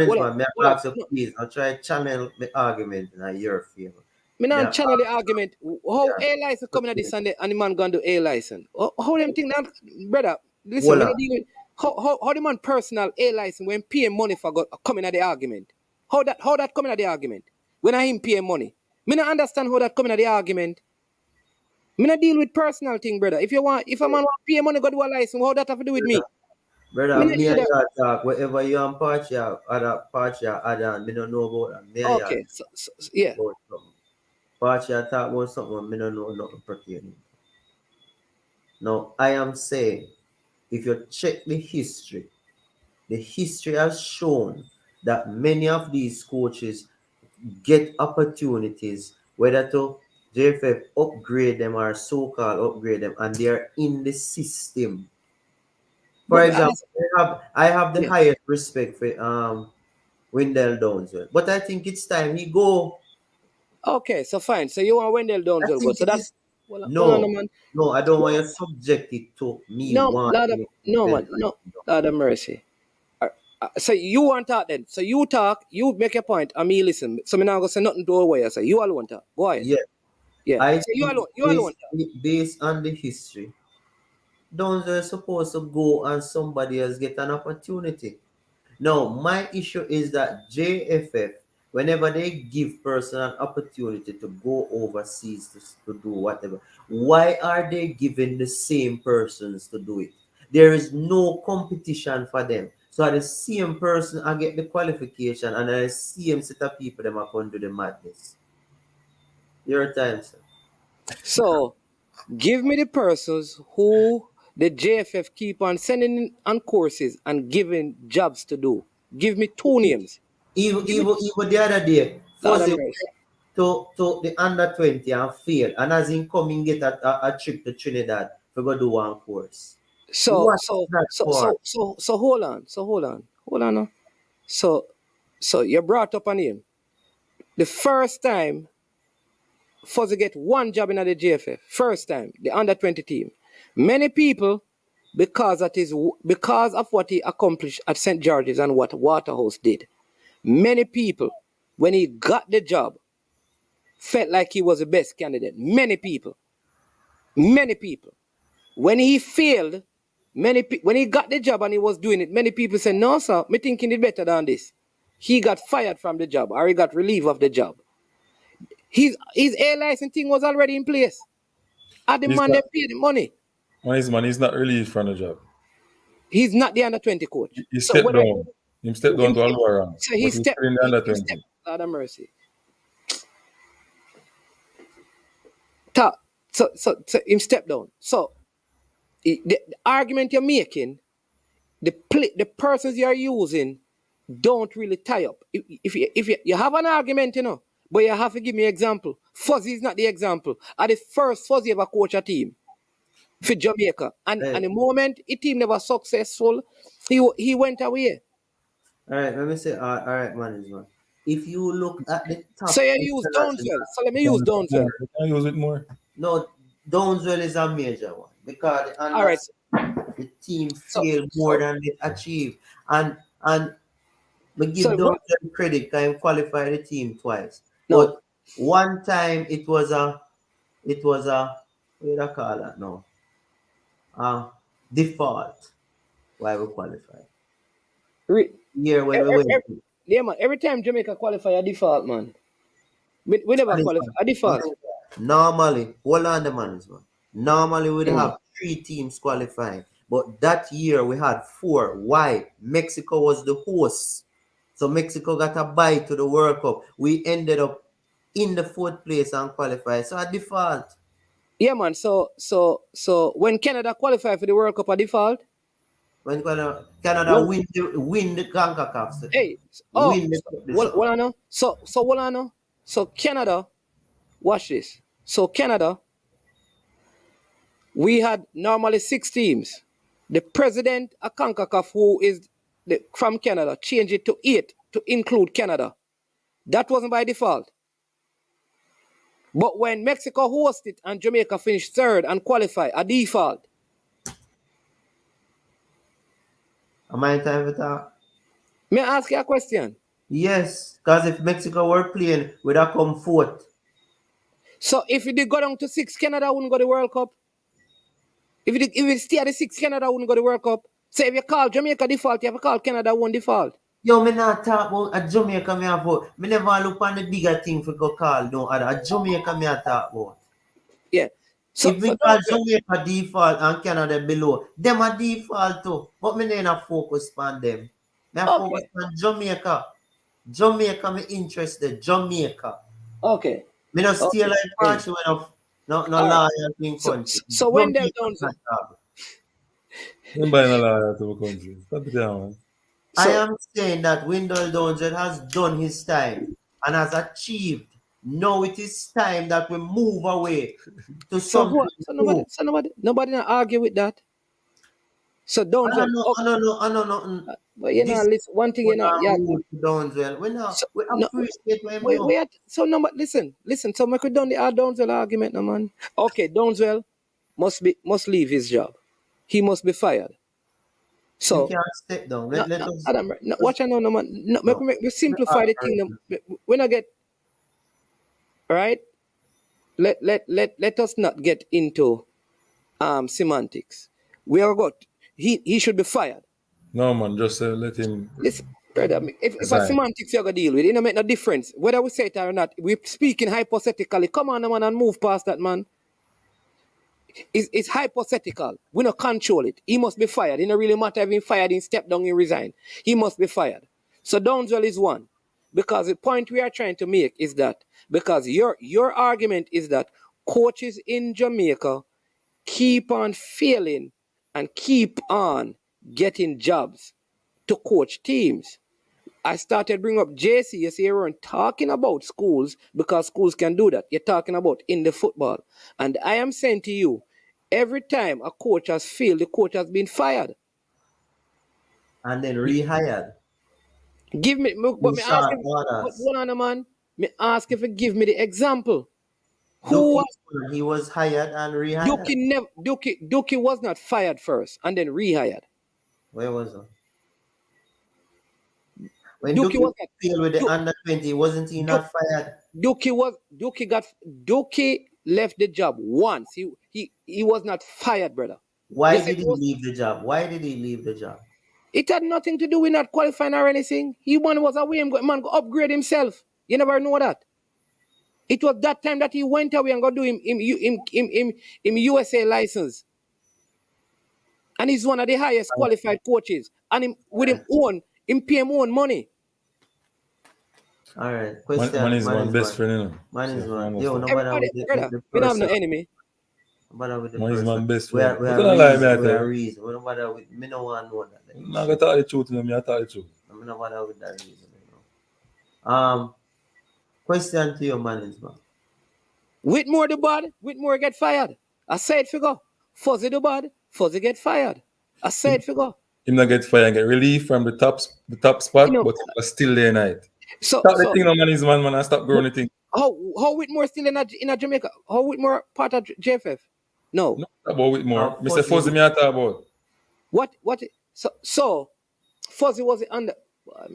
hold on, management, may hold I on. ask you No, please, I'll try to channel the argument in your favor. me May not I channel the argument. How ask A license coming at this and the man gonna do A license? How them think that, brother? Listen, Hold me on. not dealing. How the man personal A license when paying money for go coming at the argument? How that coming at the argument? When I him paying money, me not understand how that coming at the argument. Me not deal with personal thing, brother. If a man want pay money go do a license, how that have to do with me? Me Brother, not me do and that. you talk, whatever you and partial, other, me don't know about that. Me and you Okay, yeah. about something. Partial talk about something, me don't know nothing pertaining. Now, I am saying, if you check the history has shown that many of these coaches get opportunities, whether to JFF upgrade them or so-called upgrade them, and they are in the system. For But example, I have the yeah. highest respect for Wendell Downswell, but I think it's time he go. Okay, so fine. So you want Wendell I Downsville go. think So it that's is well on, no, man. no. I don't want you subject it to me No, Lord of, wanting no Wendell man, no, Downswell. Lord of mercy. So you want talk then? So you talk, you make a point, and me listen. So me not gonna say nothing to what you say. You alone talk. Go ahead. Yeah, Yeah. I So think you alone talk. based on the history, Downswell is supposed to go and somebody else get an opportunity. No, my issue is that JFF, whenever they give person an opportunity to go overseas to do whatever, why are they giving the same persons to do it? There is no competition for them. So the same person I get the qualification and the same set of people them are going to do the madness. Your time, sir. So give me the persons who the JFF keep on sending on courses and giving jobs to do. Give me two names. Give me Even the other day, Lord of Fuzzy mercy. to the under 20 and fail, and as in coming get a trip to Trinidad to go do one course. So What so that so for? so so so hold on. Hold on now. So you brought up a name. The first time Fuzzy get one job in the JFF, first time, the under 20 team. Many people, because of what he accomplished at St. George's and what Waterhouse did, many people, when he got the job, felt like he was the best candidate. Many people. Many people. When he failed, when he got the job and he was doing it, many people said, no, sir, me thinking it better than this. He got fired from the job or he got relief of the job. His A license thing was already in place. At the He's man not. they paid the money. His man, he's not relieved from the job. He's not the under 20 coach. He So stepped whether down. He stepped down him to a step, lower rank, so he but he's stepped, still in the under he 20. stepped, out of mercy. Ta, so him step down. So the argument you're making, the persons you're using don't really tie up. If you have an argument, but you have to give me an example. Fuzzy is not the example. At the first Fuzzy ever coach a team for Jamaica. And Hey, the moment a team never successful, he went away. all right, let me say, all right, management. If you look at the So top you use international, Downswell. So let me You can use use it more. Downswell. You can use it more. no, Downswell is a major one because All right. the team So failed more so than they achieved. And we give so Downswell credit, can qualify the team twice. no. But one time it was a what do you call that now? Default why we qualify. year when we went. Yeah, man. Every time Jamaica qualify a default, man. We never qualify a default. Normally, hold on the man. Normally we'd have 3 teams qualifying, but that year we had 4. Why? Mexico was the host, so Mexico got a bye to the World Cup. We ended up in the 4th place and qualified, so a default. Yeah, man. So when Canada qualify for the World Cup a default, When Canada win the CONCACAF, hey, win the cup this year. So Canada, watch this. So Canada, we had normally 6 teams. The president of CONCACAF, who is from Canada, changed it to 8 to include Canada. That wasn't by default. But when Mexico hosted and Jamaica finished 3rd and qualified, a default. Am I in time for that? May I ask you a question? Yes, because if Mexico were playing, we'd have come 4th. So if it did go down to 6, Canada wouldn't go to the World Cup. If it stay at the 6, Canada wouldn't go to the World Cup. So if you call Jamaica default, you have to call Canada one default. Yo, me not talk about a Jamaica me have about. Me never look on the bigger thing for go call no other. A Jamaica me a talk about. Yeah. So, if we call Jamaica default and Canada below, them a default too. But me not focus on them. Me focus on Jamaica. Jamaica me interested. Jamaica. Okay. Me not stay like country when no loyal in country. So Wendell Downs. Nobody not loyal to a country. Stop it down, man. I am saying that Wendell Downs has done his time and has achieved. Now it is time that we move away to something. So nobody argue with that. So Downs. I know. But you know, listen, one thing you know, yeah. Downswell. We appreciate when so number listen. So we could done the Downswell argument, no man. Okay, Downswell must leave his job. He must be fired. So he can't step down. Let us Adam, watch I know, no man. We simplify the thing. When I get right, let us not get into semantics. We are got he should be fired. No man, just let him. Listen, brother, if a semantics you're gonna deal with, it don't make no difference. Whether we say it or not, we're speaking hypothetically. Come on, man, and move past that, man. It's hypothetical. We don't control it. He must be fired. It don't really matter if he fired, he step down, he resign. He must be fired. So Downswell is one. Because the point we are trying to make is that because your argument is that coaches in Jamaica keep on failing and keep on getting jobs to coach teams. I started bringing up JC. You see, you weren't talking about schools because schools can do that. You're talking about in the football. And I am saying to you, every time a coach has failed, the coach has been fired. And then rehired. Give me, but me ask him, hold on, man. Me ask if you give me the example. He was hired and rehired. Dookie was not fired first and then rehired. Where was he? When Dookie was failed with the under 20, wasn't he not fired? Dookie left the job once. He was not fired, brother. Why did he leave the job? It had nothing to do with not qualifying or anything. He was away, man, go upgrade himself. You never know that. It was that time that he went away and go do him USA license. And he's one of the highest qualified coaches. And him pay him own money. All right. Man is my best friend, you know. Man is one. Yo, everybody, brother, we don't have no enemy. Man is my best friend. We are reason. We don't bother with me. No one know that. I'm not gonna tell the truth, you know. I tell the truth. I'm not bother with that reason. You know. Question to your management. Whitmore the bad, Whitmore get fired. I said figure. Fuzzy the bad, Fuzzy get fired. I said figure. Him not get fired and get relief from the top spot, but he was still there night. Stop the thing, no man is man, and stop growing the thing. How Whitmore still in a Jamaica? How Whitmore part of JFF? No. Not about Whitmore. Mr. Fuzzy me I talk about. What? So Fuzzy was under.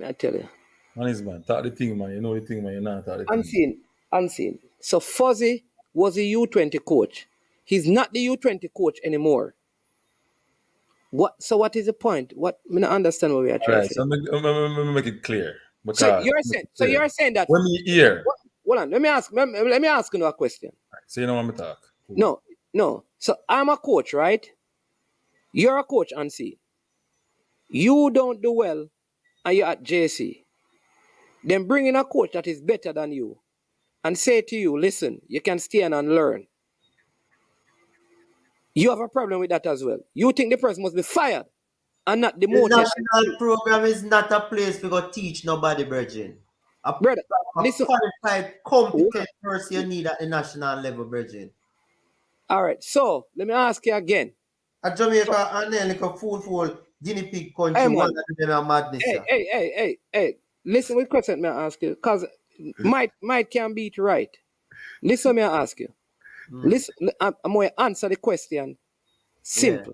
I tell you. Man is man. Talk the thing, man. You know the thing, man. You not talk the thing. Unseen. So Fuzzy was a U20 coach. He's not the U20 coach anymore. what is the point? What I don't understand what we are All trying right, to say. so let me make it clear. So Because you're saying that. when we hear, Hold on, let me ask you a question. so you know what me talk. No. So I'm a coach, right? You're a coach, Ansi. You don't do well, and you're at JC. Then bring in a coach that is better than you, and say to you, listen, you can stay and learn. You have a problem with that as well. You think the person must be fired and not The demoted. national program is not a place to go teach nobody, Virgin. A Brother, listen. qualified, competent person you need at the national level, Virgin. All right, so let me ask you again. At Jamaica, and then like a fool, guinea pig country, Hey, man. one of them are madness. Hey. Listen with question may I ask you, because might can be it right. Listen, may I ask you. Listen, I'm going to answer the question simple.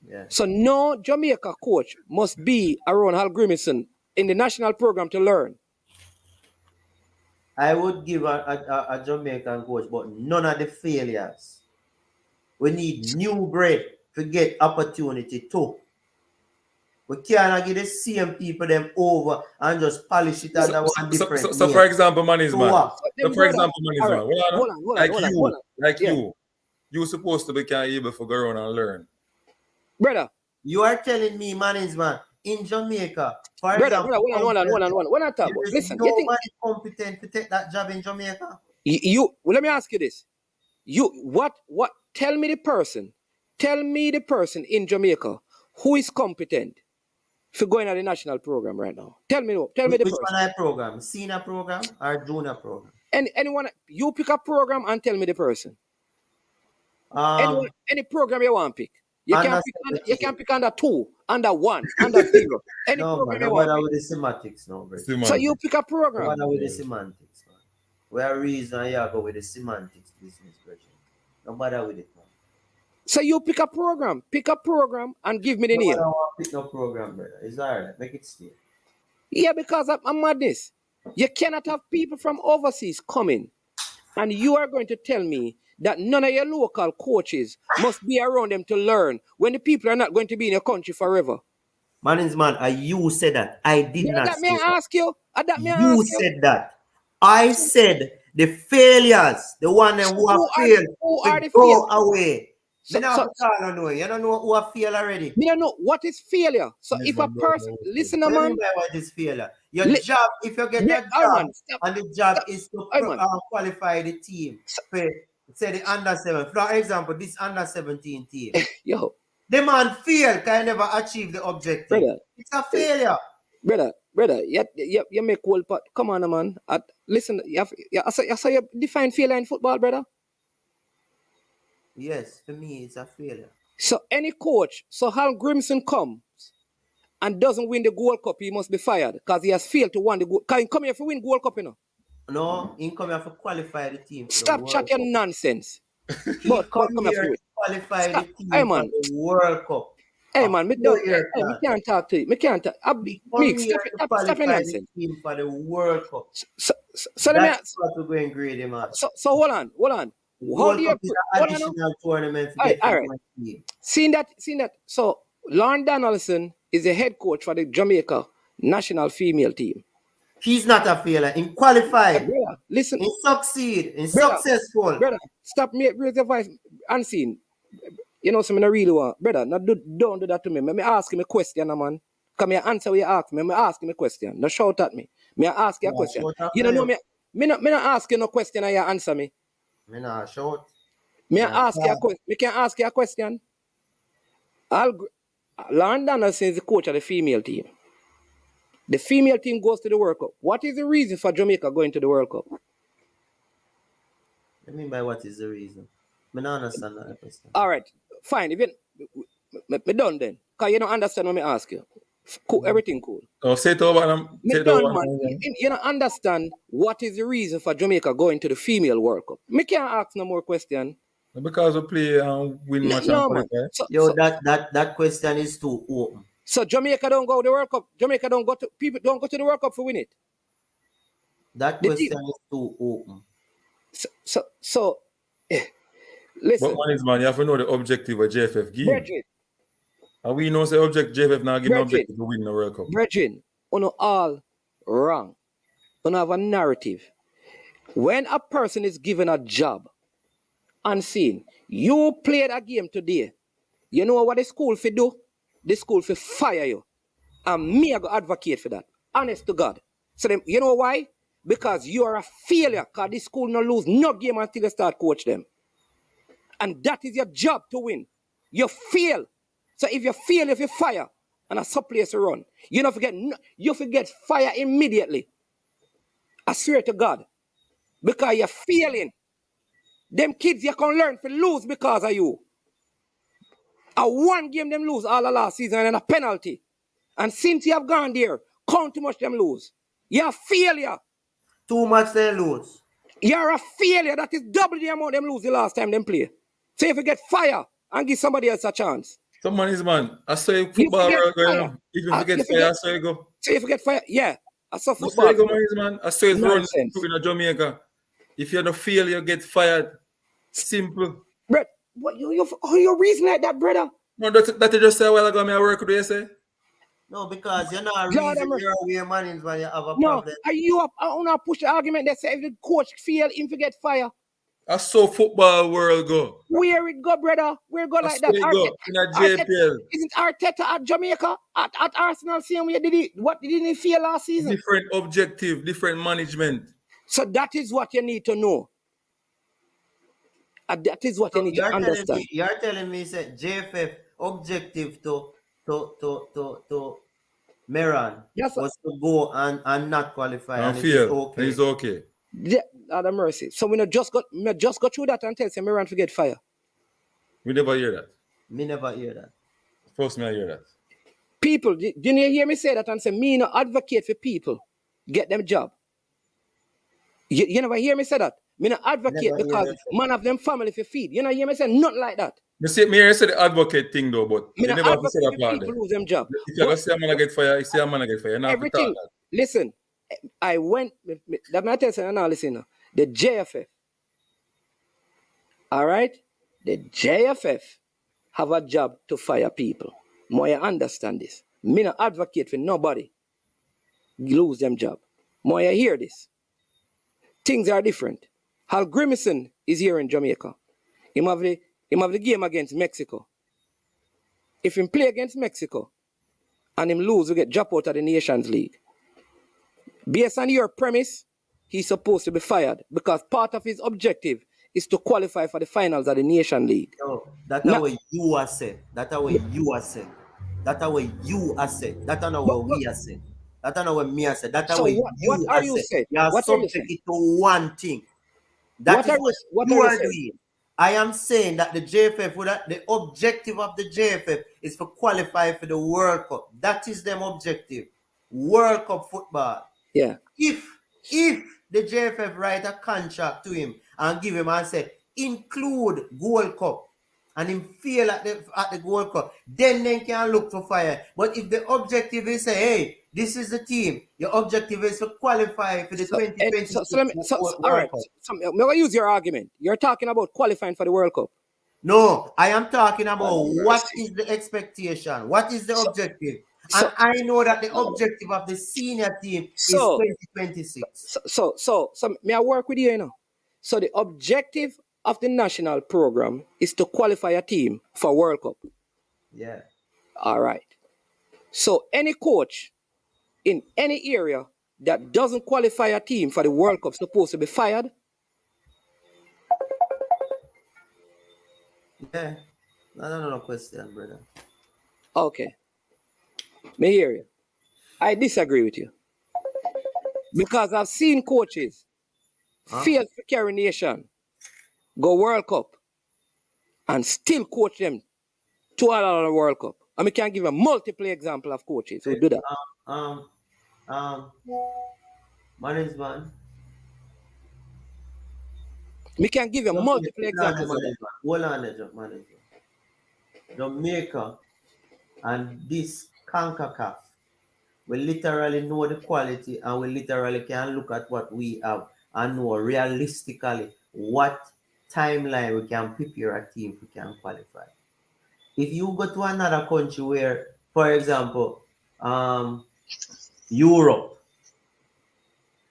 Yeah. So no Jamaica coach must be around Hal Grimison in the national program to learn. I would give a Jamaican coach, but none of the failures. We need new bread to get opportunity too. We cannot get the same people them over and just polish it under one different So for example, man is man. Hold on. Like you supposed to be able to go around and learn. Brother, you are telling me, man, in Jamaica, for example, hold on. Listen, nobody competent to take that job in Jamaica. Let me ask you this. Tell me the person in Jamaica who is competent for going at the national program right now. Tell me the person. Which one program? Senior program or junior program? Anyone, you pick a program and tell me the person. Any program you want to pick. You can pick under 2, under 1, under 0. Any program you want. No, with the semantics, no. So you pick a program. No, with the semantics, man. Where reason you go with the semantics business version. No matter with it, man. So you pick a program and give me the name. I don't want to pick no program, brother. It's alright. Make it stay. Yeah, because I'm madness. You cannot have people from overseas coming, and you are going to tell me that none of your local coaches must be around them to learn when the people are not going to be in your country forever. Man, you said that. I did not say that. Ask you. You said that. I said the failures, the one who have failed, go away. You don't know who have failed already. You don't know what is failure. So if a person, listen, man. What is failure? Your job, if you get that job, and the job is to qualify the team. Say the under 7. For example, this under 17 team. The man failed, can never achieve the objective. Brother, it's a failure. Brother, you make whole part. Come on, man. Listen, you define failure in football, brother. Yes, for me, it's a failure. So any coach, so Hal Grimson comes and doesn't win the Gold Cup, he must be fired because he has failed to win the Gold Cup. Can he come here to win Gold Cup, you know? No, he come here to qualify the team. Stop chatting nonsense. He come here to qualify the team for the World Cup. Hey man, we can't talk to you. We can't talk. Stop your nonsense. Team for the World Cup. So that's what we're going greedy, man. So hold on. How do you additional tournament to get all right. Seeing that. So Lauren Donaldson is the head coach for the Jamaica national female team. He's not a failure. In qualified. Brother, listen. In succeed. In successful. Brother, stop me. Raise your voice. Unseen. You know something I really want. Brother, don't do that to me. Let me ask him a question, man. Come here, answer what you ask me. Let me ask him a question. Don't shout at me. May I ask you a question? You don't know me. Me not ask you no question and you answer me. Me not shout. May I ask you a question? Me can ask you a question. Lauren Donaldson is the coach of the female team. The female team goes to the World Cup. What is the reason for Jamaica going to the World Cup? What do you mean by what is the reason? I don't understand that question. All right, fine. If me done then, because you don't understand what I ask you. Cool, everything cool. Oh, say it over them. You don't understand what is the reason for Jamaica going to the female World Cup. Me can't ask no more question. Because we play and win match. That question is too open. So Jamaica don't go to the World Cup. People don't go to the World Cup for win it. That question is too open. Listen. But man, you have to know the objective of JFF game. And we know the JFF now give no Brethren, objective to win the World Cup. brethren, uno all wrong. Uno have a narrative. When a person is given a job, unseen, you played a game today, you know what the school for do? The school for fire you. And me, I go advocate for that. Honest to God. So them, you know why? Because you are a failure. Because this school no lose no game until you start coach them. And that is your job to win. You fail. So if you fail, if you fire, and a sub place to run, you don't forget, you forget fire immediately. I swear to God. Because you're failing. Them kids you can learn to lose because of you. A one game them lose all the last season and a penalty. And since you have gone there, count how much them lose. You're a failure. Too much they lose. You're a failure. That is double the amount them lose the last time them play. So if you get fire and give somebody else a chance. Some man is man. I saw you football world going. If you forget fire, I saw you go. So if you get fire, yeah. I saw I saw football. you go, man, is man. I saw it run Nonsense. in Jamaica. If you're not fail, you get fired. Simple. Brett, what you reason like that, brother? No, that you just say a while ago, I work with you, say? No, because you're not a God, reason you're away man when you have a No, problem. are you up? I want to push the argument that say if the coach fail, him to get fire. I saw football world go. Where it go, brother? Where it go like that? It go in a JPL. Isn't Arteta at Jamaica? At Arsenal, same way did he? What didn't he fail last season? Different objective, different management. So that is what you need to know. That is what you need to understand. You're telling me that JFF objective to Meran was to go and not qualify And it's fail. okay. And it's okay. Yeah, out of mercy. So we just go through that and tell you Meran to get fire. We never hear that. Me never hear that. First me I hear that. People, didn't you hear me say that and say me no advocate for people get them job? You never hear me say that? Me no advocate because man of them family for feed. You know hear me say nothing like that. Me say the advocate thing though, but Me you no never have to say that advocate part people there. lose them job. If you say a man get fire, you say a man get fire. Not Everything. that. Listen, I went. That my tell you now. Listen, now. The JFF. All right, the JFF have a job to fire people. More you understand this. Me no advocate for nobody lose them job. More you hear this. Things are different. Hal Grimison is here in Jamaica. Him have the game against Mexico. If him play against Mexico and him lose, we get dropped out of the Nations League. Based on your premise, he's supposed to be fired because part of his objective is to qualify for the finals of the Nation League. No, that's how you are said. That's how you are said. That's how you are said. That's how we are said. That's how me are said. That's how what are you saying? You are subject to one thing. That is what you are doing. I am saying that the JFF, the objective of the JFF is to qualify for the World Cup. That is them objective. World Cup football. Yeah. If the JFF write a contract to him and give him and say, include Gold Cup, and him fail at the Gold Cup, then they can look to fire. But if the objective is say, hey, this is the team, your objective is to qualify for the 2020 all right. So, I'm going to use your argument. You're talking about qualifying for the World Cup. No, I am talking about what is the expectation, what is the objective. And I know that the objective of the senior team is 2026. So may I work with you, you know? So the objective of the national program is to qualify a team for World Cup. Yeah. All right. So any coach in any area that doesn't qualify a team for the World Cup is supposed to be fired? Yeah. No question, brother. Okay. Me hear you. I disagree with you. Because I've seen coaches fail to carry nation, go World Cup, and still coach them to another World Cup. And we can give a multiple example of coaches who do that. Management. We can give you multiple examples of that. Hold on, management. Jamaica and this CONCACAF we literally know the quality and we literally can look at what we have and know realistically what timeline we can prepare a team we can qualify. if you go to another country where, for example, Europe,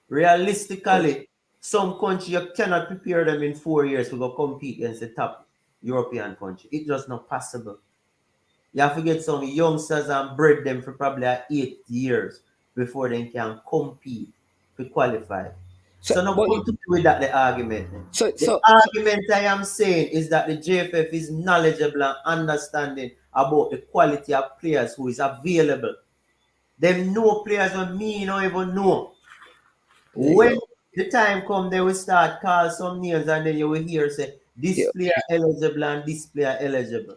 realistically, some country you cannot prepare them in 4 years to go compete against the top European country. It's just not possible. You have to get some youngsters and breed them for probably 8 years before they can compete to qualify. So now but come to me with that the argument. The argument I am saying is that the JFF is knowledgeable and understanding about the quality of players who is available. Them know players when me don't even know. When the time come, they will start call some names and then you will hear say this player eligible and this player eligible.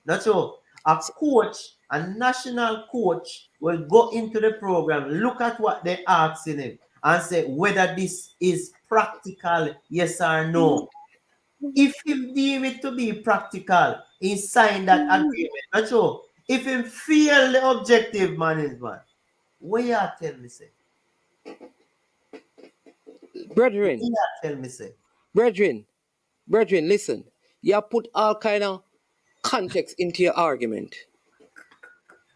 That's all. A coach, a national coach, will go into the program, look at what they're asking him, and say whether this is practical, yes or no. If he deem it to be practical, he sign that agreement. That's all. If he feel the objective management, what you tell me say? Brethren, What you tell me say? brethren, listen. You put all kind of context into your argument.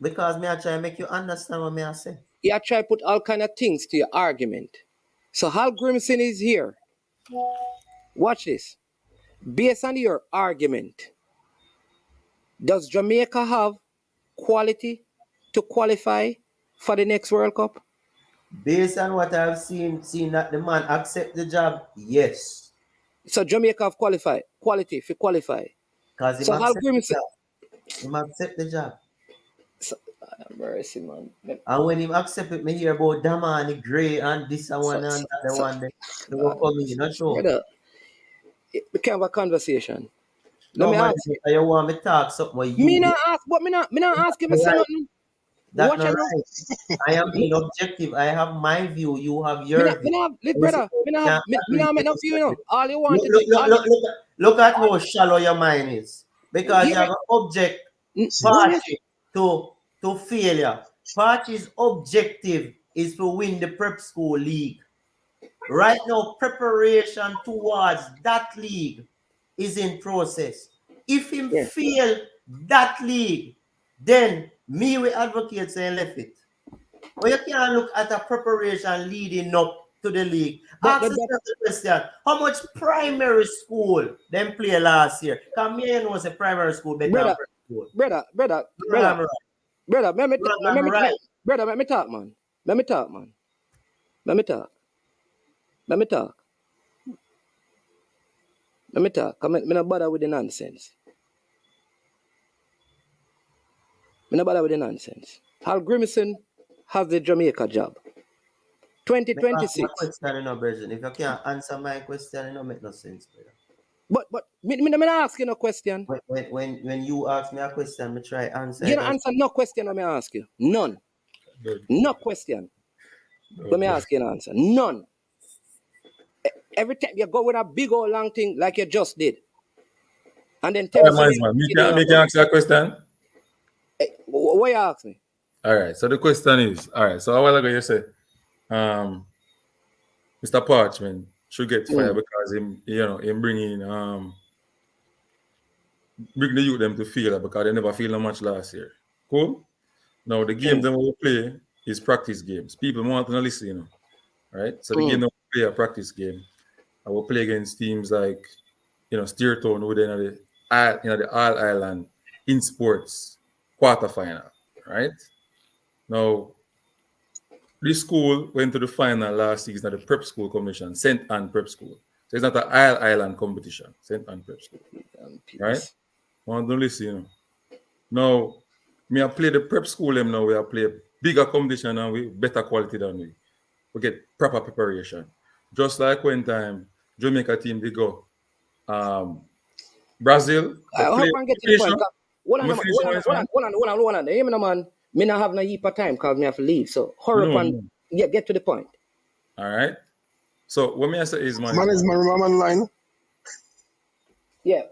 Because me I try to make you understand what me I say. You try to put all kind of things to your argument. So Hal Grimson is here. Watch this. Based on your argument, does Jamaica have quality to qualify for the next World Cup? Based on what I've seen that the man accept the job, yes. So Jamaica have quality to qualify. Because he So Hal accept the Grimson, job. He accept the job. mercy, man. And when he accept it, me hear about Damani Gray and this and one and that one. They will come in, not sure. Brother, we can have a conversation. No, Let me man, ask you. you want me talk something what you Me not ask, but me not ask you say nothing. That's Watch not it. right. I am being objective. I have my view. You have your view. Brother, me not make no view, you know. All you want Look at how shallow your mind is. Because you have an object party to failure. Party's objective is to win the prep school league. Right now, preparation towards that league is in process. If him fail that league, then me will advocate saying left it. But you can't look at a preparation leading up to the league. Ask yourself the question, how much primary school them play last year? Because me was a primary school better than prep school. Brother, let me talk, man. Let me talk. I'm not bother with the nonsense. Hal Grimson has the Jamaica job. 2026. Question, if you can't answer my question, it don't make no sense, brother. But me not ask you no question. When you ask me a question, me try answer. You don't answer no question when me ask you. None. No question. Let me ask you an answer. None. Every time you go with a big old long thing like you just did. And then tell me. Me can answer that question. What you ask me? All right. So the question is, all right. So a while ago you said, Mr. Parchman should get fired because him bringing bring the youth them to feel because they never feel no much last year. Cool. Now the game them will play is practice games. People want to listen, right? So the game them play a practice game. I will play against teams like Steertown within the All Island in sports quarterfinal, right? Now, this school went to the final last season at the prep school competition, St. Anne Prep School. So it's not an All Island competition, St. Anne Prep School, right? I want to listen, Now, me I play the prep school them now. We play bigger competition and we better quality than we. We get proper preparation. Just like when time Jamaica team they go Brazil. I hope I get to the point. Hold on. Hear me, man. Me not have no heap of time because me have to leave. So hurry up and get to the point. All right. So what me I say is man is my line. Yeah.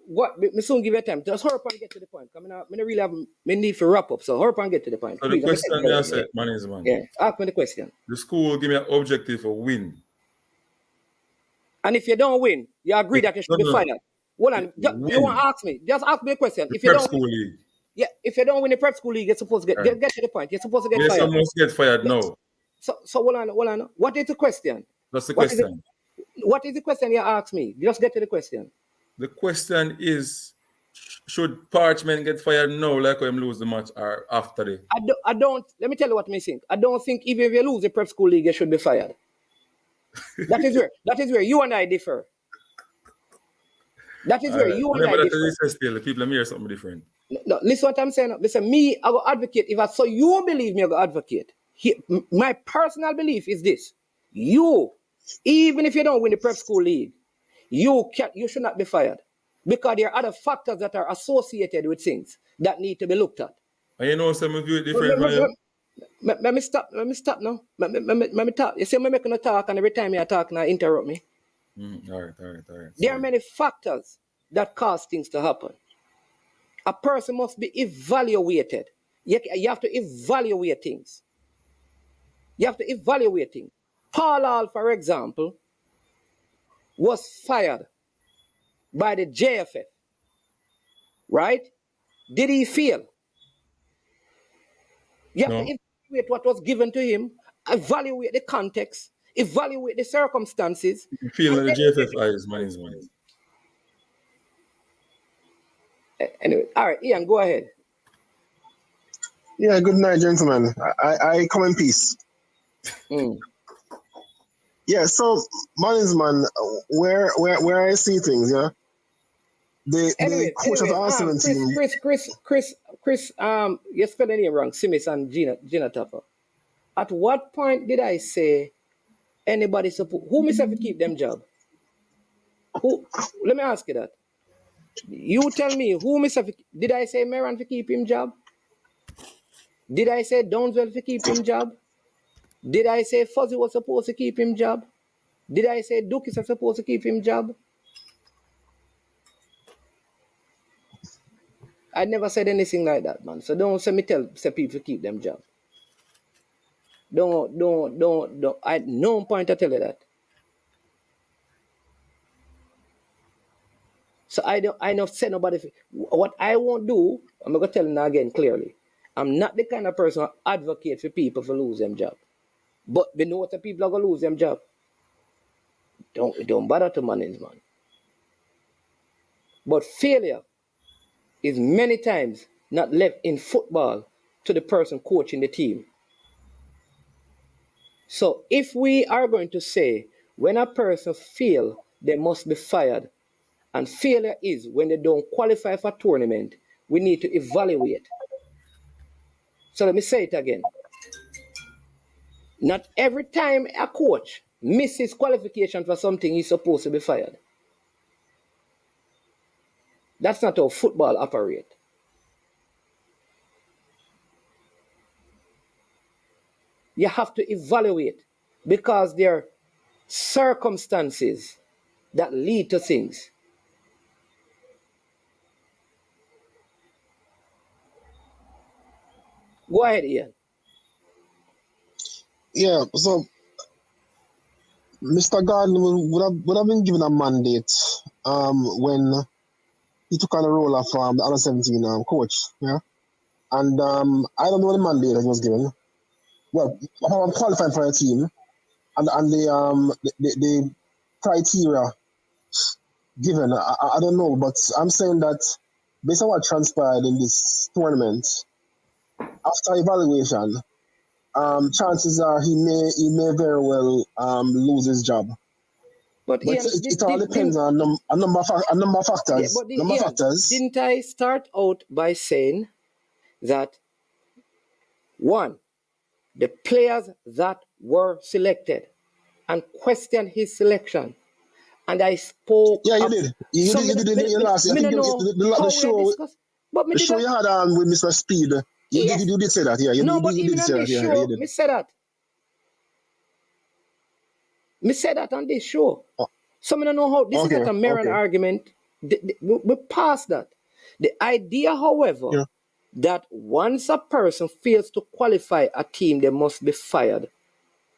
What? Me soon give you time. Just hurry up and get to the point. Because me not really have me need to wrap up. So hurry up and get to the point. So the question I said, man is man. Yeah. Ask me the question. The school give me an objective for win. And if you don't win, you agree that you should be fired. Hold on. You want to ask me? Just ask me a question. The If you prep don't, school league. yeah, if you don't win the prep school league, you're supposed to Right. get to the point. You're supposed to get Yes, fired. someone must get fired now. So hold on. What is the question? That's the What is question. What is the question you ask me? Just get to the question. The question is, should Parchment get fired now, like him lose the match, or after the? I don't. Let me tell you what I think. I don't think even if you lose the prep school league, you should be fired. That is where you and I differ. That is where you and I Remember that differ. is still the people hear something different. No, listen what I'm saying. Listen, me, I go advocate. If I saw you believe me, I go advocate. My personal belief is this: you, even if you don't win the prep school league, you should not be fired because there are other factors that are associated with things that need to be looked at. And you know, some of you different from you. Let me stop now. Let me talk. You see, I'm making a talk, and every time you talk, now interrupt me. All right. There are many factors that cause things to happen. A person must be evaluated. You have to evaluate things. Paul Hall, for example, was fired by the JFF. Right? Did he fail? You have to evaluate what was given to him, evaluate the context, evaluate the circumstances. You feel the JFF eyes, man. Anyway, all right, Ian, go ahead. Yeah, good night, gentlemen. I come in peace. Yeah, so man, where I see things, yeah. The coach of the U17. Chris, you're spelling it wrong. Simis and Gina Taffer. At what point did I say anybody suppose who myself to keep them job? Who? Let me ask you that. You tell me who myself did I say Meran to keep him job? Did I say Downswell to keep him job? Did I say Fuzzy was supposed to keep him job? Did I say Duke is supposed to keep him job? I never said anything like that, man. So don't say people to keep them job. Don't. I no point to tell you that. So I don't say nobody. What I won't do, I'm gonna tell you again clearly. I'm not the kind of person who advocate for people to lose them job. But we know what the people are gonna lose them job. Don't bother to manage, man. But failure is many times not left in football to the person coaching the team. So if we are going to say when a person fails, they must be fired, and failure is when they don't qualify for a tournament, we need to evaluate. So let me say it again. Not every time a coach misses qualification for something, he's supposed to be fired. That's not how football operates. You have to evaluate because there are circumstances that lead to things. Go ahead, Ian. Yeah, so Mr. Gardner would have been given a mandate when he took on the role of the U17 coach. Yeah, and I don't know the mandate that he was given. Well, how I'm qualifying for a team, and the criteria given, I don't know, but I'm saying that based on what transpired in this tournament, after evaluation, chances are he may very well lose his job. But Ian, it all depends on a number of factors. Didn't I start out by saying that one, the players that were selected and questioned his selection, and I spoke. Yeah, you did. You did in your last. I think the show you had with Mr. Speed. You did say that. Yeah, you did say that. Yeah, you did. Me say that. Me said that on this show. Oh. So I don't know how this is not a Meran argument. We passed that. The idea, however, that once a person fails to qualify a team, they must be fired.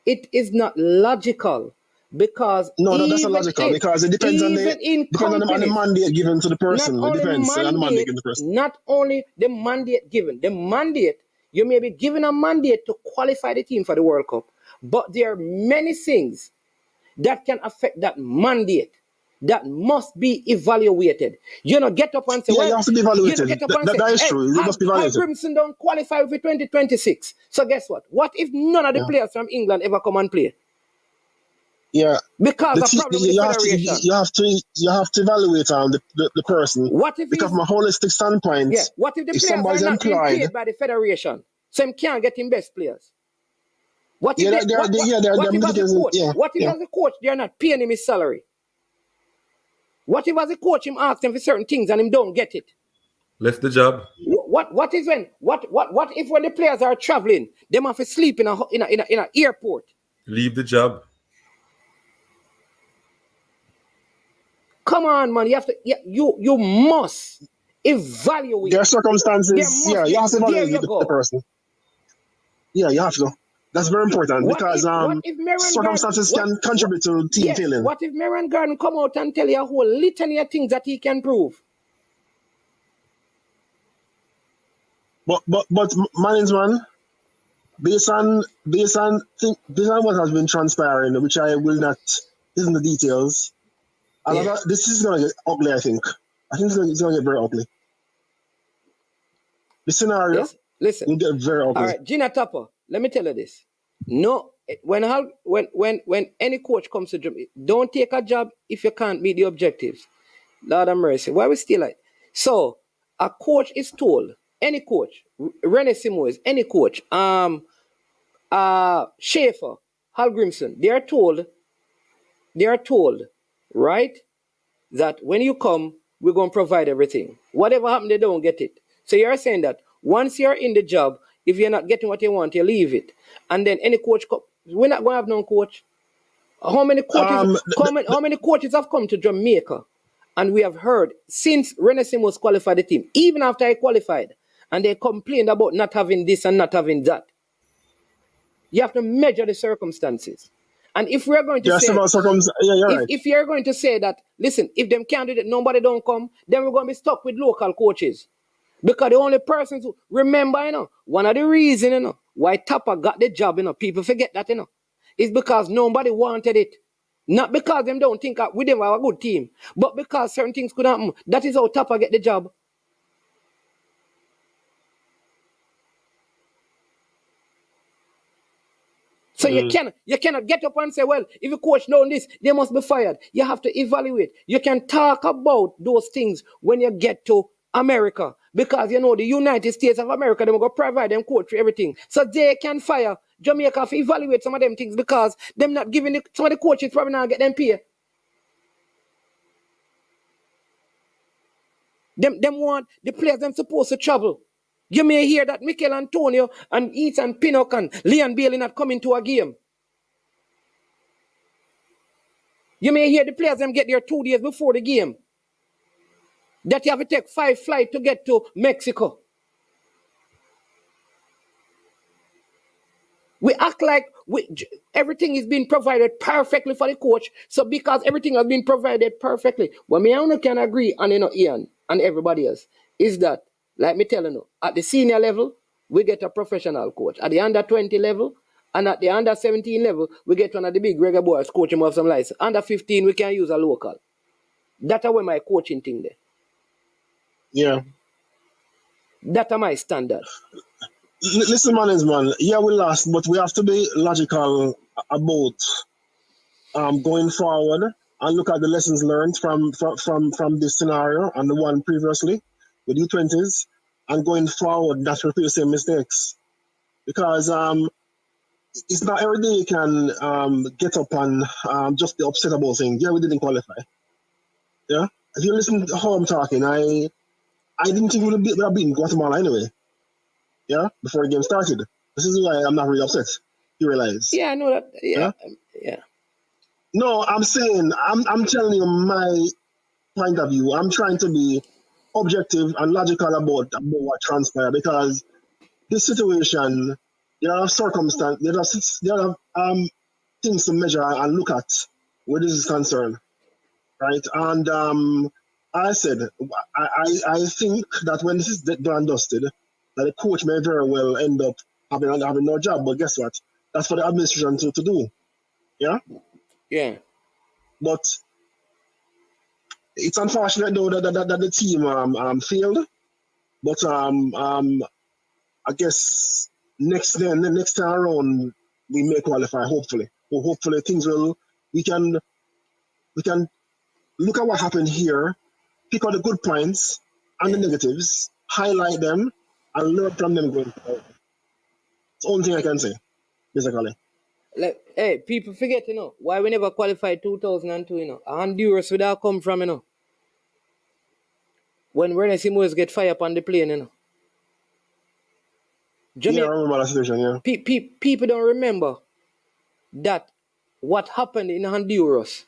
It is not logical Because No, that's even illogical if, because it depends on even in the companies, mandate given to the not person. It only depends on the mandate mandate, given to the person. not only the mandate given, the mandate, you may be given a mandate to qualify the team for the World Cup, but there are many things that can affect that mandate that must be evaluated. You know, get up and say, Yeah, well, you have to be you know, evaluated. get up and say, That is hey, true. It must be Hal evaluated. Grimson don't qualify for 2026. So guess what? What if none of the Yeah. players from England ever come and play? Yeah. Because of problem with the federation. You have to evaluate the person What if because he's, from a holistic standpoint, yeah, what if the if players are somebody's not being employed, paid by the federation? So him can't get him best players. What if yeah, they, what if as a coach? yeah, What if yeah. as a coach they're not paying him his salary? What if as a coach him ask him for certain things and him don't get it? Left the job. What is when what if when the players are traveling, they have to sleep in a airport? Leave the job. Come on, man. You have to. You must evaluate. There are circumstances. There must Yeah, be. you have to There evaluate you the go. person. Yeah, you have to. That's very important because What if Marion circumstances Garden, can contribute to team yes, failing. what if Marion Garden come out and tell you a whole litany of things that he can prove? But management, based on what has been transpiring, which I will not isn't the details. This is gonna get ugly. I think it's gonna get very ugly. The scenario Listen. will get very ugly. All right, Gina Tapper, let me tell you this. No, when any coach comes to Jamaica, don't take a job if you can't meet the objectives. Lord have mercy. Why we still like? So a coach is told, any coach, Rene Simoes, any coach, Schaefer, Hal Grimson, they are told, right, that when you come, we're going to provide everything. Whatever happens, they don't get it. So you're saying that once you're in the job, if you're not getting what you want, you leave it. And then any coach, we're not going to have no coach. How many coaches, how many coaches have come to Jamaica? And we have heard since Rene Simoes qualified the team, even after he qualified, and they complained about not having this and not having that. You have to measure the circumstances. And if we're going to say, if you're going to say that, listen, if them can't do it, nobody don't come, then we're going to be stuck with local coaches. Because the only persons who remember, one of the reasons, why Tapper got the job, people forget that, is because nobody wanted it. Not because them don't think we didn't have a good team, but because certain things could happen. That is how Tapper get the job. So you cannot get up and say, well, if a coach knows this, they must be fired. You have to evaluate. You can talk about those things when you get to America. Because, the United States of America, they're going to provide them coach for everything. So they can fire Jamaica to evaluate some of them things because them not giving some of the coaches probably not get them pay. Them want the players them supposed to travel. You may hear that Mikel Antonio and Ethan Pinnock and Leon Bailey not coming to a game. You may hear the players them get there 2 days before the game. That you have to take 5 flights to get to Mexico. We act like everything is being provided perfectly for the coach. So because everything has been provided perfectly, what me only can agree on Ian and everybody else is that, like me telling you, at the senior level, we get a professional coach. At the under 20 level, and at the under 17 level, we get one of the big regular boys coach him of some license. Under 15, we can use a local. That's where my coaching thing there. Yeah. That's my standard. Listen, man, yeah, we lost, but we have to be logical about going forward and look at the lessons learned from this scenario and the one previously with U20s, and going forward not repeat the same mistakes. Because it's not every day you can get up and just be upset about things. Yeah, we didn't qualify. Yeah, if you listen to how I'm talking, I didn't think we would have beaten Guatemala anyway. Yeah, before the game started. This is why I'm not really upset. You realize? Yeah, I know that. Yeah. No, I'm saying I'm telling you my point of view. I'm trying to be objective and logical about what transpired because this situation, there are circumstances, there are things to measure and look at where this is concerned, right? And I said, I think that when this is done and dusted, that the coach may very well end up having no job. But guess what? That's for the administration to do. Yeah. Yeah. But it's unfortunate though that the team failed. But I guess next time around we may qualify. Hopefully, hopefully things will. We can look at what happened here, pick out the good points and the negatives, highlight them, and learn from them going forward. It's the only thing I can say, basically. Like, hey, people forget, why we never qualified 2002, Honduras would have come from, when René Simões get fired up on the plane, Yeah, I remember that situation, yeah. People don't remember that what happened in Honduras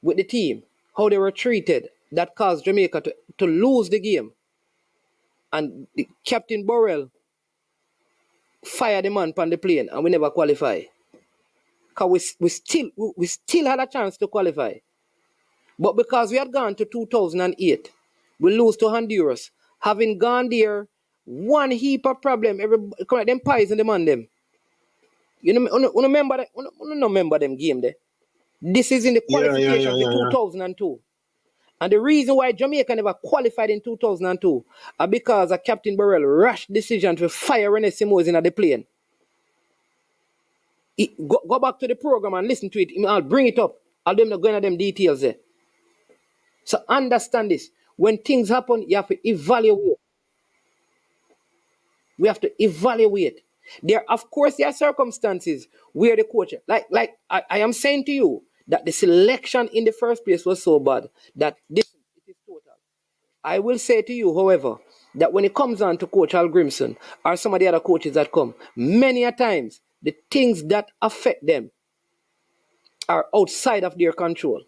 with the team, how they were treated, that caused Jamaica to lose the game. And the Captain Burrell fired the man on the plane and we never qualify. Because we still had a chance to qualify. But because we had gone to 2008, we lose to Honduras. Having gone there, one heap of problem. Them pies and them on them. You remember that? You remember them game there? This is in the qualification for 2002. And the reason why Jamaica never qualified in 2002 are because of Captain Burrell rash decision to fire René Simões in the plane. Go back to the program and listen to it. I'll bring it up. I'll them not going into them details there. So understand this. When things happen, you have to evaluate. We have to evaluate. Of course, there are circumstances where the coach, like I am saying to you, that the selection in the first place was so bad that it is total. I will say to you, however, that when it comes on to Coach Al Grimson or some of the other coaches that come, many a times the things that affect them are outside of their control.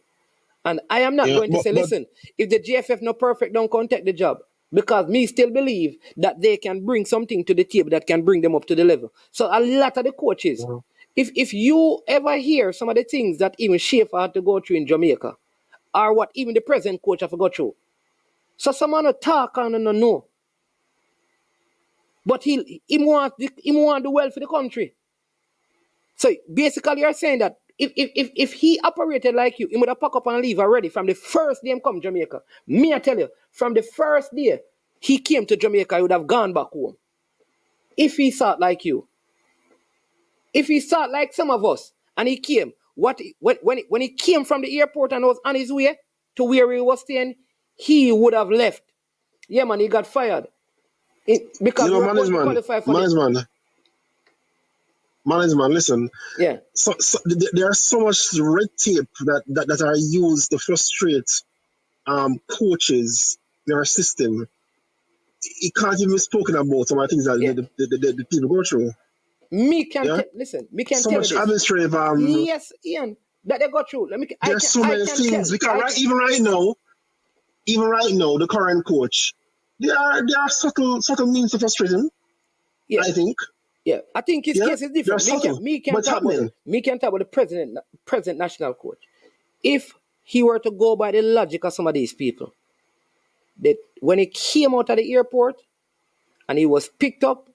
And I am not going to say, listen, if the GFF not perfect, don't contact the job. Because me still believe that they can bring something to the table that can bring them up to the level. So a lot of the coaches, if you ever hear some of the things that even Schaefer had to go through in Jamaica, or what even the present coach have to go through. So someone talk and no know. But he want the well for the country. So basically you're saying that if he operated like you, he would have packed up and leave already from the first day he come Jamaica. Me, I tell you, from the first day he came to Jamaica, he would have gone back home. If he thought like you. If he thought like some of us, and he came, when he came from the airport and was on his way to where he was staying, he would have left. Yeah, man, he got fired. Because we were going to qualify for management, listen. Yeah. So there's so much red tape that are used to frustrate coaches in our system. It can't even be spoken about some of the things that the people go through. Me can listen. Me can so tell much you this. Administrative. Yes, Ian, that they go through. There's so many things because even right now, the current coach, there are subtle means to frustrate him. Yeah. I think. Yeah, I think his case is different. Me can talk about the present national coach. If he were to go by the logic of some of these people, that when he came out of the airport and he was picked up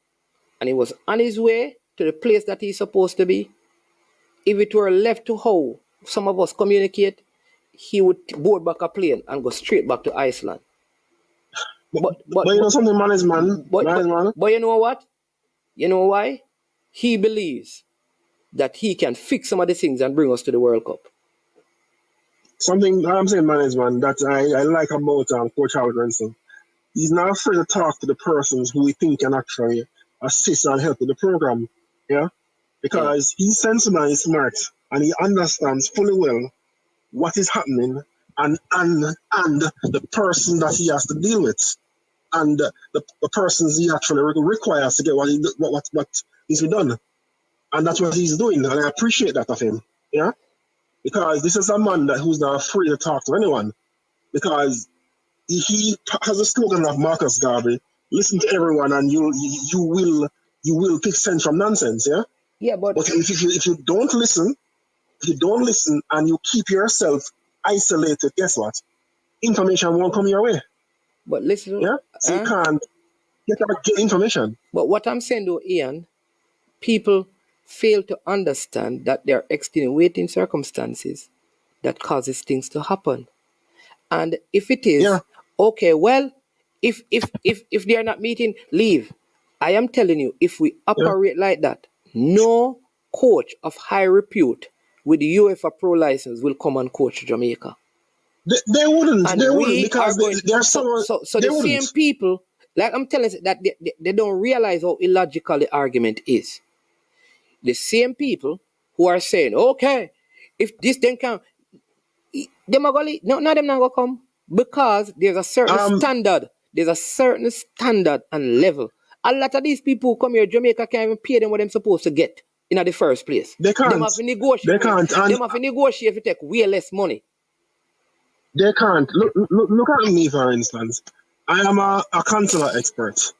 and he was on his way to the place that he's supposed to be, if it were left to how some of us communicate, he would board back a plane and go straight back to Iceland. But you know something, management. But you know what? You know why? He believes that he can fix some of the things and bring us to the World Cup. Something I'm saying, management, that I like about Coach Howard Ransom. He's not afraid to talk to the persons who he think can actually assist and help with the program. Yeah? Because he's sensible and he's smart and he understands fully well what is happening and the person that he has to deal with. And the persons he actually requires to get what needs to be done. And that's what he's doing. And I appreciate that of him. Yeah? Because this is a man who's not afraid to talk to anyone. Because he has a slogan of Marcus Garvey, listen to everyone and you will pick sense from nonsense, yeah? Yeah, but if you don't listen, if you don't listen and you keep yourself isolated, guess what? Information won't come your way. But listen, Yeah? So you can't get information. But what I'm saying though, Ian, people fail to understand that there are extenuating circumstances that causes things to happen. And if it is, okay, well, if they are not meeting, leave. I am telling you, if we operate like that, no coach of high repute with the UEFA Pro license will come and coach Jamaica. They wouldn't. And they we wouldn't because are going. they're someone. So they the wouldn't. same people, like I'm telling you, that they don't realize how illogical the argument is. The same people who are saying, okay, if this then come, them are gonna no, them not gonna come because there's a certain standard. There's a certain standard and level. A lot of these people who come here, Jamaica can't even pay them what they're supposed to get in the first place. They can't. Them have to negotiate. They can't. Them have to negotiate to take way less money. They can't. Look at me, for instance. I am a consular expert,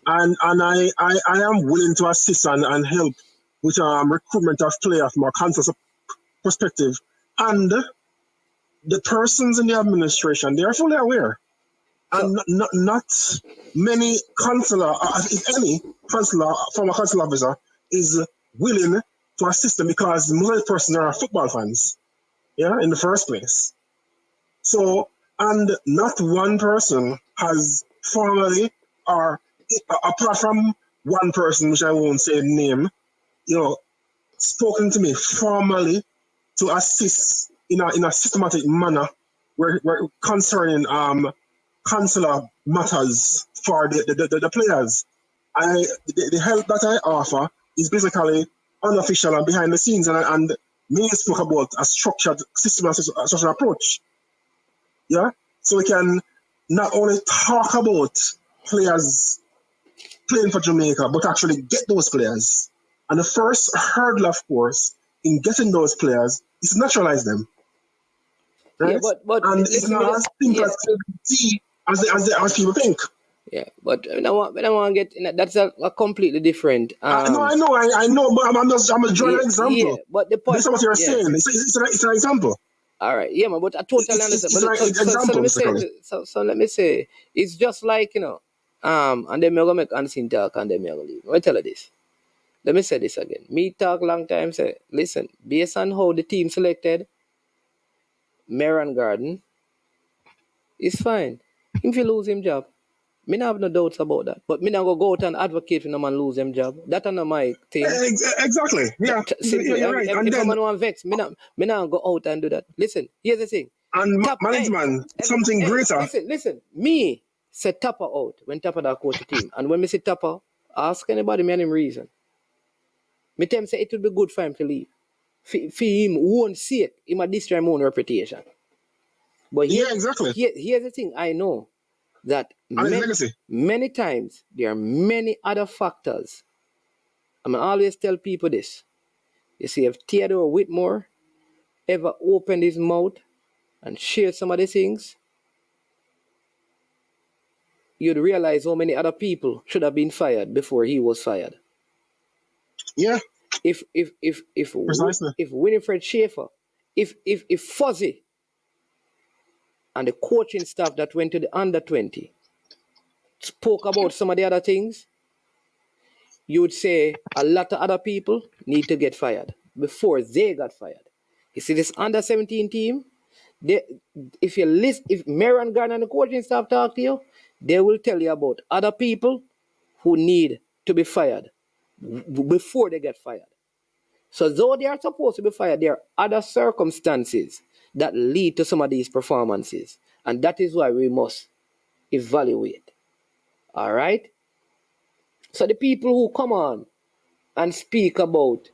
and I am willing to assist and help with recruitment of players from a consular perspective. And the persons in the administration, they are fully aware. And not many consular, if any consular, former consular officer is willing to assist them because most of the persons are football fans, in the first place. So, and not one person has formally, or apart from one person, which I won't say name, spoken to me formally to assist in a systematic manner where concerning consular matters for the players. The help that I offer is basically unofficial and behind the scenes, and me spoke about a structured system and social approach. Yeah, so we can not only talk about players playing for Jamaica, but actually get those players. And the first hurdle, of course, in getting those players is to naturalize them. Right? Yeah, but and it's not as simple as people think. Yeah, but I don't want to get in that. That's a completely different. I know, but I'm just drawing an example. Yeah, but the point. Based on what you're saying, it's an example. All right, yeah, man, but I totally understand. So let me say, it's just like and then I'm gonna make Ansin talk, and then I'm gonna leave. Let me tell you this. Let me say this again. Me talk long time. Say, listen, based on how the team selected, Maran Garden, it's fine. If you lose him job, me not have no doubts about that. But me not go out and advocate for no man lose him job. That's not my thing. Exactly. Yeah. Simply, you're right. If a man want vex, me not go out and do that. Listen, here's the thing. And management, something greater. Listen. Me say Tapper out when Tapper that coach the team. And when me say Tapper, ask anybody me any reason. Me tell him say it would be good for him to leave. For him won't see it. He might destroy his own reputation. But exactly. Here's the thing I know. That many times there are many other factors. I always tell people this. You see, if Theodore Whitmore ever opened his mouth and shared some of the things, you'd realize how many other people should have been fired before he was fired. Yeah. If Winifred Schaefer, if Fuzzy and the coaching staff that went to the under 20 spoke about some of the other things, you would say a lot of other people need to get fired before they got fired. You see, this under 17 team, if Maran Garden and the coaching staff talk to you, they will tell you about other people who need to be fired before they get fired. So though they are supposed to be fired, there are other circumstances that lead to some of these performances. And that is why we must evaluate. All right? So the people who come on and speak about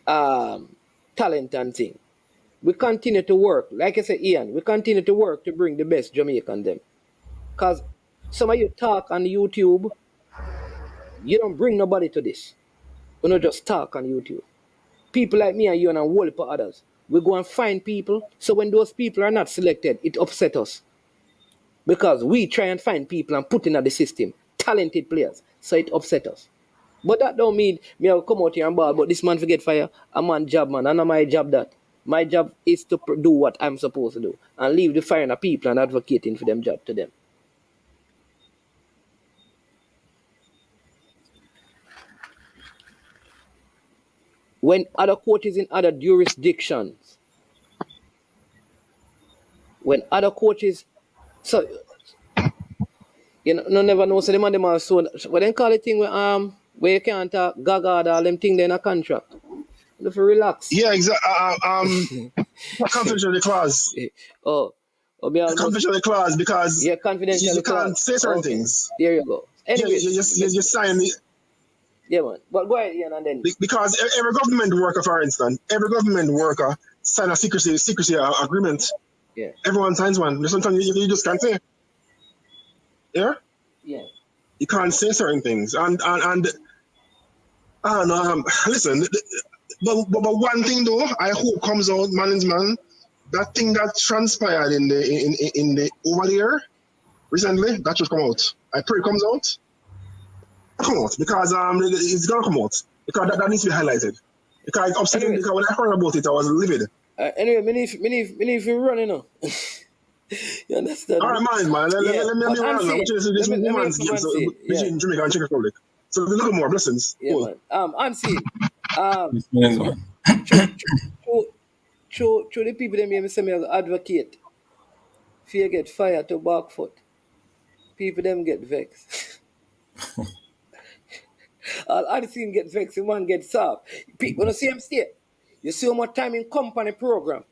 talent and thing, we continue to work. Like I said, Ian, we continue to work to bring the best Jamaican them. Because some of you talk on YouTube, you don't bring nobody to this. We don't just talk on YouTube. People like me and you and a whole heap of others, we go and find people. So when those people are not selected, it upsets us. Because we try and find people and put in the system talented players. So it upsets us. But that don't mean me I come out here and ball, but this man forget fire. A man job, man. And not my job that. My job is to do what I'm supposed to do and leave the fire in the people and advocating for them job to them. When other coaches in other jurisdictions, so you know, no never know. So them and them are so what they call it thing where you can't gaga all them thing they in a contract. You have to relax. Yeah, exactly. Confidentiality clause. Oh, me almost Confidentiality clause because yeah, confidential you clause. can't say certain Okay. things. There you go. Anyway, You just sign the yeah, man. But go ahead, Ian, and then because every government worker, for instance, every government worker sign a secrecy agreement. yeah, Everyone signs one. There's sometimes you just can't say. Yeah, yeah. you can't say certain things, and I don't know. Listen, but one thing though, I hope comes out, man. That thing that transpired in the over there recently, that should come out. I pray it comes out. Come out because it's gonna come out because that needs to be highlighted. Because it's upsetting. Anyways. Because when I heard about it, I was livid. Anyway, me need to run, you know. You understand? All right, man. Let me But run. unseen. Which is Let me women's game, so unseen. Yeah, between Jamaica and Czech Republic. So look at more blessings. yeah, Cool. man. Unseen. This man's one. Through the people that me say me advocate. Fear get fired to back foot. People them get vexed. All unseen get vexed, the man get soft. People when you see him stay, you see how much time in company program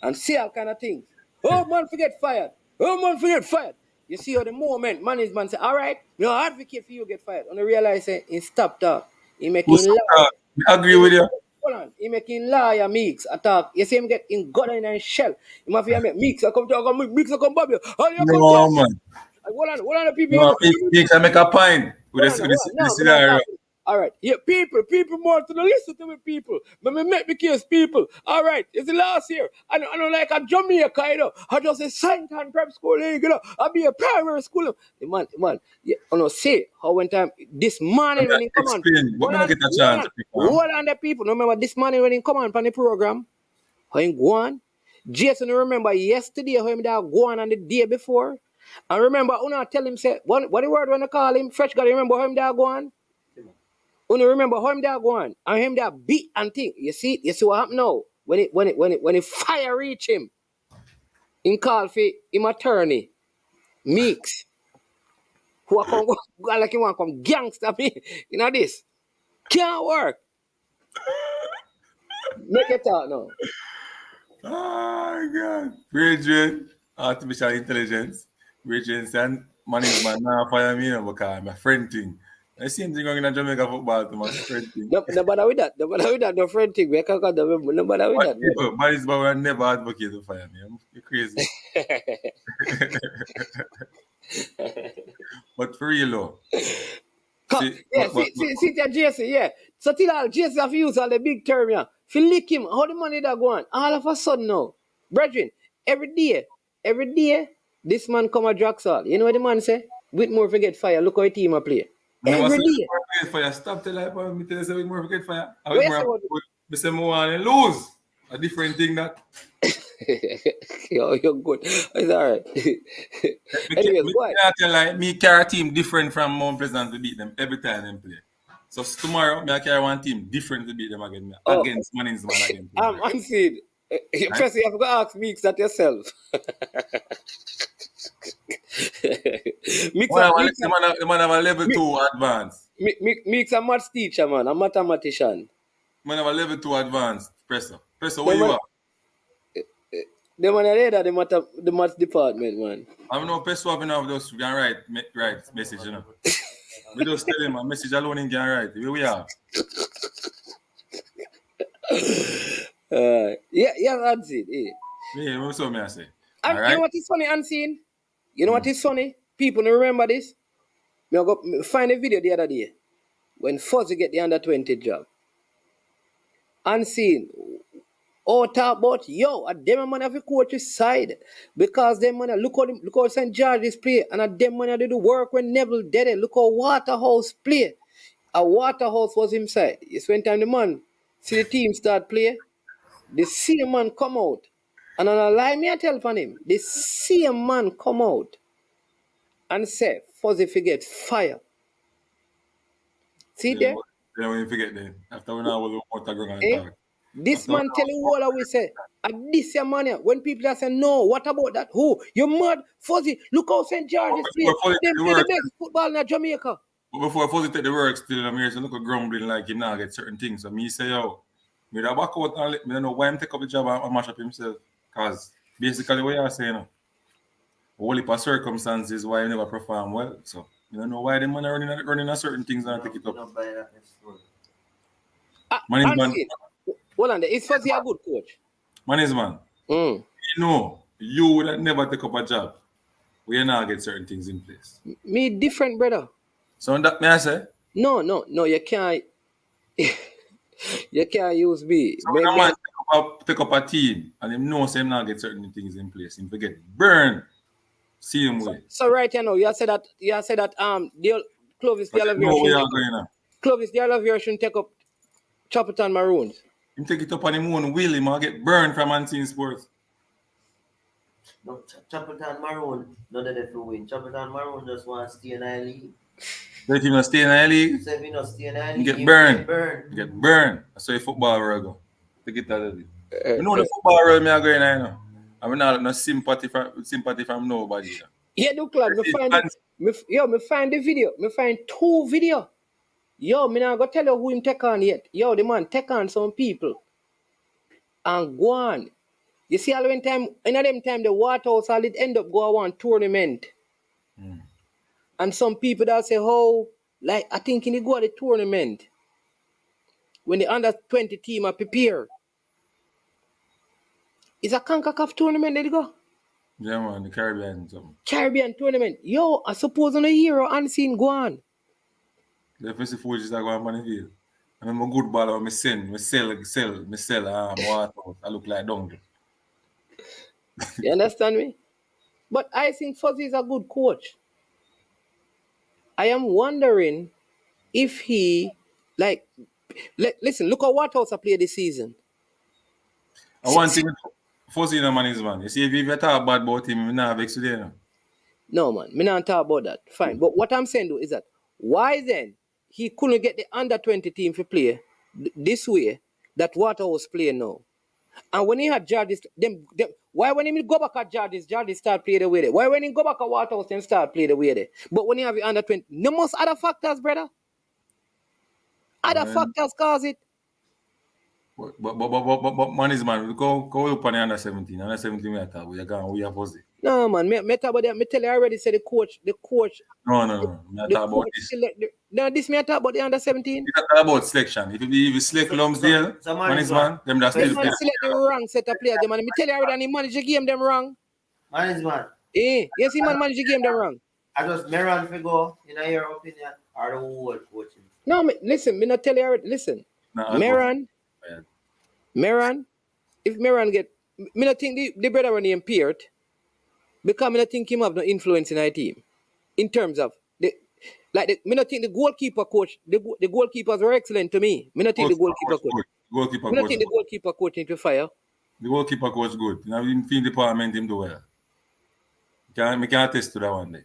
and see all kind of things. Oh man forget fired. Oh man forget fired. You see how the moment management say, all right, you know, advocate for you get fired. And you realize he stop talk. He making lie. I agree with you. Hold on. He making liar Meeks attack. You see him get in gun in and shell. He must make Meeks I come talk, Meeks I come bob you. How you come No, talk? man. Hold on the people. No, he can make a point with Hold on, the but I'm scenario. talking. All right. Yeah, people more to the listen to me, people. But me make me case, people. All right. It's the last year. I don't like a Jamaica, you know. I just a Saint-Anne prep school, you know. I be a primary school. The man. Yeah, I know, say how one time, this morning when he come on. Explain, but me not get a chance to pick on. Hold on the people. Remember this morning when he come on the program, how he go on. Jason, remember yesterday how him that go on the day before? And remember, I tell him, say, what the word when I call him? Fresh guy, remember how him that go on? You remember how him that go on and him that beat and think. You see what happened now? When it fire reach him, in call for him attorney, Meeks, who are come like he want come gangster me. You know this. Can't work. Make it out now. Oh my God. Bridget, artificial intelligence. Bridget and management now fire me because I'm a friend thing. The same thing going in Jamaica football to my friend thing. No bother with that. No bother with that. No friend thing. We can't no bother with that. But it's about I never advocate to fire me. You're crazy. But for real though. See that Jason, yeah. So till all Jason have used all the big term, yeah. If you lick him, how the money that go on? All of a sudden now. Brethren, every day, this man come a Draxall. You know what the man say? Whitmore forget fire. Look how the team a play. Every day. Fire. Stop telling me tell you more forget fire. I Where more say more and lose. A different thing that. You're good. It's alright. Anyways, why? Me carry a team different from Mount Pleasant to beat them every time they play. So tomorrow, me carry one team different to beat them again. Against Manningsman again. I'm unseen. First, you have to ask Meeks that yourself. The man have a level 2 advanced. Meeks a maths teacher, man. A mathematician. Man have a level 2 advanced. Presser, where you are? The man are there, the maths department, man. I know Peso have enough those can write message, you know. We just tell him a message alone in can write. Where we are? Yeah, that's it. Yeah, what's up, me I say? And you know what is funny, unseen? You know what is funny? People don't remember this. Me go find a video the other day when Fuzzy get the under 20 job. Unseen. Oh, talk about a them man have a coach's side because them man look how St. George's play and a them man do the work when Neville did it. Look how Waterhouse play. a Waterhouse was inside. It's when time the man see the team start play, the same man come out. And on a lie me I tell for him, the same man come out and say, Fuzzy forget fire. See there? Then when you forget then, after we now will want to go and Eh? talk. This After man tell you all we say. And this your man here, when people are saying, no, what about that? Who? You're mad? Fuzzy, look how St. George is playing. Fuzzy They take the play the work. best football in Jamaica. But before Fuzzy take the work still, I'm here so look at grumbling like him now get certain things. So me say, yo, me da back out and let me know why him take up the job and mash up himself. Because basically what you're saying, a whole heap of circumstances why he never perform well. So you don't know why the man are running a certain things and take it up. Man is man. Hold on there. Is Fuzzy a good coach? Man is man. Mm. You know, you would never take up a job where you now get certain things in place. Me different, brother. So that may I say? No, you can't. You can't use me. So when a man take up a team and him know say him now get certain things in place, him forget burn. See him way. So right now, you said that the Clovis the Alavier shouldn't take up Chopperton Maroons. Him take it up on him own will, him will get burned from Unseen Sports. No, Chopperton Maroon, none of them will win. Chopperton Maroon just want to stay in the league. Let him not stay in the league. So if he not stay in the He league, get burned. He Get burned. That's why football world go. Take it out of it. You know the football world me are going on now. I mean not no sympathy from nobody. You know. Yeah, look like me find the video. Me find 2 video. Yo, me not go tell you who him take on yet. Yo, the man take on some people and go on. You see, all when time in them time the Waterhouse all it end up go on tournament. And some people that say, oh, like I think in the go to the tournament when the under 20 team are prepared. It's a CONCACAF tournament they go. Yeah man, the Caribbean something. Caribbean tournament. Yo, I suppose on a hero unseen go on. The first forges are going on the field. I mean, my good baller, me sell, water. I look like donkey. You understand me? But I think Fuzzy is a good coach. I am wondering if he, like, listen, look at Waterhouse played this season. I want him Fuzzy the man is man. You see, if you talk bad about him, you not vex today. No? No, man, me not talk about that. Fine. But what I'm saying though is that why then he couldn't get the under 20 team to play this way that Waterhouse play now? And when he had Jardis, why when he go back at Jardis start play the way there? Why when he go back at Waterhouse then start play the way there? But when you have the under 20, no most other factors, brother. Other factors cause it. But man is man. Go look on the under 17. Under 17 we are talking. We are Fuzzy. No man, me talk about that. Me tell you I already said the coach. No. Me talk about this. No, this me talk about the under 17. We talk about selection. If you select Lumsdale, man is man. Them that still play. Select the wrong set of players. Them and me tell you already, and he manage the game them wrong. Man is man. Yes, he man manage the game them wrong. I just Meron figure in your opinion or the whole coaching. No, listen, me not tell you already. Listen, Meron, if Meron get, me not think the brother when he impaired, because me not think him have no influence in our team. In terms of, me not think the goalkeeper coach, the goalkeepers were excellent to me. Me not think the goalkeeper coach. Me not think the goalkeeper coach need to fire. The goalkeeper coach good. You know, in field department him do well. Me can't attest to that one day.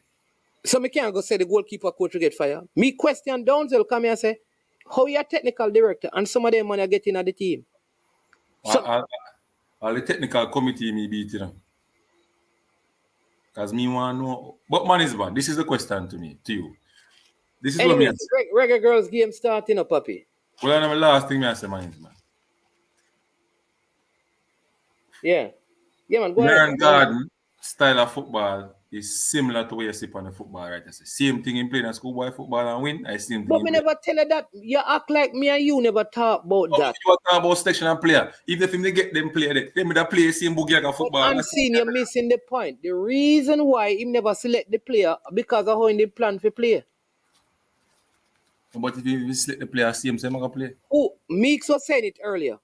So me can't go say the goalkeeper coach will get fired. Me question Downsell come here and say, how you a technical director and some of them money are getting at the team? All the technical committee me beat, you know. Because me want to know. But man is bad. This is the question to you. This is anyway, what me Reggae Girls game starting up, puppy. Well, I know the last thing me I say, man is man. Yeah, man, go ahead. Garden style of football is similar to what you see on the football, right? I say same thing in playing a schoolboy football and win. I same thing. But me never tell you that. You act like me and you never talk about that. You talk about selection and player. If they get them play that, they may play same boogie like football. I'm seeing you're missing the point. The reason why he never select the player because of how he plan for play. But if you select the player, same gonna play. Oh, Meeks was saying it earlier.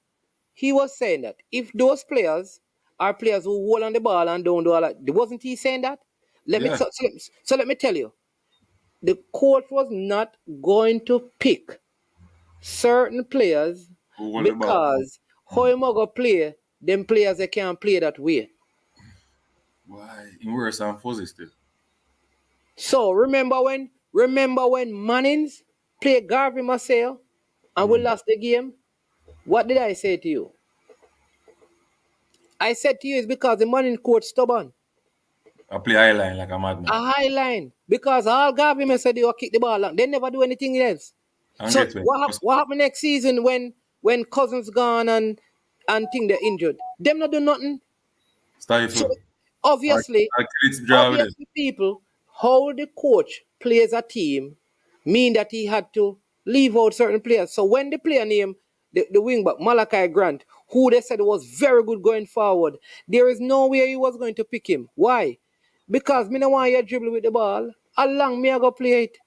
He was saying that if those players are players who hold on the ball and don't do all that, wasn't he saying that? Let me tell you. the coach was not going to pick certain players because how him go play, them players they can't play that way. Why? In worse than fuzzy still. So remember when Mannings played Garvey Marcel and we lost the game? What did I say to you? I said to you it's because the Manning coach stubborn. I play high line like a madman. A high line. Because all Garvey Marcel they will kick the ball long. They never do anything else. So what happened next season when Cousins gone and thing they're injured? Them not do nothing. So obviously people, how the coach plays a team mean that he had to leave out certain players. So when the player name, the wingback, Malachi Grant, who they said was very good going forward, there is no way he was going to pick him. Why? Because me no want you dribble with the ball. How long me I go play it?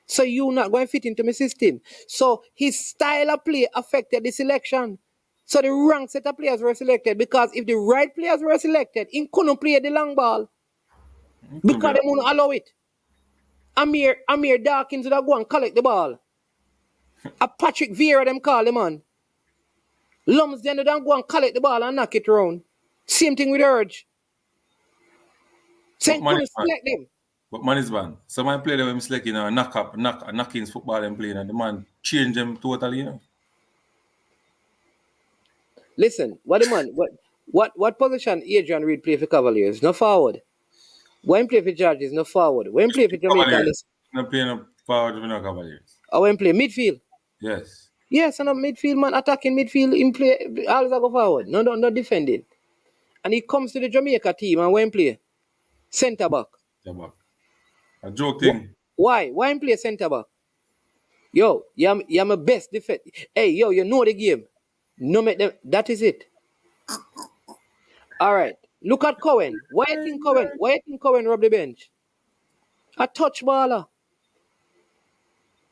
So you not going to fit into my system. So his style of play affected the selection. So the wrong set of players were selected because if the right players were selected, he couldn't play the long ball. Because they won't allow it. Amir Dawkins would have go and collect the ball. A Patrick Vieira them call him on. Lumsden would have go and collect the ball and knock it around. Same thing with Urge. So he couldn't select them. But man is banned. Someone play them when select, you know, knock-ins football and playing, and the man change them totally, you know. Listen, what position Adrian Reid play for Cavaliers? No forward. When play for George is no forward. When play for Jamaica, no play no forward for no Cavaliers. Or when play midfield. Yes. Yes, and a midfield man attacking midfield in play always go forward. No defending. And he comes to the Jamaica team and when play centre back. A joke thing. Why? Why him play centre back? Yo, you're my best defense. Hey, yo, you know the game. No make them. That is it. All right. Look at Cohen. Why you think Cohen rob the bench? A touch baller.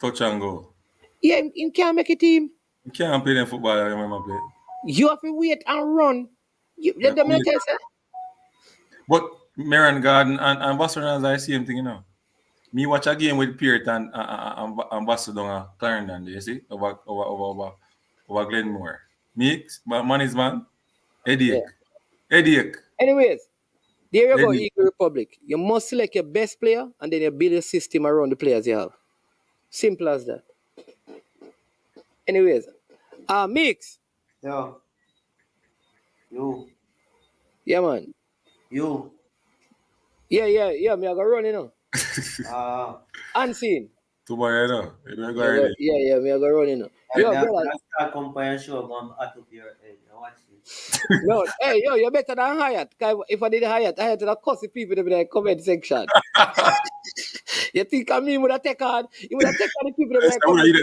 Touch and go. Yeah, he can't make a team. You can't play them football. I remember play. You have to wait and run. Let them tell you. But Marion Garden and Boston I see him thing, you know. Me watch a game with Peart and Boston down Clarendon, you see, over Glenmore. Man is man. Headache. Anyways, there you go, Eagle Republic. You must select your best player and then you build a system around the players you have. Simple as that. Anyways, Mix. Yeah. You. Yeah, man. You. Yeah, me I go run, you know. Unseen. Tomorrow, you know. Yeah, me I go run, you know. Yo, brother. That's company show going out of your head. Watch this. No, hey, yo, you're better than Hyatt. If I did Hyatt would have cussed the people in the comment section. You think I mean would have taken on? You would have taken on the people in the comment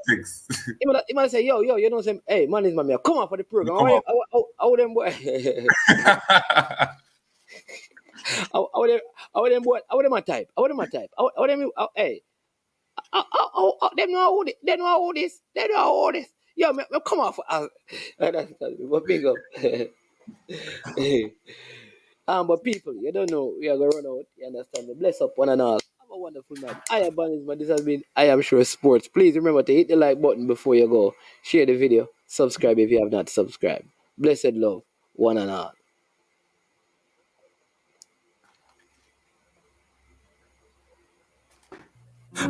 section. He might say, yo, you know, say, hey, man is my man. Come on for the program. I would them boy. I would them boy. I would them my type. Hey. They know all this. Yo, man, come on for us. But big up. But people, you don't know we are gonna run out. You understand me? Bless up one and all. Have a wonderful night. I am Bannisman. This has been I Am Sure Sports. Please remember to hit the like button before you go. Share the video. Subscribe if you have not subscribed. Blessed love, one and all.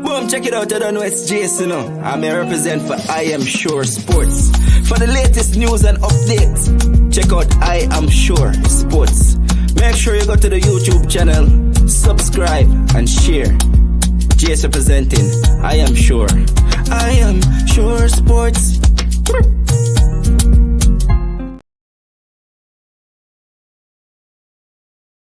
Boom, check it out, I don't know it's Jason. I'm a represent for I Am Sure Sports. For the latest news and updates, check out I Am Sure Sports. Make sure you go to the YouTube channel, subscribe and share. Jason presenting I Am Sure. I Am Sure Sports.